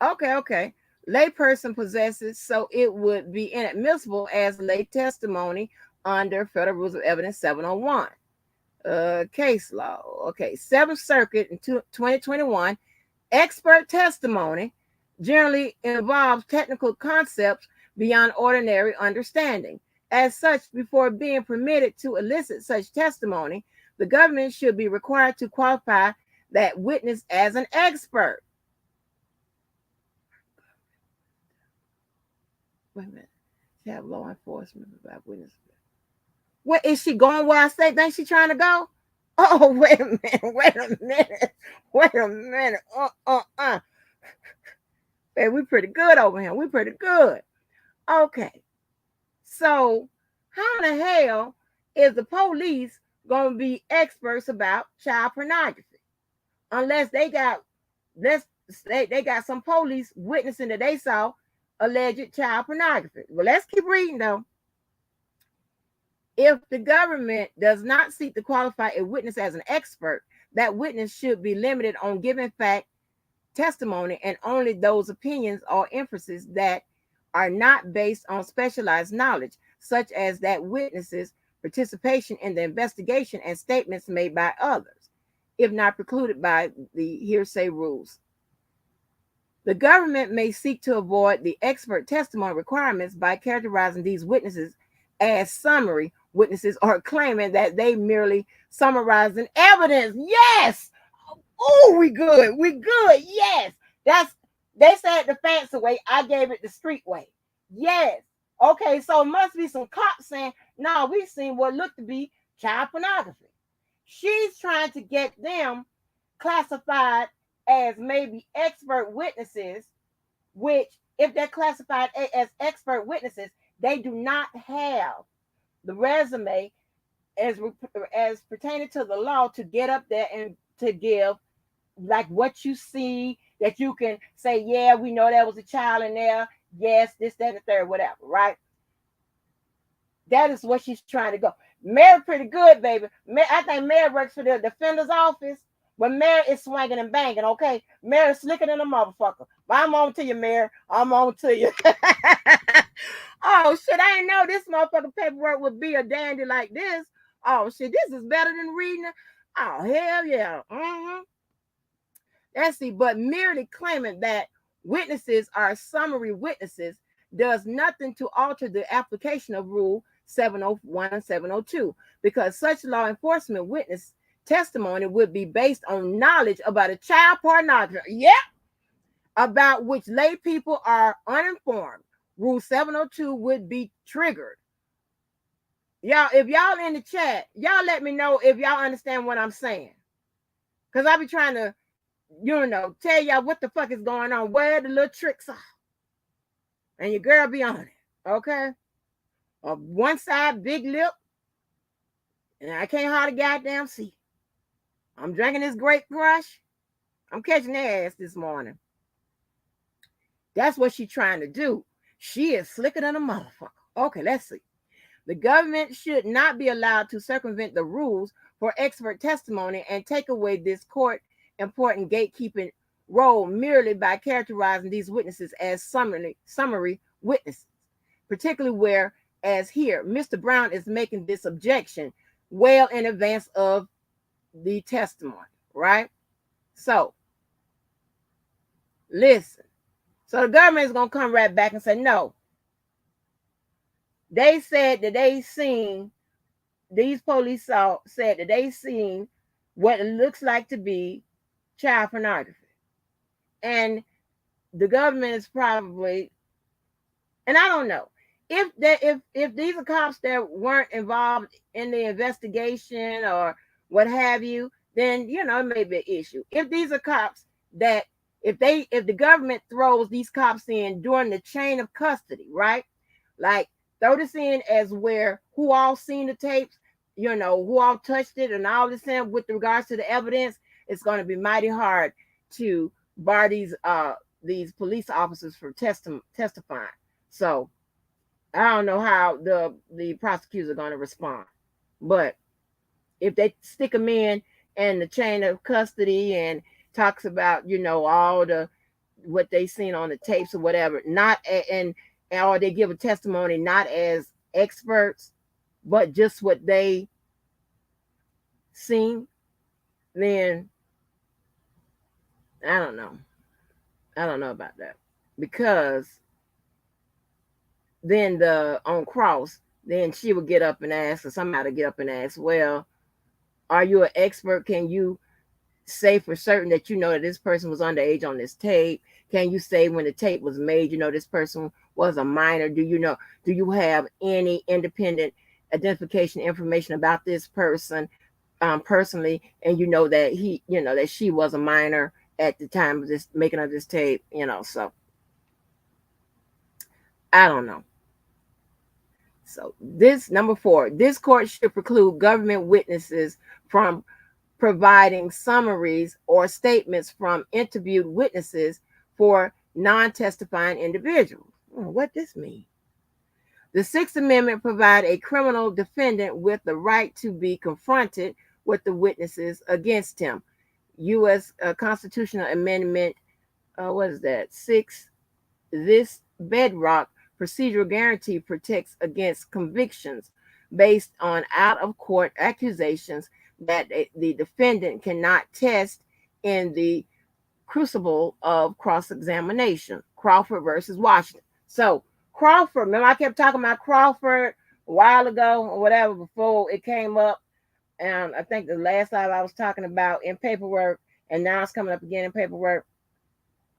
Okay. Layperson possesses, so it would be inadmissible as lay testimony under Federal Rules of Evidence 701. Case law. Okay, 7th Circuit in 2021. Expert testimony generally involves technical concepts beyond ordinary understanding. As such, before being permitted to elicit such testimony, the government should be required to qualify that witness as an expert. Wait a minute. She have law enforcement about witness. What is she going where I say? Think she trying to go? Oh, wait a minute. Hey, we pretty good over here. We pretty good. Okay. So how in the hell is the police going to be experts about child pornography? Unless they got, they got some police witnessing that they saw alleged child pornography. Well, let's keep reading though. If the government does not seek to qualify a witness as an expert, that witness should be limited on giving fact testimony and only those opinions or inferences that are not based on specialized knowledge, such as that witness's participation in the investigation and statements made by others, if not precluded by the hearsay rules. The government may seek to avoid the expert testimony requirements by characterizing these witnesses as summary witnesses or claiming that they merely summarizing evidence. Yes. Oh, we good. Yes. They said the fancy way. I gave it the street way. Yes. Okay, so it must be some cops saying, no, we seen what looked to be child pornography. She's trying to get them classified as maybe expert witnesses, which if they're classified as expert witnesses, they do not have the resume as pertaining to the law to get up there and to give like what you see, that you can say, yeah, we know there was a child in there. Yes, this, that, and the third, whatever, right? That is what she's trying to go. Mary pretty good, baby. I think Mary works for the defender's office, but Mary is swinging and banging, okay? Mary's slicker than a motherfucker. But I'm on to you, Mary. I'm on to you. Oh, shit, I didn't know this motherfucking paperwork would be a dandy like this. Oh, shit, this is better than reading it. Oh, hell yeah. Let's see, but merely claiming that witnesses are summary witnesses does nothing to alter the application of Rule 701 and 702, because such law enforcement witness testimony would be based on knowledge about a child pornography. Yep. About which lay people are uninformed. Rule 702 would be triggered. Y'all, if y'all in the chat, y'all let me know if y'all understand what I'm saying. Because I be trying to, tell y'all what the fuck is going on, where the little tricks are. And your girl be on it, okay? One side, big lip, and I can't hardly goddamn see. I'm drinking this grape crush. I'm catching their ass this morning. That's what she's trying to do. She is slicker than a motherfucker. Okay, let's see. The government should not be allowed to circumvent the rules for expert testimony and take away this court important gatekeeping role merely by characterizing these witnesses as summary witnesses, particularly where, as here, Mr. Brown is making this objection well in advance of the testimony, right? So listen. So the government is going to come right back and say, no, they said that they seen, these police said that they seen what it looks like to be child pornography. And the government is probably, and I don't know, if these are cops that weren't involved in the investigation or what have you, then it may be an issue. If these are cops that if the government throws these cops in during the chain of custody, right? Like throw this in as where who all seen the tapes, who all touched it and all this in with regards to the evidence, it's going to be mighty hard to bar these police officers from testifying. So I don't know how the prosecutors are going to respond. But if they stick them in and the chain of custody and talks about, all the what they seen on the tapes or whatever, not and or they give a testimony not as experts, but just what they seen, then I don't know. I don't know about that. Because then on cross, then she would get up and ask, or somebody get up and ask, well, are you an expert? Can you say for certain that that this person was underage on this tape? Can you say when the tape was made, this person was a minor? Do you have any independent identification information about this person personally? And that that she was a minor at the time of this making of this tape, so I don't know. So this number 4, this court should preclude government witnesses from providing summaries or statements from interviewed witnesses for non-testifying individuals. What this mean? The Sixth Amendment provides a criminal defendant with the right to be confronted with the witnesses against him. U.S. Constitutional Amendment, what is that? 6. This bedrock procedural guarantee protects against convictions based on out-of-court accusations that the defendant cannot test in the crucible of cross-examination. Crawford versus Washington. So Crawford, remember I kept talking about Crawford a while ago or whatever before it came up. And I think the last time I was talking about in paperwork, and now it's coming up again in paperwork.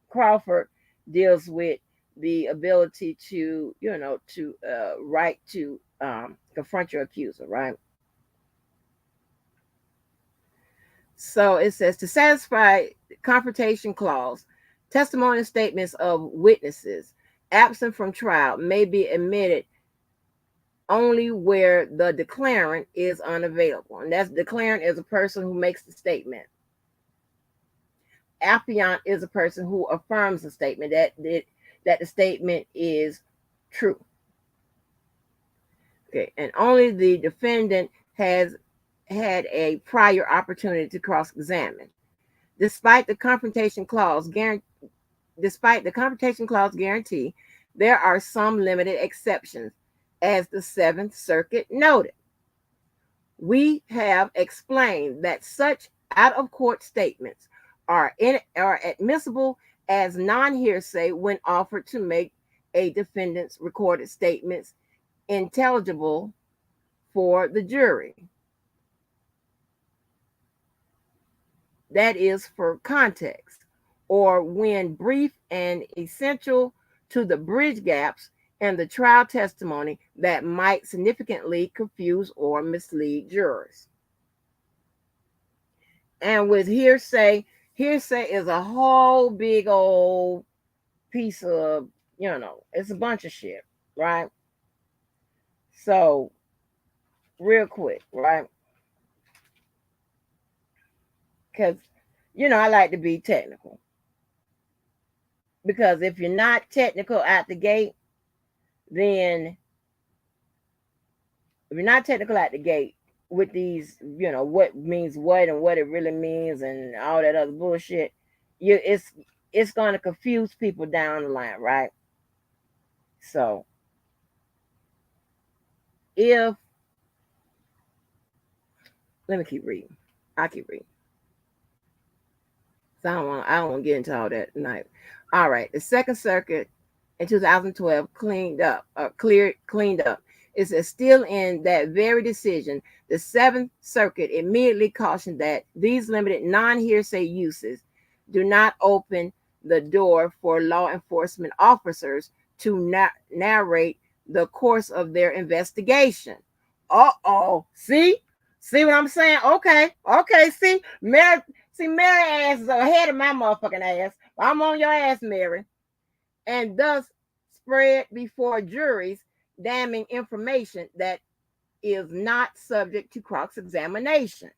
Crawford deals with the ability to, right to confront your accuser, right? So it says to satisfy the confrontation clause, testimony statements of witnesses absent from trial may be admitted only where the declarant is unavailable. And that's declarant is a person who makes the statement. Appeallant is a person who affirms the statement that the statement is true. Okay, and only the defendant has had a prior opportunity to cross-examine. Despite the confrontation clause guarantee, there are some limited exceptions, as the Seventh Circuit noted. We have explained that such out-of-court statements are admissible as non-hearsay when offered to make a defendant's recorded statements intelligible for the jury. That is for context, or when brief and essential to the bridge gaps in the trial testimony that might significantly confuse or mislead jurors. And with hearsay is a whole big old piece of, it's a bunch of shit, right? So, real quick, right? Because, I like to be technical. Because if you're not technical at the gate, then if you're not technical at the gate with these, what means what and what it really means and all that other bullshit, it's going to confuse people down the line, right? So if Let me keep reading. I keep reading. So I don't want to get into all that tonight. All right. The Second Circuit in 2012 cleaned up. It says still in that very decision, the Seventh Circuit immediately cautioned that these limited non-hearsay uses do not open the door for law enforcement officers to narrate the course of their investigation. See what I'm saying? Okay. See, Mary ass is ahead of my motherfucking ass. I'm on your ass, Mary. And thus spread before juries damning information that is not subject to cross-examination.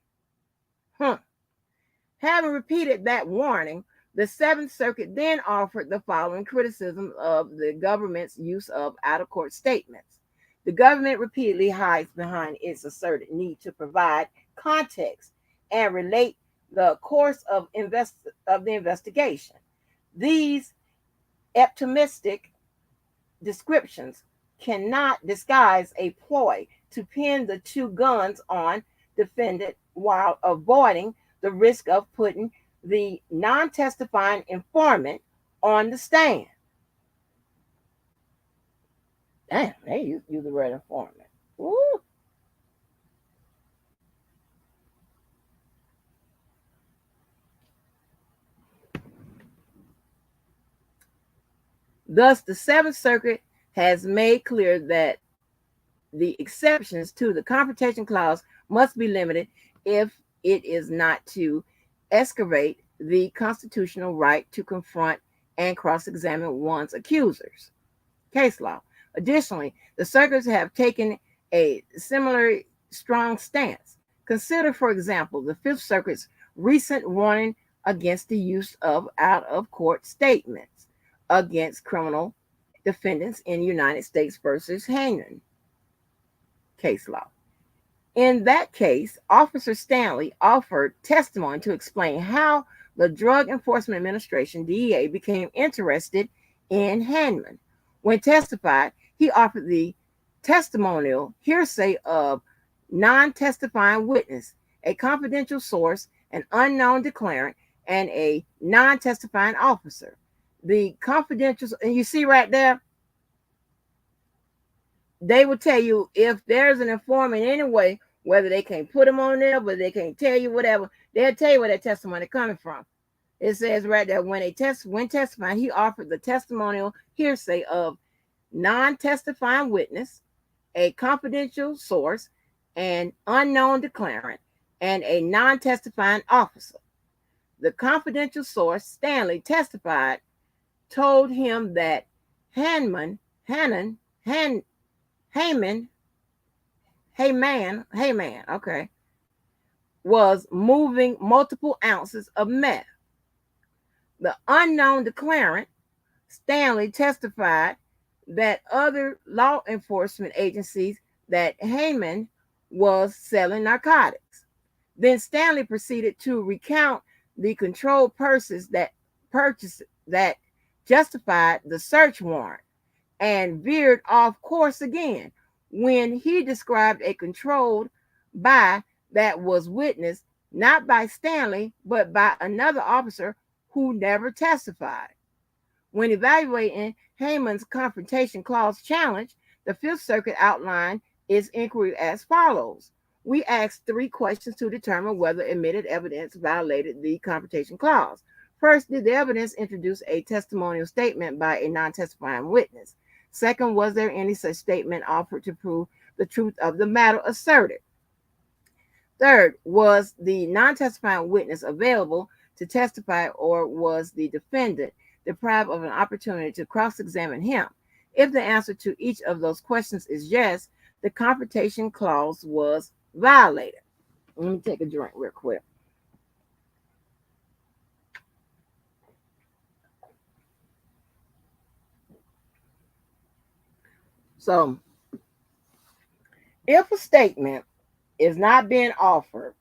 Having repeated that warning, the Seventh Circuit then offered the following criticism of the government's use of out-of-court statements. The government repeatedly hides behind its asserted need to provide context and relate the course of the investigation. These optimistic descriptions cannot disguise a ploy to pin the two guns on defendant while avoiding the risk of putting the non-testifying informant on the stand. Damn, they use the word informant. Woo. Thus, the Seventh Circuit has made clear that the exceptions to the Confrontation Clause must be limited if it is not to excavate the constitutional right to confront and cross-examine one's accusers. Case law. Additionally, the circuits have taken a similar strong stance. Consider, for example, the Fifth Circuit's recent warning against the use of out-of-court statements against criminal defendants in United States versus Hanen case law. In that case, Officer Stanley offered testimony to explain how the Drug Enforcement Administration, DEA, became interested in Hanen. When testified, he offered the testimonial hearsay of non-testifying witness, a confidential source, an unknown declarant, and a non-testifying officer. The confidential, and you see right there, they will tell you if there's an informant anyway, whether they can't put them on there, whether they can't tell you whatever, they'll tell you where that testimony coming from. It says right there, when testifying, he offered the testimonial hearsay of non-testifying witness, a confidential source, an unknown declarant, and a non-testifying officer. The confidential source, Stanley, testified, told him that Hayman, was moving multiple ounces of meth. The unknown declarant, Stanley, testified that other law enforcement agencies that Hayman was selling narcotics. Then Stanley proceeded to recount the controlled purses that justified the search warrant and veered off course again when he described a controlled buy that was witnessed not by Stanley, but by another officer who never testified. When evaluating Hayman's Confrontation Clause challenge, the Fifth Circuit outlined its inquiry as follows. We asked 3 questions to determine whether admitted evidence violated the Confrontation Clause. First, did the evidence introduce a testimonial statement by a non-testifying witness? Second, was there any such statement offered to prove the truth of the matter asserted? Third, was the non-testifying witness available to testify, or was the defendant deprived of an opportunity to cross-examine him? If the answer to each of those questions is yes, the Confrontation Clause was violated. Let me take a drink real quick. So, if a statement is not being offered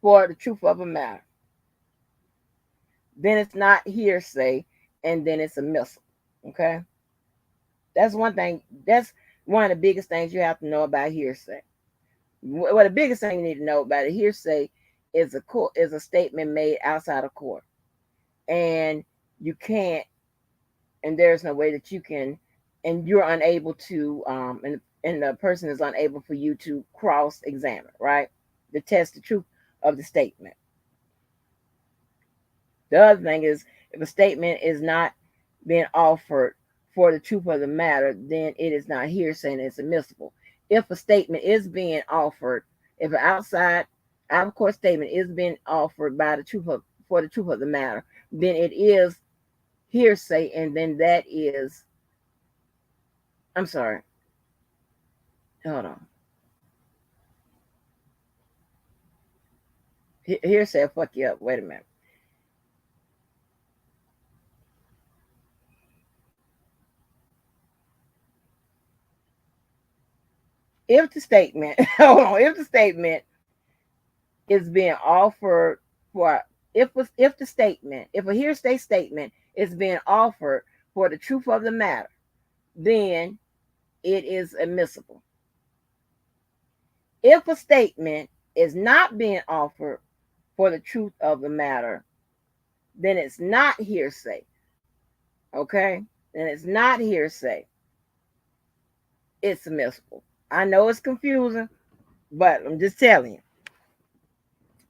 for the truth of a matter, then it's not hearsay, and then it's a missile. Okay? That's one thing. That's one of the biggest things you have to know about hearsay. Well, the biggest thing you need to know about a hearsay is a statement made outside of court, and you can't, and there's no way that you can, and you're unable to, and the person is unable for you to cross-examine, right? To test the truth of the statement. The other thing is, if a statement is not being offered for the truth of the matter, then it is not hearsay and it's admissible. If a statement is being offered, if an out of court statement is being offered for the truth of the matter, then it is hearsay, and then that is, I'm sorry, hold on. Hearsay will fuck you up. Wait a minute. If the statement, hold on, if the statement is being offered for, if a hearsay statement is being offered for the truth of the matter, then it is admissible. If a statement is not being offered for the truth of the matter, then it's not hearsay. Okay? Then it's not hearsay. It's admissible. I know it's confusing, but I'm just telling you.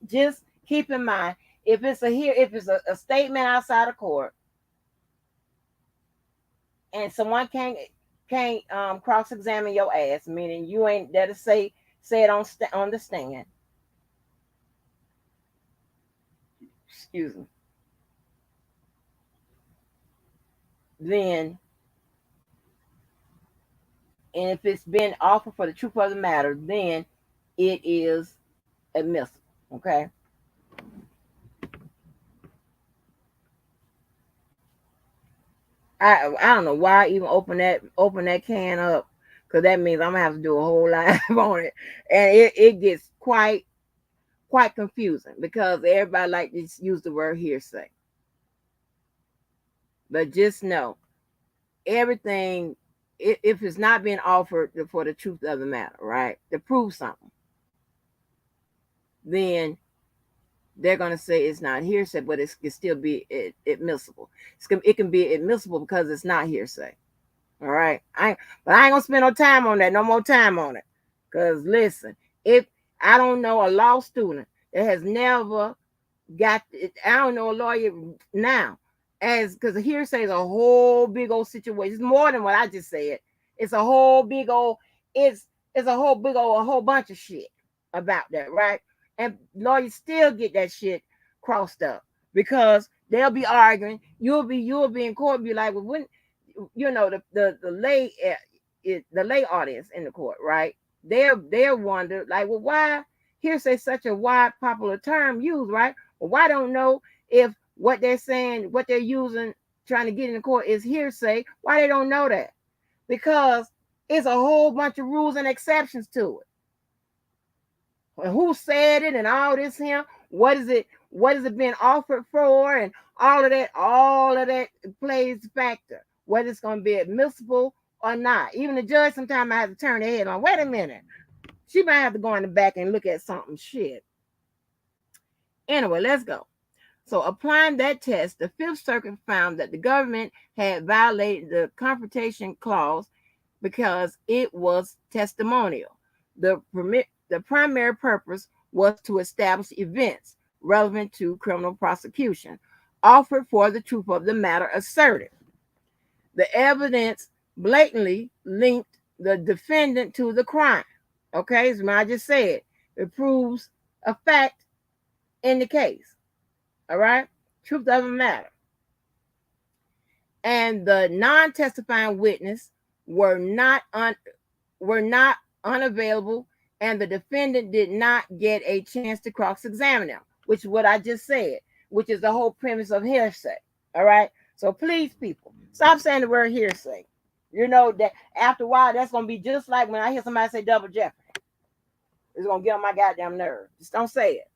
Just keep in mind, if it's a statement outside of court, and someone can't cross-examine your ass, meaning you ain't there to say it on the stand. Excuse me. Then, and if it's been offered for the truth of the matter, then it is admissible. Okay. I don't know why I even open that can up, because that means I'm gonna have to do a whole live on it, and it gets quite confusing because everybody like to use the word hearsay. But just know, everything, if it's not being offered for the truth of the matter, right, to prove something, then they're going to say it's not hearsay, but it can still be admissible. It can be admissible because it's not hearsay. All right. But I ain't going to spend no more time on it. Because listen, if I don't know a law student that has never got it, I don't know a lawyer now, because hearsay is a whole big old situation. It's more than what I just said. It's a whole big old, it's a whole bunch of shit about that, right? And lawyers still get that shit crossed up because they'll be arguing. You'll be in court and be like, well, when, you know, the lay audience in the court, right? They'll wonder, like, well, why hearsay such a wide popular term used, right? Well, why don't know if what they're saying, what they're using, trying to get in the court is hearsay? Why they don't know that? Because it's a whole bunch of rules and exceptions to it. Who said it and all this here? What is it being offered for? And all of that plays a factor, whether it's going to be admissible or not. Even the judge sometimes I have to turn their head on. Wait a minute. She might have to go in the back and look at something shit. Anyway, let's go. So applying that test, the Fifth Circuit found that the government had violated the Confrontation Clause because it was testimonial. The primary purpose was to establish events relevant to criminal prosecution, offered for the truth of the matter asserted. The evidence blatantly linked the defendant to the crime. Okay, as I just said, it proves a fact in the case. All right, truth of the matter. And the non-testifying witness were not unavailable, and the defendant did not get a chance to cross-examine them, which is what I just said, which is the whole premise of hearsay. All right. So please, people, stop saying the word hearsay. You know that after a while, that's gonna be just like when I hear somebody say double jeopardy. It's gonna get on my goddamn nerve. Just don't say it,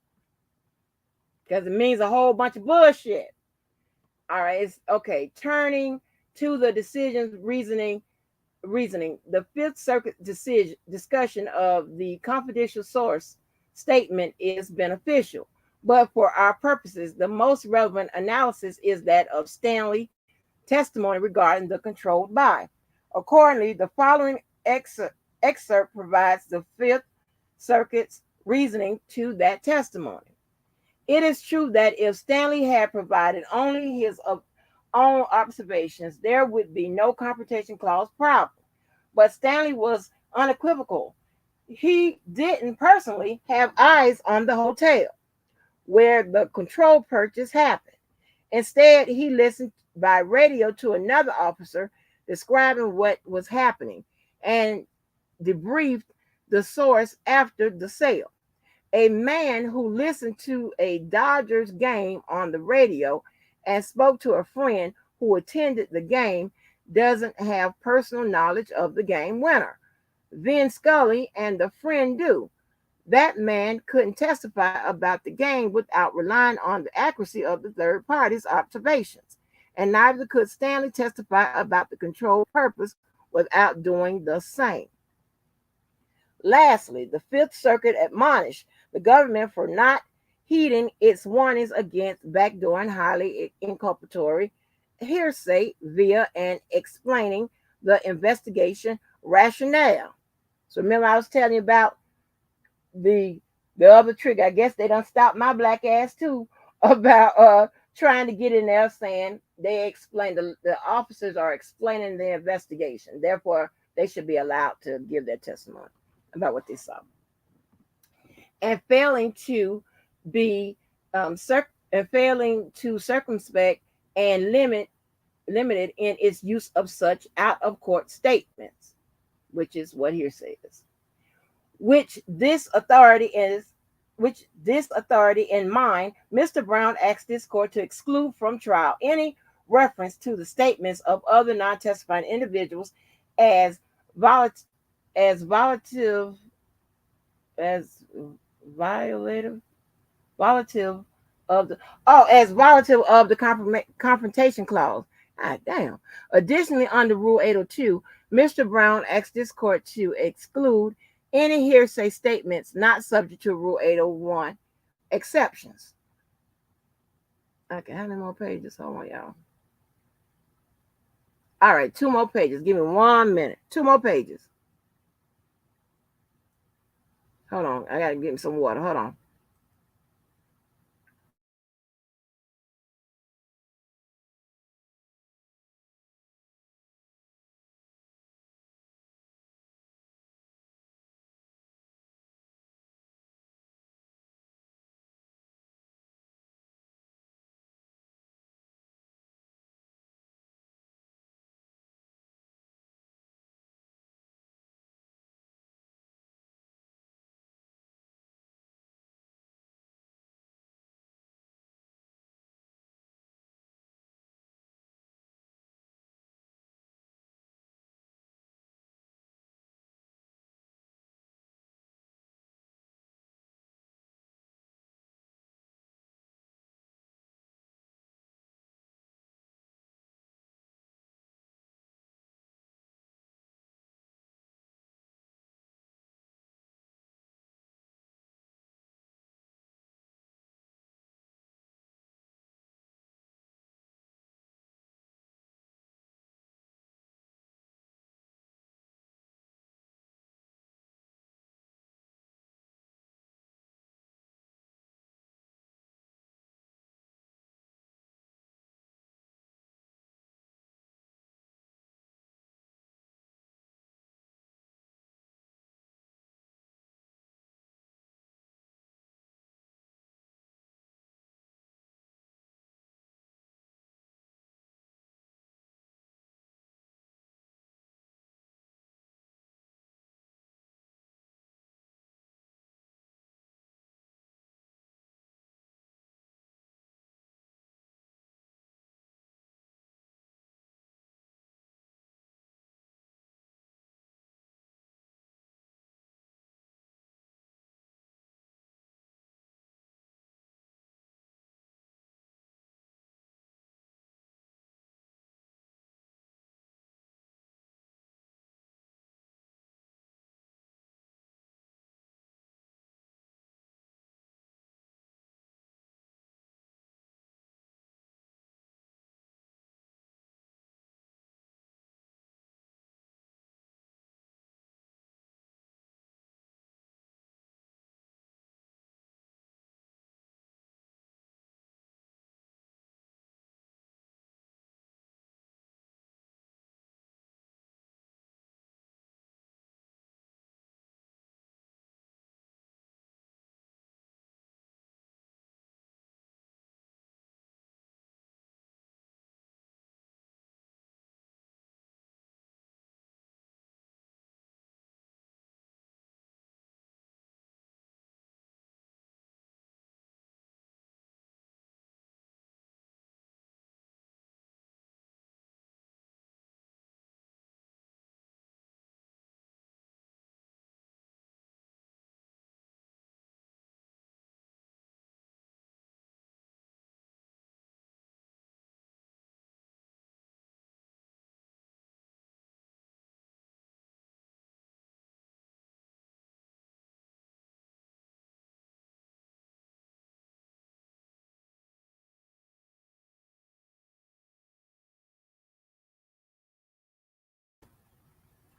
because it means a whole bunch of bullshit. All right, it's okay. Turning to the decisions reasoning reasoning. The Fifth Circuit discussion of the confidential source statement is beneficial, but for our purposes, the most relevant analysis is that of Stanley testimony regarding the controlled by. Accordingly, the following excerpt provides the Fifth Circuit's reasoning to that testimony. It is true that if Stanley had provided only his own observations, there would be no confrontation clause problem. But Stanley was unequivocal. He didn't personally have eyes on the hotel where the control purchase happened. Instead, he listened by radio to another officer describing what was happening and debriefed the source after the sale. A man who listened to a Dodgers game on the radio and spoke to a friend who attended the game doesn't have personal knowledge of the game winner. Vin Scully and the friend do. That man couldn't testify about the game without relying on the accuracy of the third party's observations, and neither could Stanley testify about the control purpose without doing the same. Lastly, the Fifth Circuit admonished the government for not heeding its warnings against backdoor and highly inculpatory hearsay via and explaining the investigation rationale. So remember I was telling you about the other trick. I guess they done stopped my black ass too about trying to get in there saying they explain the officers are explaining the investigation. Therefore, they should be allowed to give their testimony about what they saw. And failing to be failing to circumspect and limited in its use of such out of court statements, which is what hearsay is. Which this authority in mind, Mr. Brown asked this court to exclude from trial any reference to the statements of other non-testifying individuals as violative of the confrontation clause. God damn. Additionally, under Rule 802, Mr. Brown asked this court to exclude any hearsay statements not subject to Rule 801 exceptions. Okay, how many more pages? Hold on, y'all. All right, 2 more pages. Give me 1 minute. 2 more pages. Hold on. I gotta get me some water. Hold on.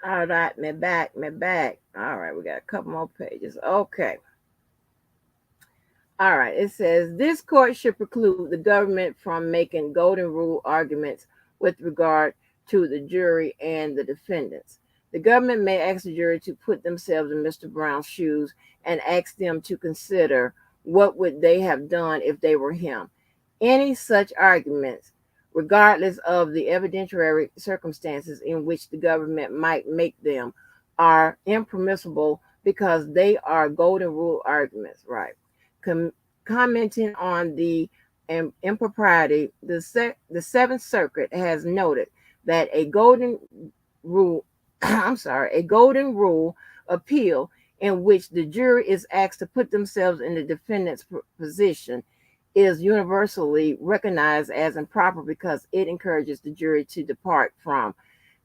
All right, me back. All right, we got a couple more pages. Okay. All right, it says this court should preclude the government from making golden rule arguments with regard to the jury and the defendants. The government may ask the jury to put themselves in Mr. Brown's shoes and ask them to consider what would they have done if they were him. Any such arguments, regardless of the evidentiary circumstances in which the government might make them, are impermissible because they are golden rule arguments, right? Commenting on the impropriety, the Seventh Circuit has noted that a golden rule, a golden rule appeal in which the jury is asked to put themselves in the defendant's position is universally recognized as improper because it encourages the jury to depart from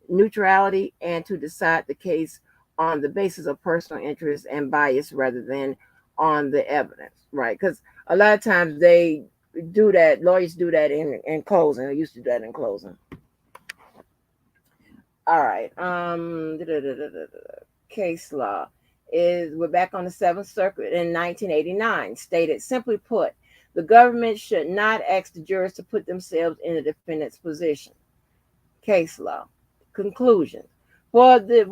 neutrality and to decide the case on the basis of personal interest and bias rather than on the evidence, right? Because a lot of times they do that, lawyers do that in closing. They used to do that in closing. All right. Case law we're back on the Seventh Circuit in 1989, stated simply put, the government should not ask the jurors to put themselves in the defendant's position. Case law. Conclusion. For the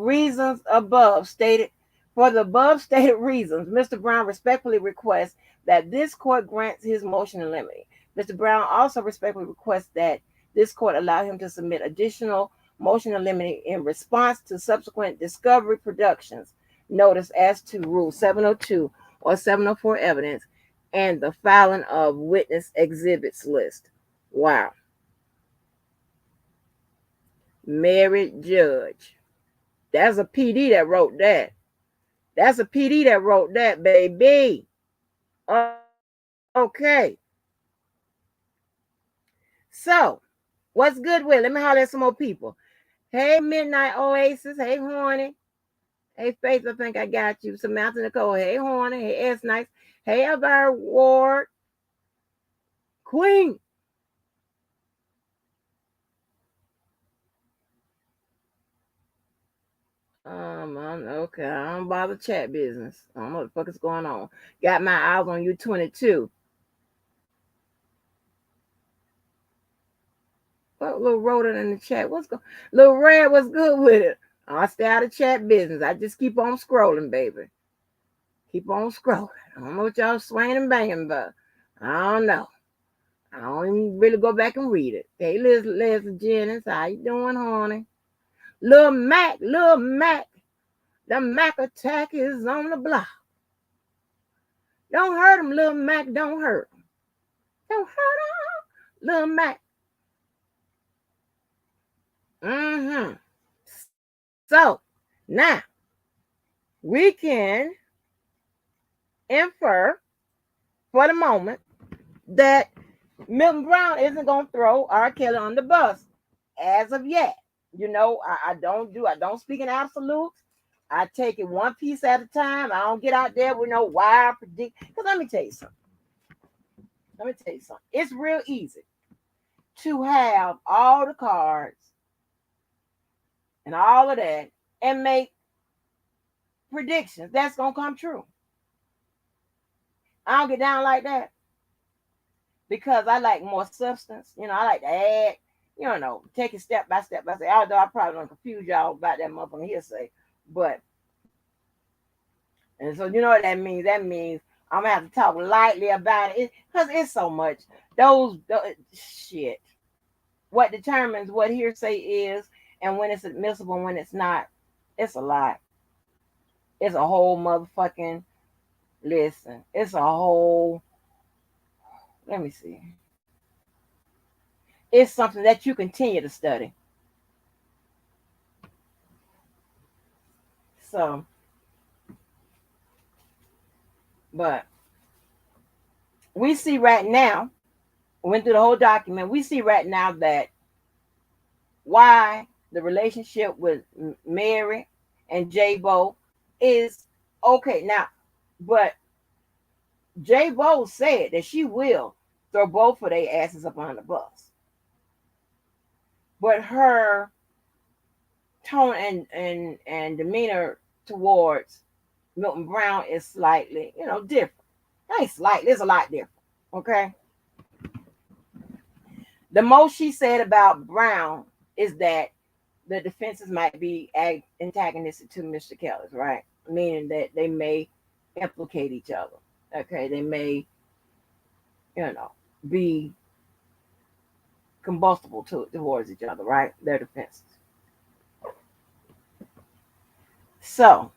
above stated reasons, Mr. Brown respectfully requests that this court grants his motion in limine. Mr. Brown also respectfully requests that this court allow him to submit additional motion in limine in response to subsequent discovery productions notice as to Rule 702 or 704 evidence and the filing of witness exhibits list. Wow. Married judge. That's a PD that wrote that. Baby. Okay. So, what's good with it? Let me holler at some more people. Hey, Midnight Oasis. Hey, Horny. Hey, Faith, I think I got you. Samantha Nicole. Hey, Horny. Hey, S Nice. Hey, Alvar Ward. Queen. Okay, I don't bother chat business. I don't know what the fuck is going on. Got my eyes on you 22. What little Rhoda in the chat? What's going? Little Red, what's good with it? I'll stay out of chat business. I just keep on scrolling, baby. Keep on scrolling. I don't know what y'all swinging and banging about. I don't know. I don't even really go back and read it. Hey, Leslie Jennings, how you doing, honey? Lil Mac. The Mac attack is on the block. Don't hurt him, Lil Mac. Don't hurt him. Don't hurt him, Lil Mac. So, now, we can infer for the moment that Milton Brown isn't going to throw R. Kelly on the bus as of yet. You know, I don't speak in absolutes. I take it one piece at a time. I don't get out there with no wild predict. Because let me tell you something. It's real easy to have all the cards and all of that and make predictions that's going to come true. I don't get down like that because I like more substance. You know, I like to add, take it step by step. Although I probably don't confuse y'all about that motherfucking hearsay. But, and so you know what that means? That means I'm going to have to talk lightly about it because it's so much. Those shit. What determines what hearsay is and when it's admissible and when it's not, it's a lot. It's a whole motherfucking, listen, it's a whole, let me see. It's something that you continue to study. So, but we see right now, went through the whole document, we see right now that why the relationship with Mary and Jbo is okay. Now, but Jbo said that she will throw both of their asses up on the bus. But her tone and demeanor towards Milton Brown is slightly, different. Ain't slightly, it's a lot different. Okay. The most she said about Brown is that the defenses might be antagonistic to Mr. Kelly's, right? Meaning that they may implicate each other. Okay, they may, be combustible towards each other, right? Their defenses. So,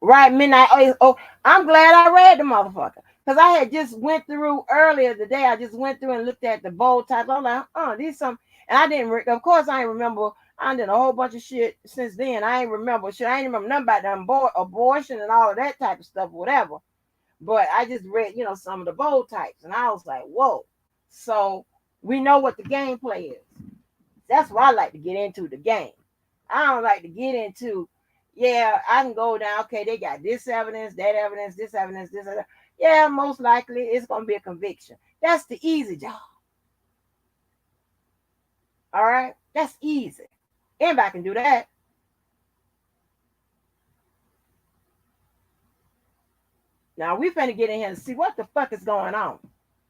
right, midnight. Oh, I'm glad I read the motherfucker. Because I had just went through earlier today. I just went through and looked at the bold type. I'm like, these some. And I didn't, of course, I ain't remember. I did a whole bunch of shit since then. I ain't remember shit. I ain't remember nothing about the abortion and all of that type of stuff, whatever. But I just read, some of the bold types. And I was like, whoa. So we know what the gameplay is. That's why I like to get into the game. I don't like to get into, yeah, I can go down, okay, they got this evidence, that evidence, this evidence, this evidence. Yeah, most likely it's going to be a conviction. That's the easy job. All right? That's easy. Anybody can do that. Now, we finna get in here and see what the fuck is going on.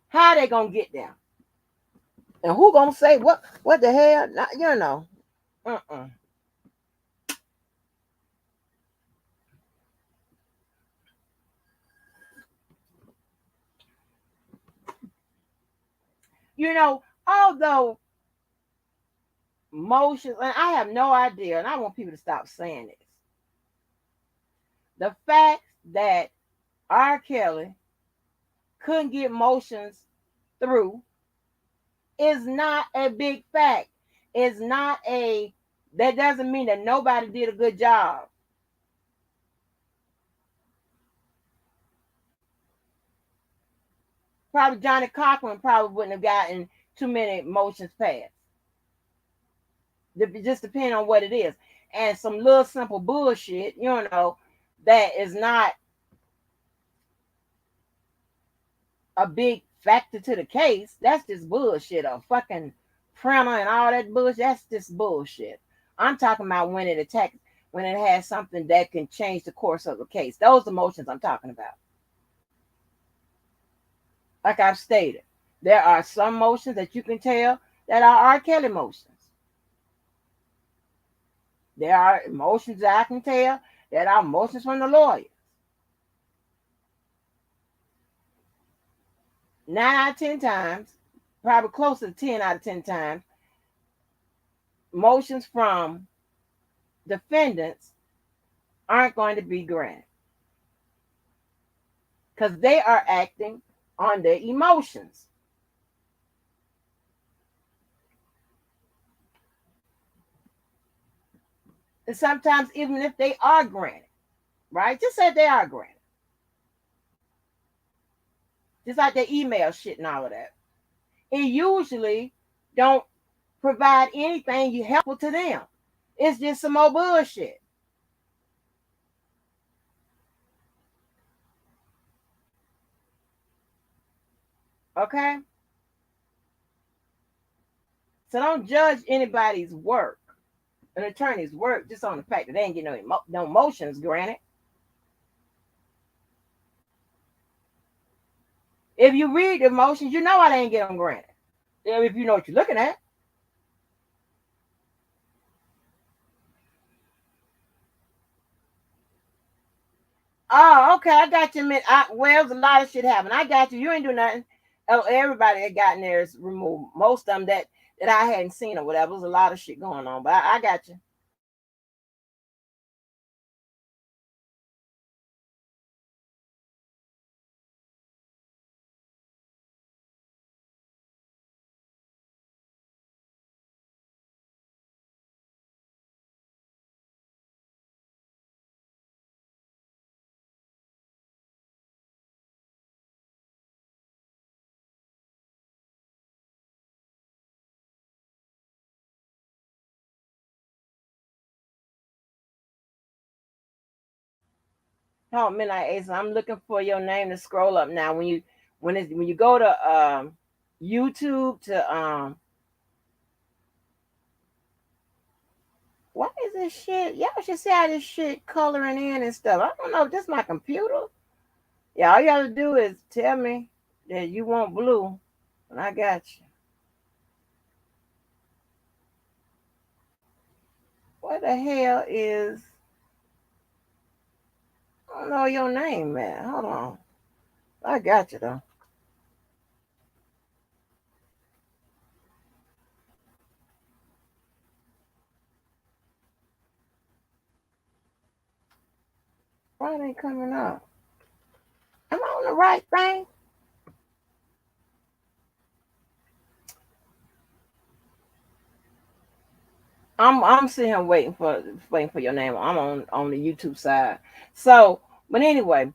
How they going to get there? And who going to say what the hell? Although motions, and I have no idea, and I want people to stop saying this. The fact that R. Kelly couldn't get motions through is not a big fact. That doesn't mean that nobody did a good job. Probably Johnny Cochran probably wouldn't have gotten too many motions passed. It just depending on what it is. And some little simple bullshit, that is not a big factor to the case. That's just bullshit. A fucking printer and all that bullshit. That's just bullshit. I'm talking about when it has something that can change the course of the case. Those emotions I'm talking about. Like I've stated, there are some motions that you can tell that are R. Kelly motions. There are emotions that I can tell that are motions from the lawyers. 9 out of 10 times, probably closer to 10 out of 10 times, motions from defendants aren't going to be granted because they are acting on their emotions. And sometimes even if they are granted, right? Just say they are granted. Just like the email shit and all of that. It usually don't provide anything helpful to them. It's just some more bullshit. Okay? So don't judge anybody's work, an attorney's work, just on the fact that they ain't getting no motions granted. If you read the motions, you know why they ain't get them granted. If you know what you're looking at. Oh, okay, I got you. Well, there's a lot of shit happening. I got you. You ain't do nothing. Oh, everybody that gotten theirs removed. Most of them that I hadn't seen or whatever. There's a lot of shit going on, but I got you. Oh, Midnight Ace, I'm looking for your name to scroll up now. When you go to YouTube to Why is this shit? Y'all should see how this shit coloring in and stuff. I don't know if this is my computer. Yeah, all you have to do is tell me that you want blue, and I got you. What the hell is? I don't know your name, man. Hold on. I got you though. Why it ain't coming up? Am I on the right thing? I'm sitting here waiting for your name. I'm on the YouTube side. So, but anyway,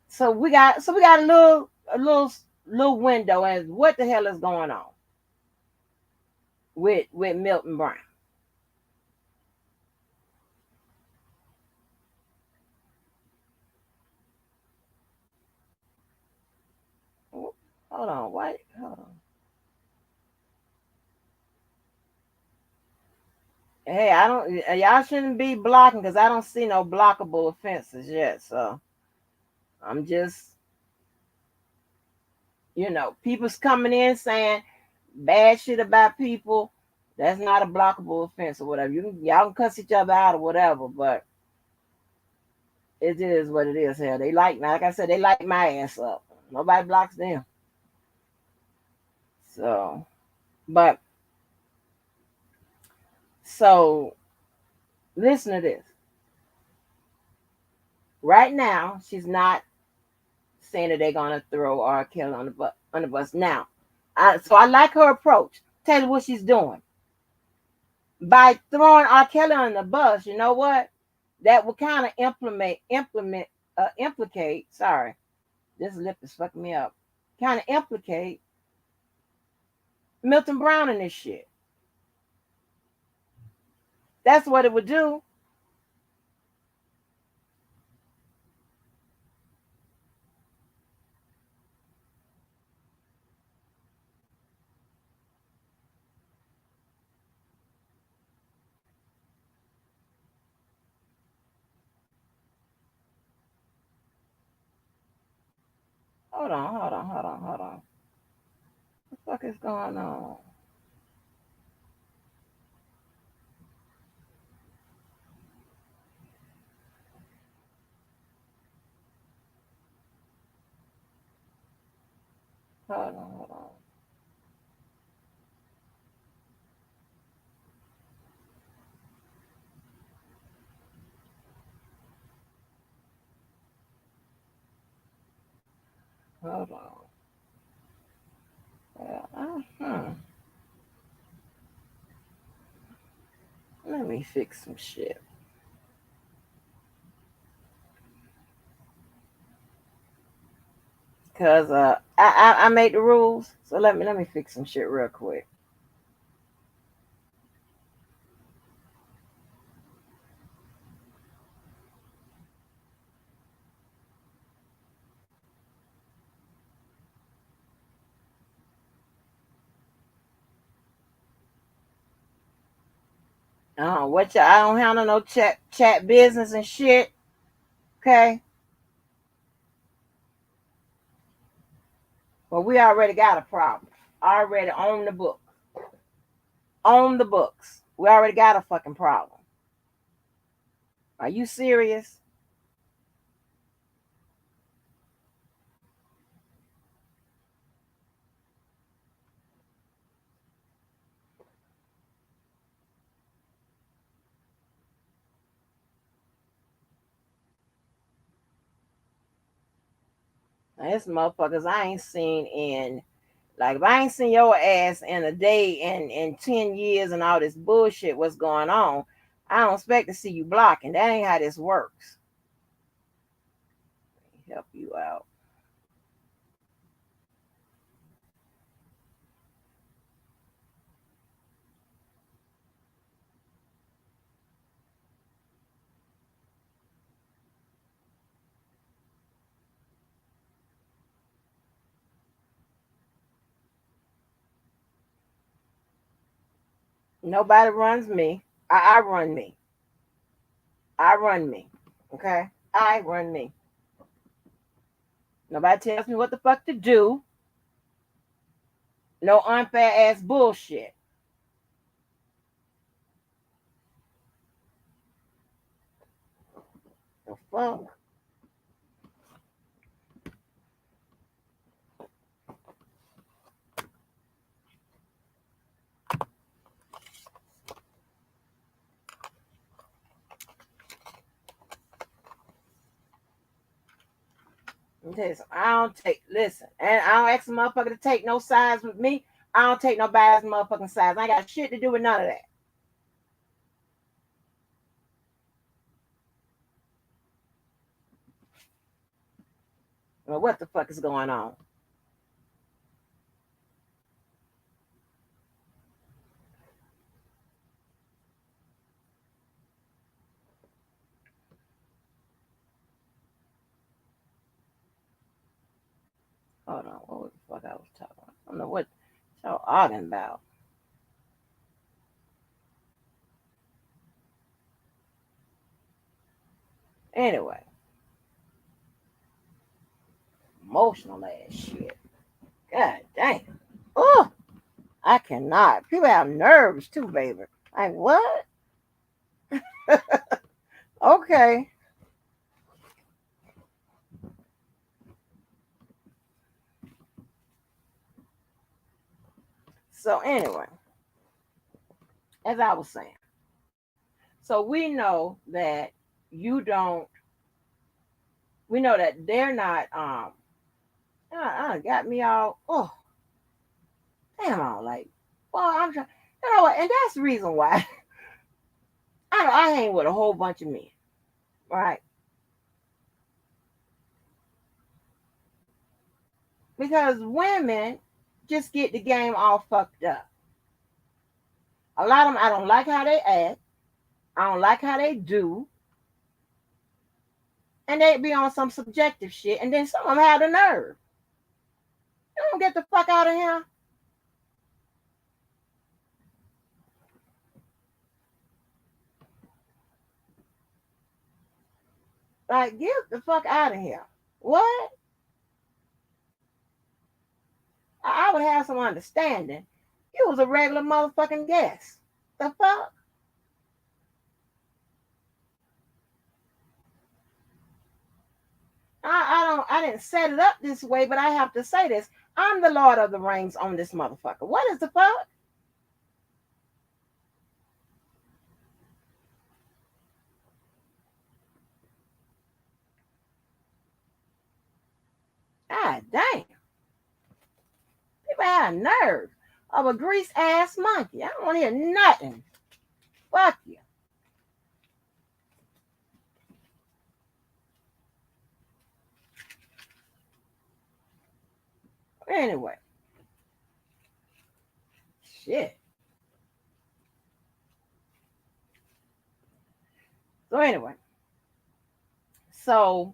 so we got a little window as what the hell is going on with Milton Brown. Hold on, wait, hold on. Hey, I don't. Y'all shouldn't be blocking because I don't see no blockable offenses yet. So I'm just, people's coming in saying bad shit about people. That's not a blockable offense or whatever. Y'all can cuss each other out or whatever, but it is what it is. Hell, they like I said, they light my ass up. Nobody blocks them. So, but so listen to this. Right now, she's not saying that they're gonna throw R. Kelly on the bus. Now, so I like her approach. Tell you what she's doing by throwing R. Kelly on the bus. You know what? That will kind of implicate. Sorry, this lip is fucking me up. Kind of implicate Milton Brown in this shit. That's what it would do. Hold on, hold on, hold on, hold on. What the fuck is going on? Hold on, hold on. Hold on. Let me fix some shit. Cause I made the rules, so let me fix some shit real quick. I don't handle no chat business and shit. Okay, well we already got a problem. Already on the book. On the books. We already got a fucking problem. Are you serious? Now, this motherfuckers I ain't seen in like if I ain't seen your ass in a day in 10 years and all this bullshit what's going on, I don't expect to see you blocking. That ain't how this works. Let me help you out. Nobody runs me. I run me. I run me. Okay? I run me. Nobody tells me what the fuck to do. No unfair ass bullshit. The fuck? I don't take, listen, and I don't ask a motherfucker to take no sides with me. I don't take nobody's motherfucking sides. I ain't got shit to do with none of that. Well, what the fuck is going on? Hold on, what the fuck I was talking about? I don't know what y'all arguing about. Anyway, emotional ass shit. God damn. Oh, I cannot. People have nerves too, baby. Like what? Okay. So anyway, as I was saying, so we know that you don't. We know that they're not. Got me all. Oh, damn! All like, well, I'm trying. You know what? And that's the reason why I hang with a whole bunch of men, right? Because women just get the game all fucked up. A lot of them, I don't like how they act. I don't like how they do. And they be on some subjective shit. And then some of them have the nerve. You don't get the fuck out of here. Like, get the fuck out of here. What? I would have some understanding. You was a regular motherfucking guest. The fuck? I didn't set it up this way, but I have to say this. I'm the Lord of the Rings on this motherfucker. What is the fuck? God damn. People have nerve of a grease ass monkey. I don't want to hear nothing. Fuck you. Anyway. Shit. So anyway. So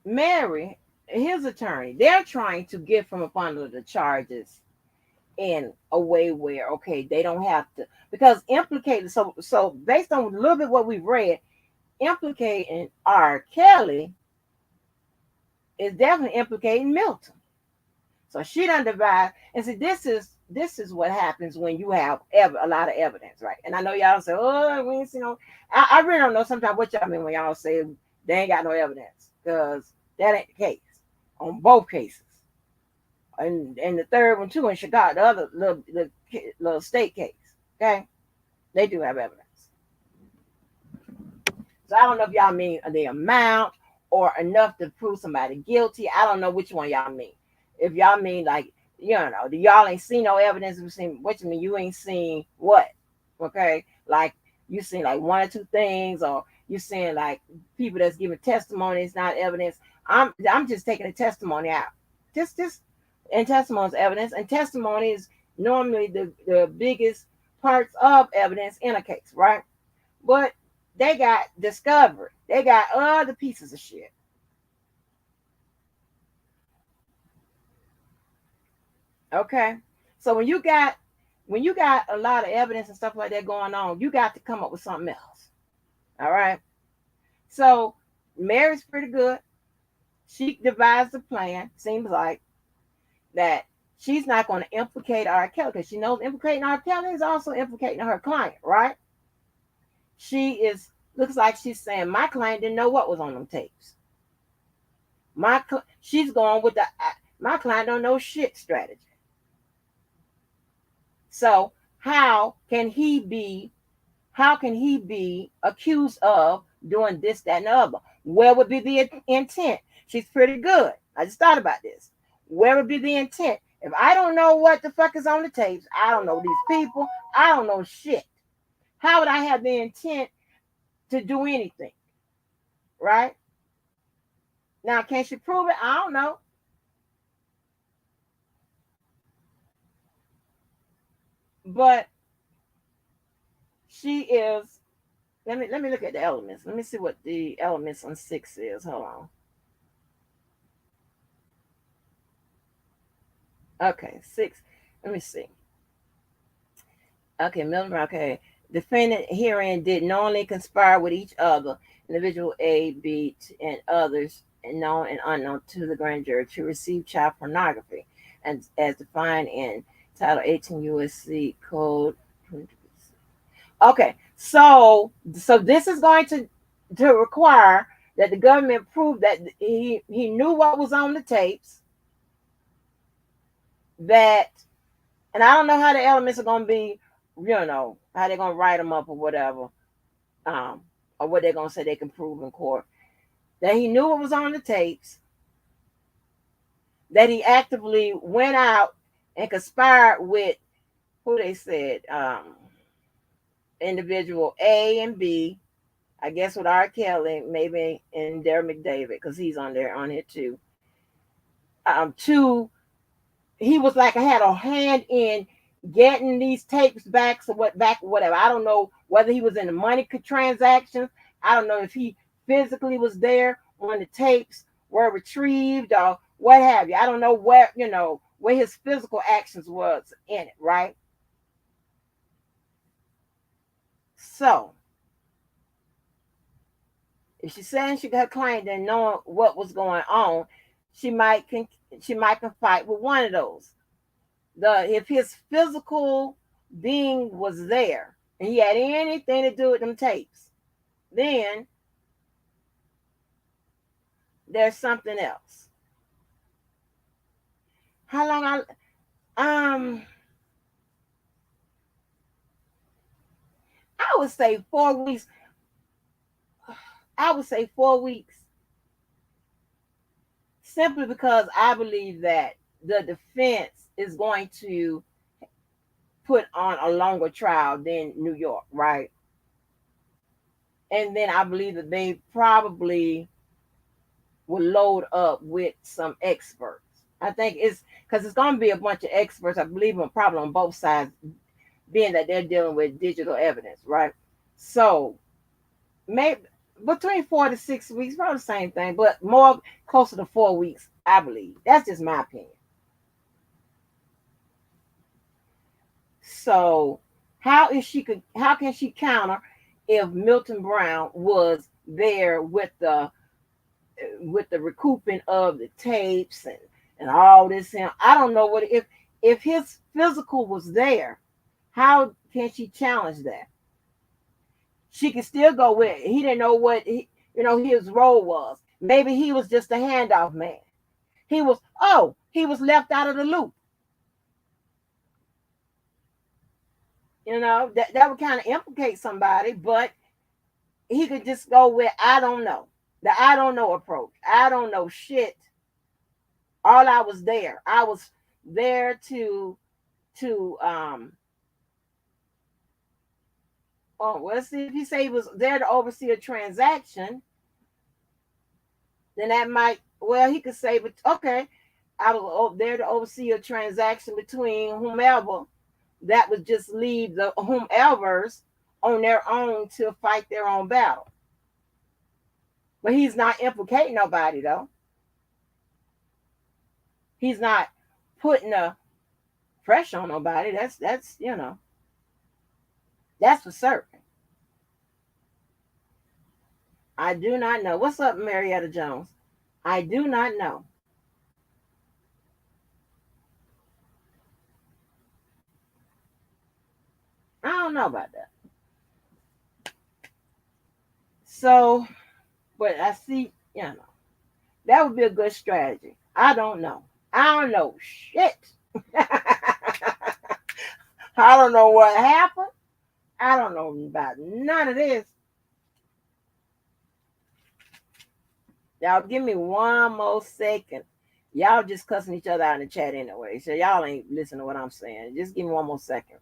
Mary, his attorney, they're trying to get from up under the charges in a way where, okay, they don't have to, because implicated, so based on a little bit what we've read, implicating R. Kelly is definitely implicating Milton. So she done divide, and see, this is what happens when you have a lot of evidence, right? And I know y'all say, oh, we ain't seen no. I really don't know sometimes what y'all mean when y'all say they ain't got no evidence, because that ain't the case on both cases. And the third one too in Chicago, the other little state case, okay, they do have evidence. So I don't know if y'all mean the amount or enough to prove somebody guilty. I don't know which one y'all mean. If y'all mean like, you know, y'all ain't seen no evidence. We seen what you mean. You ain't seen what, okay? Like you seen like one or two things, or you seen like people that's giving testimony. It's not evidence. I'm just taking the testimony out. Just and testimony is evidence, and testimony is normally the biggest parts of evidence in a case, right? But they got discovery. They got other pieces of shit. Okay. So when you got a lot of evidence and stuff like that going on, you got to come up with something else. All right. So Mary's pretty good. She devised a plan, seems like, that she's not going to implicate R. Kelly because she knows implicating R. Kelly is also implicating her client, right? Looks like she's saying my client didn't know what was on them tapes. She's going with the my client don't know shit strategy. So how can he be accused of doing this, that, and the other? Where would be the intent? She's pretty good. I just thought about this. Where would be the intent? If I don't know what the fuck is on the tapes, I don't know these people, I don't know shit. How would I have the intent to do anything? Right? Now, can she prove it? I don't know. But she is. Let me look at the elements. Let me see what the elements on 6 is. Hold on. Okay, 6. Let me see. Okay, Milton. Okay, defendant herein did knowingly conspire with each other, individual A, B, and others, and known and unknown to the grand jury to receive child pornography, and as defined in Title 18 U.S.C. Code. Okay, so this is going to require that the government prove that he knew what was on the tapes. That, and I don't know how the elements are going to be, how they're going to write them up or whatever, or what they're going to say they can prove in court. That he knew what was on the tapes. That he actively went out and conspired with who they said, individual A and B, I guess with R. Kelly, maybe, and Derek McDavid, because he's on here too. He was like, I had a hand in getting these tapes back, whatever. I don't know whether he was in the money transactions. I don't know if he physically was there when the tapes were retrieved or what have you. I don't know where his physical actions was in it, right? So if she's saying her client didn't know what was going on, she might fight with one of those. If his physical being was there and he had anything to do with them tapes, then there's something else. How long I would say 4 weeks. I would say 4 weeks. Simply because I believe that the defense is going to put on a longer trial than New York, right? And then I believe that they probably will load up with some experts. I think it's because it's going to be a bunch of experts, I believe, probably on both sides, being that they're dealing with digital evidence, right? So maybe between 4 to 6 weeks, probably the same thing, but more closer to 4 weeks, I believe. That's just my opinion. So how can she counter if Milton Brown was there with the recouping of the tapes and all this? And I don't know if his physical was there, how can she challenge that? She can still go with it. He didn't know what his role was. Maybe he was just a handoff man. He was left out of the loop. That would kind of implicate somebody, but he could just go with, I don't know. The I don't know approach. I don't know shit. All I was there. I was there to let's see, if he say he was there to oversee a transaction, then that might, he could say, but okay, I was there to oversee a transaction between whomever. That would just leave the whomevers on their own to fight their own battle. But he's not implicating nobody, though. He's not putting pressure on nobody. That's that's for certain. I do not know. What's up, Marietta Jones? I do not know. I don't know about that. So, but I see, that would be a good strategy. I don't know. I don't know shit. I don't know what happened. I don't know about none of this. Y'all give me one more second. Y'all just cussing each other out in the chat anyway. So y'all ain't listening to what I'm saying. Just give me one more second.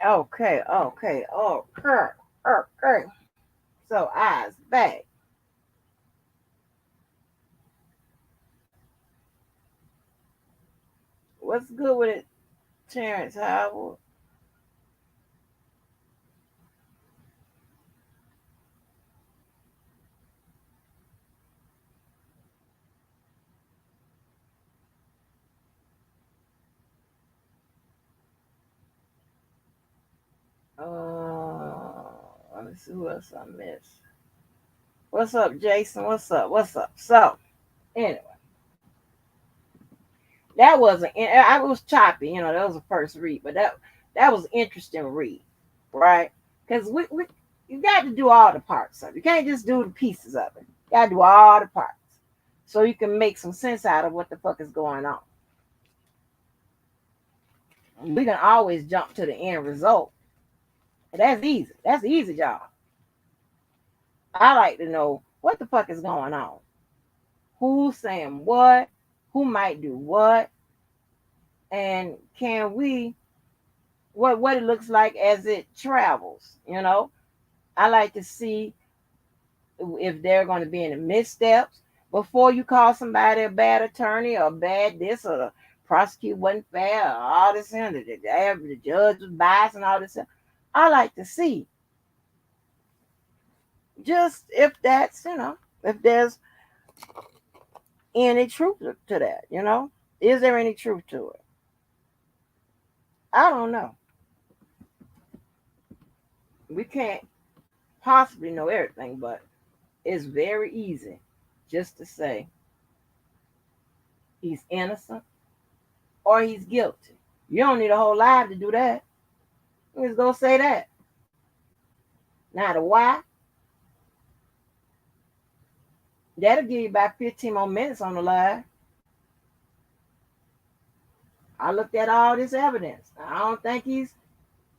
Okay. So eyes back. What's good with it, Terrence Howard? Let me see who else I missed. What's up, Jason? What's up? So, anyway, that wasn't. I was choppy. That was the first read, but that was interesting read, right? Because we you got to do all the parts of it. You can't just do the pieces of it. You got to do all the parts so you can make some sense out of what the fuck is going on. We can always jump to the end result. That's easy. That's the easy job. I like to know what the fuck is going on. Who's saying what? Who might do what? And can we what it looks like as it travels, I like to see if they're going to be in the missteps before you call somebody a bad attorney or bad this or the prosecutor wasn't fair or all this and the judge was biased and all this. I like to see just if that's, if there's any truth to that, is there any truth to it? I don't know. We can't possibly know everything, but it's very easy just to say he's innocent or he's guilty. You don't need a whole life to do that. You just go say that. Now the why, that'll give you about 15 more minutes on the live. I looked at all this evidence. I don't think he's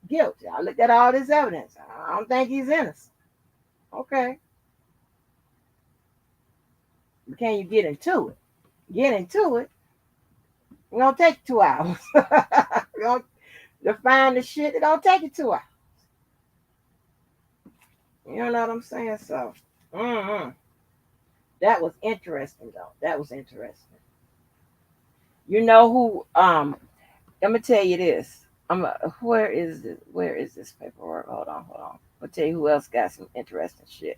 guilty. I looked at all this evidence. I don't think he's innocent. Okay. But can you get into it? Get into it. It's gonna take 2 hours. You're gonna define the shit. It's gonna take you 2 hours. You know what I'm saying? So, that was interesting, though. That was interesting. You know who? I'm gonna tell you this. Where is this? Where is this paperwork? Hold on. I'll tell you who else got some interesting shit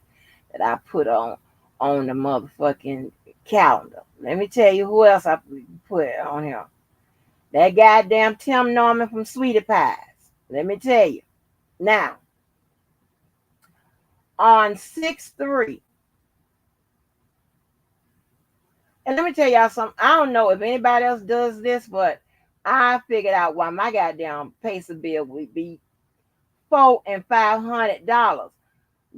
that I put on the motherfucking calendar. Let me tell you who else I put on here. That goddamn Tim Norman from Sweetie Pies. Let me tell you. Now, on 6/3, and let me tell y'all something. I don't know if anybody else does this, but I figured out why my goddamn pacer bill would be $400 and $500.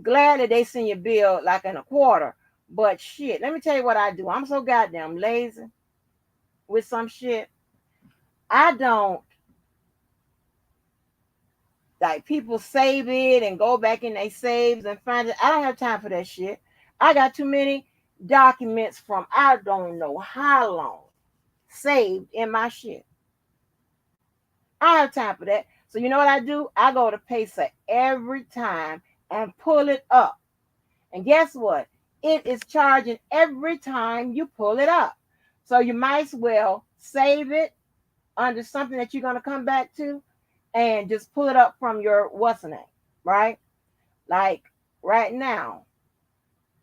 Glad that they send your bill like in a quarter, but shit, let me tell you what I do. I'm so goddamn lazy with some shit. I don't like people save it and go back in their saves and find it. I don't have time for that shit. I got too many documents from I don't know how long saved in my shit. I don't have time for that. So you know what I do? I go to Pacer every time and pull it up. And guess what? It is charging every time you pull it up. So you might as well save it under something that you're going to come back to and just pull it up from your what's the name, right? Like right now,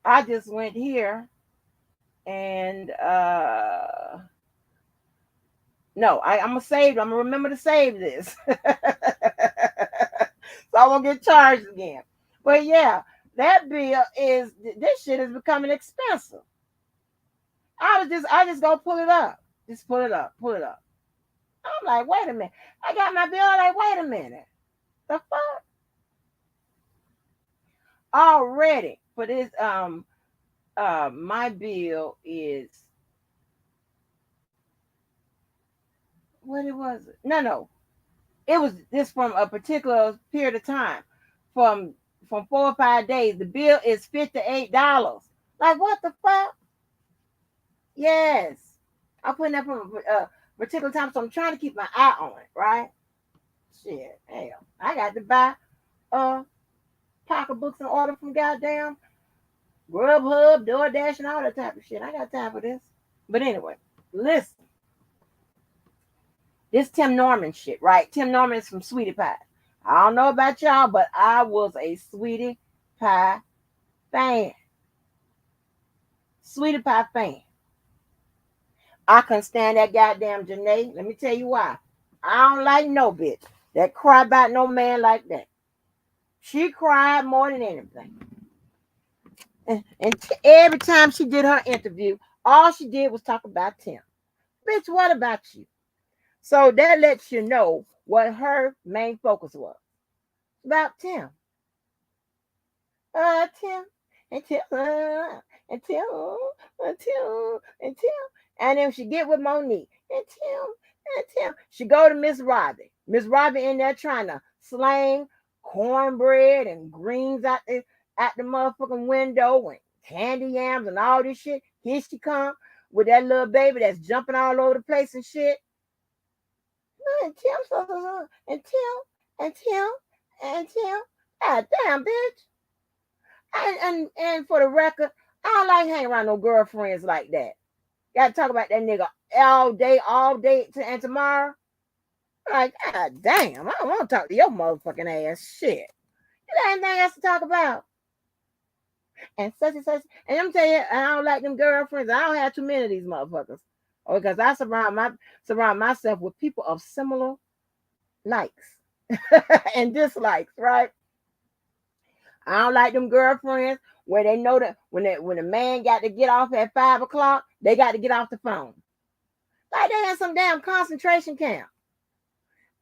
I just went here and no, I'm gonna save. I'm gonna remember to save this, so I won't get charged again. But yeah, that bill is this shit is becoming expensive. I just go pull it up, just pull it up. I'm like, wait a minute, I got my bill. I'm like, wait a minute, the fuck already for this my bill is what it was. No, it was this from a particular period of time, from 4 or 5 days. The bill is $58. Like what the fuck? Yes, I put that from a particular time, so I'm trying to keep my eye on it, right? Shit, hell, I got to buy pocketbooks and order from goddamn Grubhub, DoorDash, and all that type of shit. I got time for this. But anyway, listen. This Tim Norman shit, right? Tim Norman is from Sweetie Pie. I don't know about y'all, but I was a Sweetie Pie fan. Sweetie Pie fan. I couldn't stand that goddamn Janae. Let me tell you why. I don't like no bitch that cry about no man like that. She cried more than anything. And every time she did her interview, all she did was talk about Tim. Bitch, what about you? So that lets you know what her main focus was. About Tim. Tim, and Tim, and Tim, and Tim, and Tim. And then she get with Monique, and Tim. She go to Miss Robbie. Miss Robbie in there trying to slang cornbread and greens out the motherfucking window and candy yams and all this shit. Here she come with that little baby that's jumping all over the place and shit. And Tim, and Tim, and Tim, and Tim. God damn, bitch. And for the record, I don't like hanging around no girlfriends like that. Got to talk about that nigga all day, and tomorrow. Like, God damn, I don't want to talk to your motherfucking ass. Shit. You got anything else to talk about? And such and such. And I'm telling you, I don't like them girlfriends. I don't have too many of these motherfuckers. Because I surround myself with people of similar likes and dislikes, right? I don't like them girlfriends where they know that when the man got to get off at 5 o'clock, they got to get off the phone. Like they in some damn concentration camp.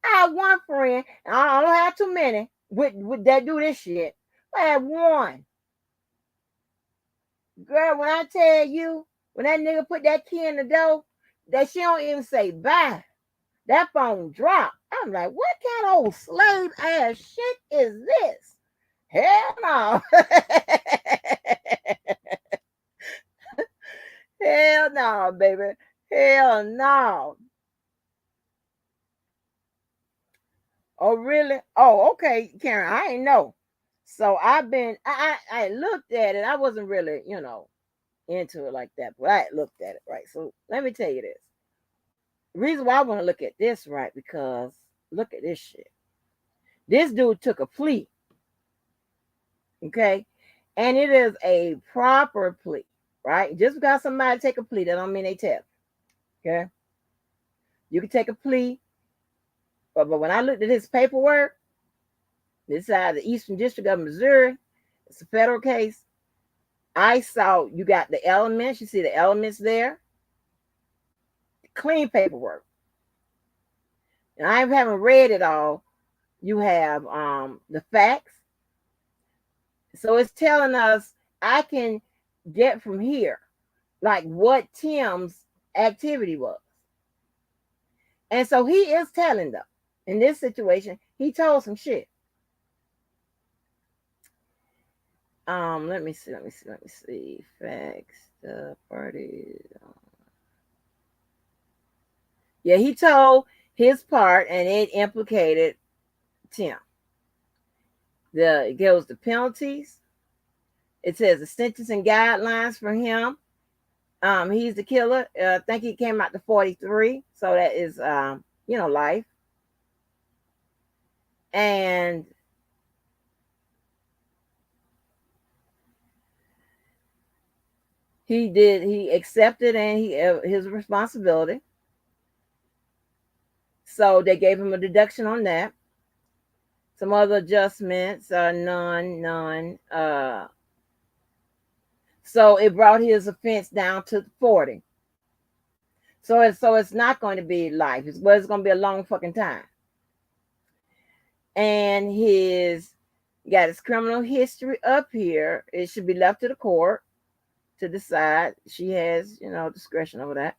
I have one friend, and I don't have too many with that do this shit. I had one. Girl, when I tell you, when that nigga put that key in the door, that she don't even say bye. That phone dropped. I'm like, what kind of old slave ass shit is this? Hell no. Hell no, baby. Hell no. Oh, really? Oh, okay, Karen. I ain't know. So I looked at it. I wasn't really, into it like that, but I looked at it, right? So let me tell you this. The reason why I want to look at this, right? Because look at this shit. This dude took a plea. Okay? And it is a proper plea, right? Just because somebody take a plea, that don't mean they tell. Okay? You can take a plea, but when I looked at his paperwork, this side of the Eastern District of Missouri, it's a federal case. I saw you got the elements. You see the elements there. Clean paperwork. And I haven't read it all. You have the facts. So it's telling us I can get from here like what Tim's activity was. And so he is telling them in this situation, he told some shit. Let me see. Facts, the party. Yeah, he told his part and it implicated Tim. It goes to penalties. It says the sentencing guidelines for him. He's the killer. I think he came out to 43. So that is life. And he accepted and his responsibility. So they gave him a deduction on that. Some other adjustments are none. So it brought his offense down to 40. So it's not going to be life. It's going to be a long fucking time. And got his criminal history up here. It should be left to the court to decide. She has, discretion over that.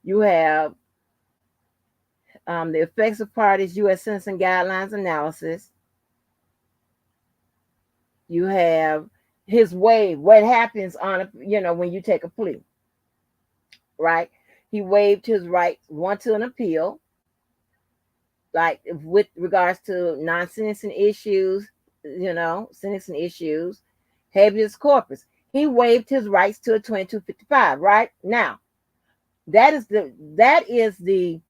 You have the effects of parties, U.S. sentencing guidelines analysis. You have his waive. What happens when you take a plea, right? He waived his right, one, to an appeal. like with regards to non-sentencing issues, sentencing issues, habeas corpus. He waived his rights to a 2255. Right now, that is the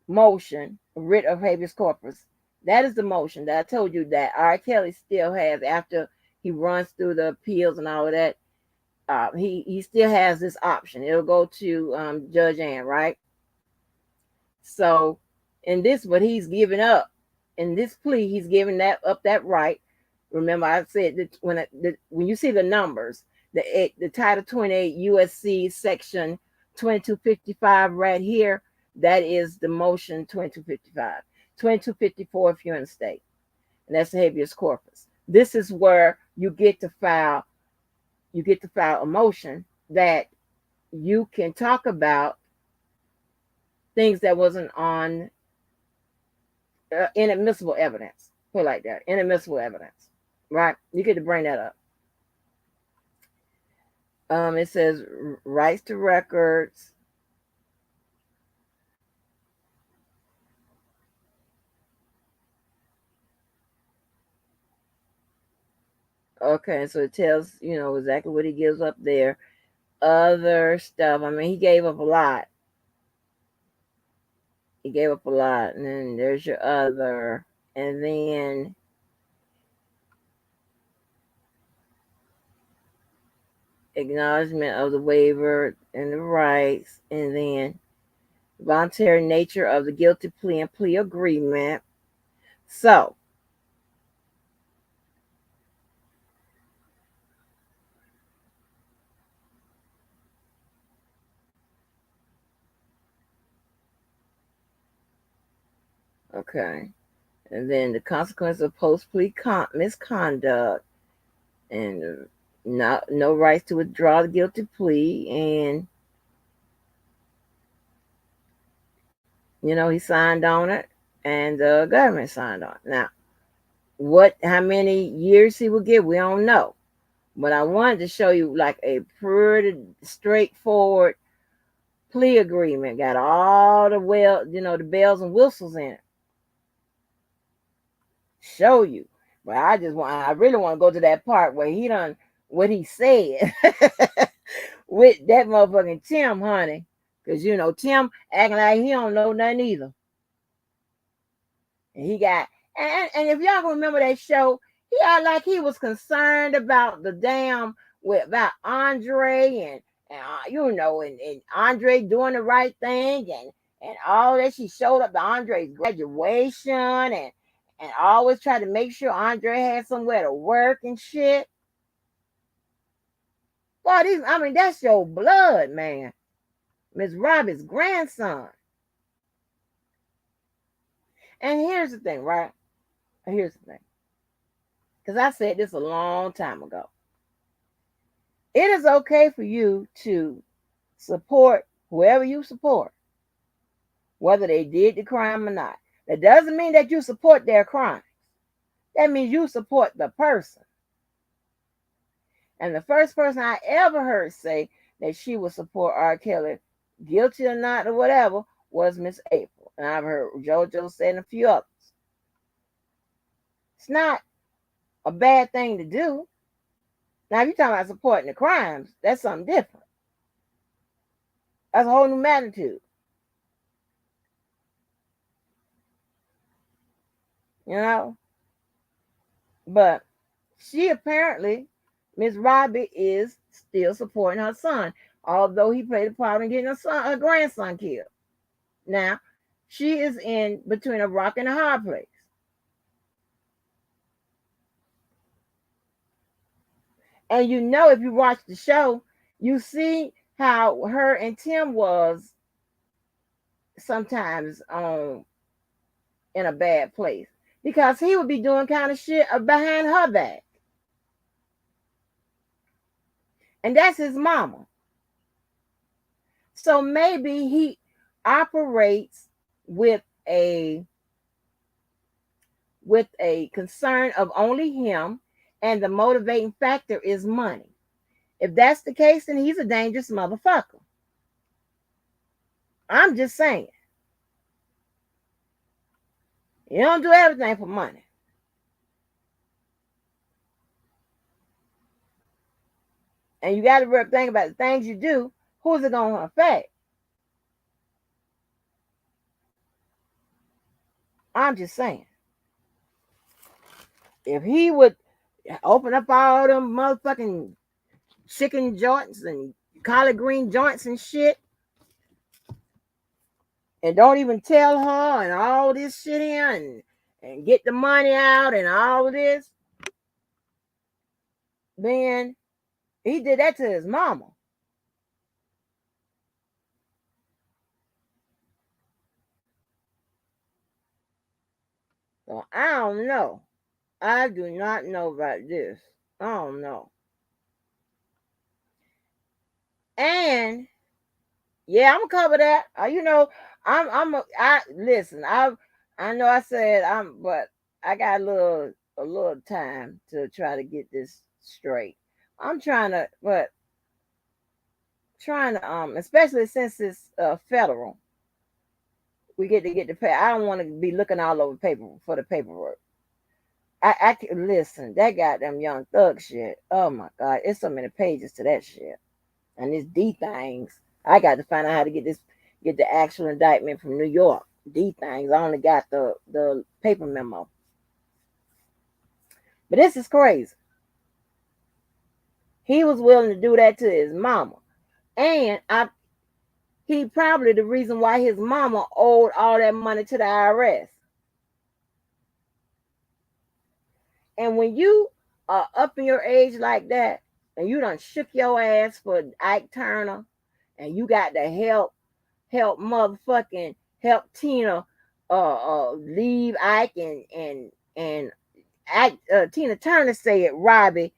motion, writ of habeas corpus. That is the motion that I told you that R. Kelly still has after he runs through the appeals and all of that. He still has this option. It'll go to Judge Ann, right? So in this, what he's giving up in this plea, he's giving that right. Remember, I said that when you see the numbers, the Title 28 USC Section 2255 right here, that is the motion 2255. 2254 if you're in the state, and that's the habeas corpus. This is where you get to file a motion that you can talk about things that wasn't on inadmissible evidence. Put it like that, inadmissible evidence, right? You get to bring that up. It says rights to records. Okay, so it tells exactly what he gives up there. Other stuff. I mean, he gave up a lot. And then there's your other, and then acknowledgement of the waiver and the rights, and then voluntary nature of the guilty plea and plea agreement. So okay, and then the consequence of post plea misconduct, and no rights to withdraw the guilty plea, and he signed on it, and the government signed on it. Now, how many years he will get, we don't know. But I wanted to show you like a pretty straightforward plea agreement. Got all the the bells and whistles in it. Show you. But I really want to go to that part where he done what he said with that motherfucking Tim, honey. Because Tim acting like he don't know nothing either. And he got and if y'all can remember that show, he acted like he was concerned about the damn about Andre and Andre doing the right thing and all that. She showed up to Andre's graduation and always tried to make sure Andre had somewhere to work and shit. Boy, that's your blood, man. Miss Robbie's grandson. And here's the thing, right? Here's the thing. Because I said this a long time ago. It is okay for you to support whoever you support, whether they did the crime or not. That doesn't mean that you support their crimes. That means you support the person. And the first person I ever heard say that she would support R. Kelly, guilty or not or whatever, was Miss April. And I've heard JoJo say and a few others. It's not a bad thing to do. Now, if you're talking about supporting the crimes, that's something different. That's a whole new magnitude. But she apparently, Miss Robbie, is still supporting her son, although he played a part in getting her grandson killed. Now, she is in between a rock and a hard place. And if you watch the show, you see how her and Tim was sometimes in a bad place because he would be doing kind of shit behind her back. And that's his mama. So maybe he operates with a concern of only him, and the motivating factor is money. If that's the case, then he's a dangerous motherfucker. I'm just saying. You don't do everything for money. And you got to think about the things you do. Who's it going to affect? I'm just saying. If he would open up all them motherfucking chicken joints and collard green joints and shit, and don't even tell her and all this shit here and get the money out and all of this, then he did that to his mama. So I don't know. I do not know about this. I don't know. And yeah, I'm gonna cover that. You know, I listen. I know I said but I got a little time to try to get this straight. I'm trying to, especially since it's federal, we get to pay. I don't want to be looking all over paper for the paperwork. I can listen. That goddamn Young Thug shit. Oh my God, it's so many pages to that shit, and it's D things. I got to find out how to get the actual indictment from New York. D things. I only got the paper memo. But this is crazy. He was willing to do that to his mama, and he probably the reason why his mama owed all that money to the IRS. And when you are up in your age like that, and you done shook your ass for Ike Turner, and you got to help motherfucking help Tina leave Ike and Tina Turner said Robbie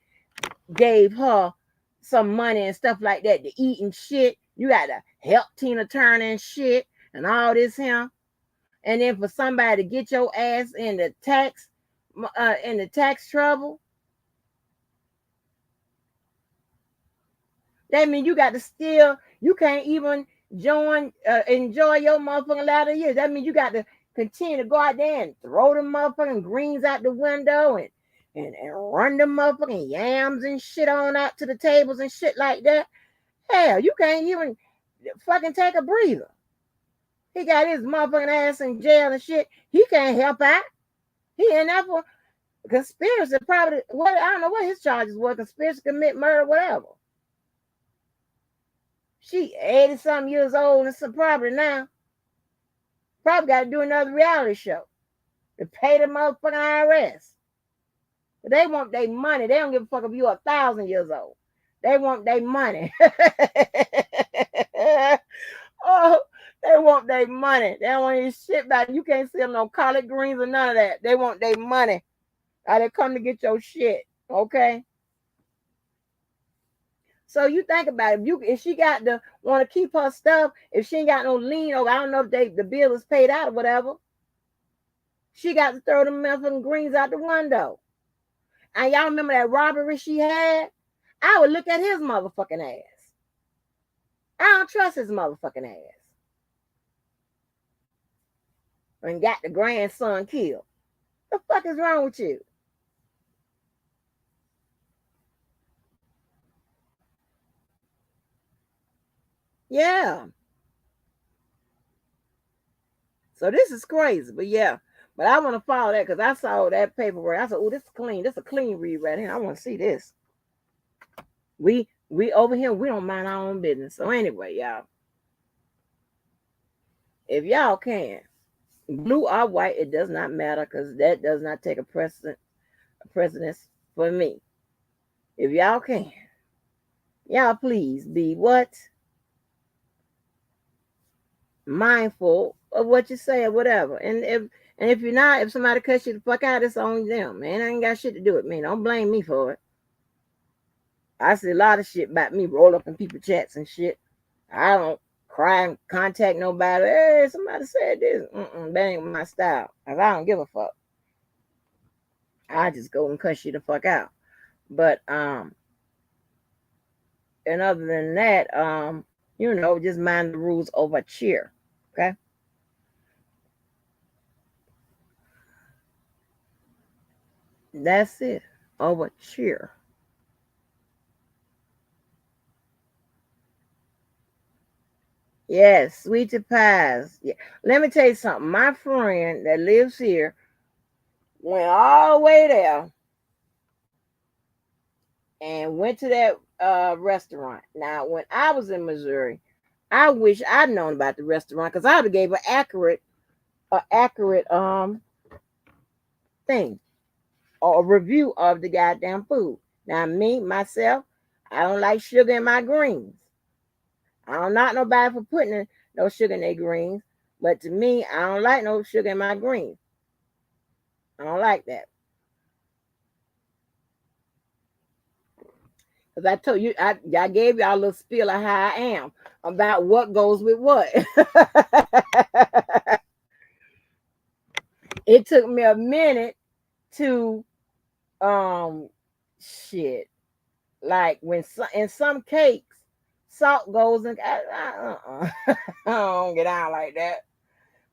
gave her some money and stuff like that to eat and shit. You got to help Tina Turner and shit and all this here. And then for somebody to get your ass in the tax trouble, that means you got to still, you can't even enjoy your motherfucking latter years. That means you got to continue to go out there and throw the motherfucking greens out the window and run the motherfucking yams and shit on out to the tables and shit like that. Hell, you can't even fucking take a breather. He got his motherfucking ass in jail and shit. He can't help out. He in there for conspiracy, probably. What, I don't know what his charges were. Conspiracy, commit murder, whatever. She 80-something years old and some probably now. Probably got to do another reality show to pay the motherfucking IRS. But they want their money. They don't give a fuck if you're 1,000 years old. They want their money. Oh, they want their money. They don't want any shit back. You can't sell no collard greens or none of that. They want their money. They come to get your shit. Okay? So you think about it. If she got to want to keep her stuff, if she ain't got no lien, or I don't know if the bill is paid out or whatever, she got to throw them motherfucking greens out the window. And y'all remember that robbery she had? I would look at his motherfucking ass. I don't trust his motherfucking ass. And got the grandson killed. The fuck is wrong with you? Yeah. So this is crazy, but yeah. But I want to follow that because I saw that paperwork. I said, "Oh, this is clean. This is a clean read right here. I want to see this." We over here, we don't mind our own business. So anyway, y'all, if y'all can, blue or white, it does not matter because that does not take a precedence for me. If y'all can, y'all please be what? Mindful of what you say or whatever. And if you're not, if somebody cuts you the fuck out, it's on them, man. I ain't got shit to do with me. Don't blame me for it. I see a lot of shit about me roll up in people chats and shit. I don't cry and contact nobody. Hey, somebody said this. That ain't my style. Cause I don't give a fuck. I just go and cuss you the fuck out. But and other than that, just mind the rules over cheer. Okay. That's it. Over cheer. Yes, sweetie pies. Yeah. Let me tell you something. My friend that lives here went all the way there and went to that restaurant. Now, when I was in Missouri, I wish I'd known about the restaurant because I would have gave an accurate thing or a review of the goddamn food. Now, me myself, I don't like sugar in my greens. I don't knock nobody for putting no sugar in their greens, but to me, I don't like no sugar in my greens. I don't like that. Because I told you, I gave y'all a little spiel of how I am about what goes with what. It took me a minute to shit. Like when in some cakes, salt goes in. I don't get out like that.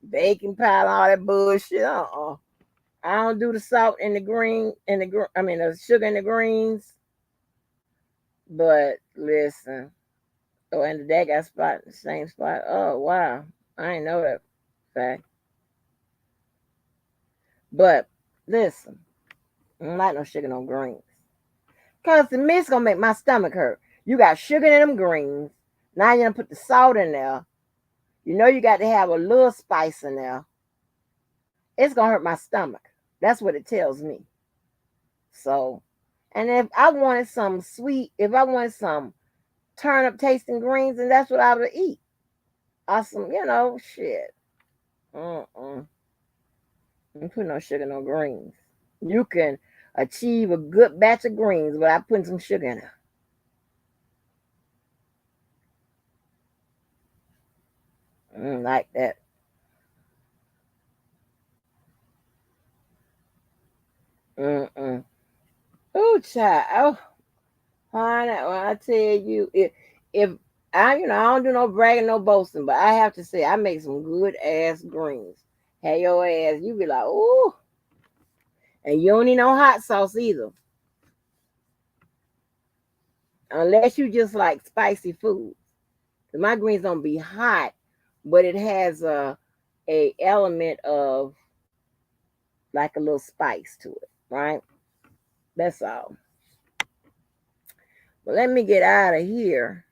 Baking powder, all that bullshit. I don't do the salt in the green, the sugar in the greens. But listen, oh, and the dag got spot in the same spot. Oh wow, I ain't know that fact. But listen, I don't like no sugar no greens. Cause to me it's gonna make my stomach hurt. You got sugar in them greens. Now you're gonna put the salt in there. You know you got to have a little spice in there. It's gonna hurt my stomach. That's what it tells me. So, and if I wanted some sweet, if I wanted some turnip tasting greens, and that's what I would eat. Awesome, shit. Don't put no sugar, no greens. You can achieve a good batch of greens without putting some sugar in it. Like that. Oh, child. Oh, honey, when I tell you, if I don't do no bragging, no boasting, but I have to say, I make some good ass greens. Hey, your ass, you be like, ooh. And you don't need no hot sauce either. Unless you just like spicy food. My greens don't be hot, but it has a element of like a little spice to it, right? That's all. But let me get out of here.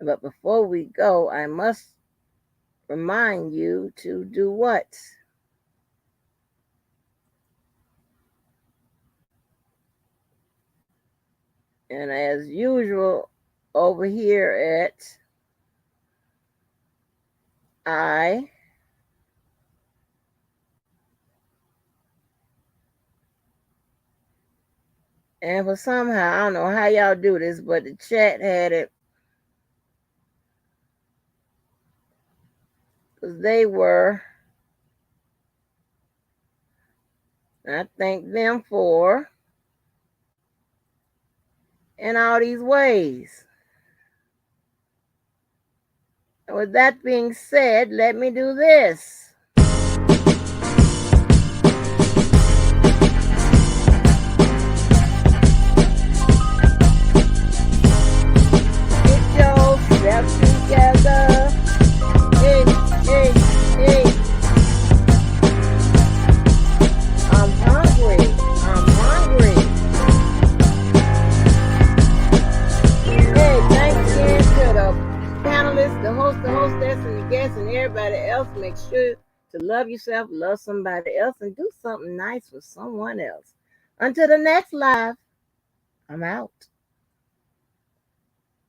But before we go, I must remind you to do what? And as usual, over here at and for somehow, I don't know how y'all do this, but the chat had it. Because they were. I thank them for in all these ways. And with that being said, let me do this. Get yourself together. Hey, hey, hey. I'm hungry. Hey, thanks again to the panelists, the host, the hostess, and the guests, and everybody else. Make sure to love yourself, love somebody else, and do something nice for someone else. Until the next live, I'm out.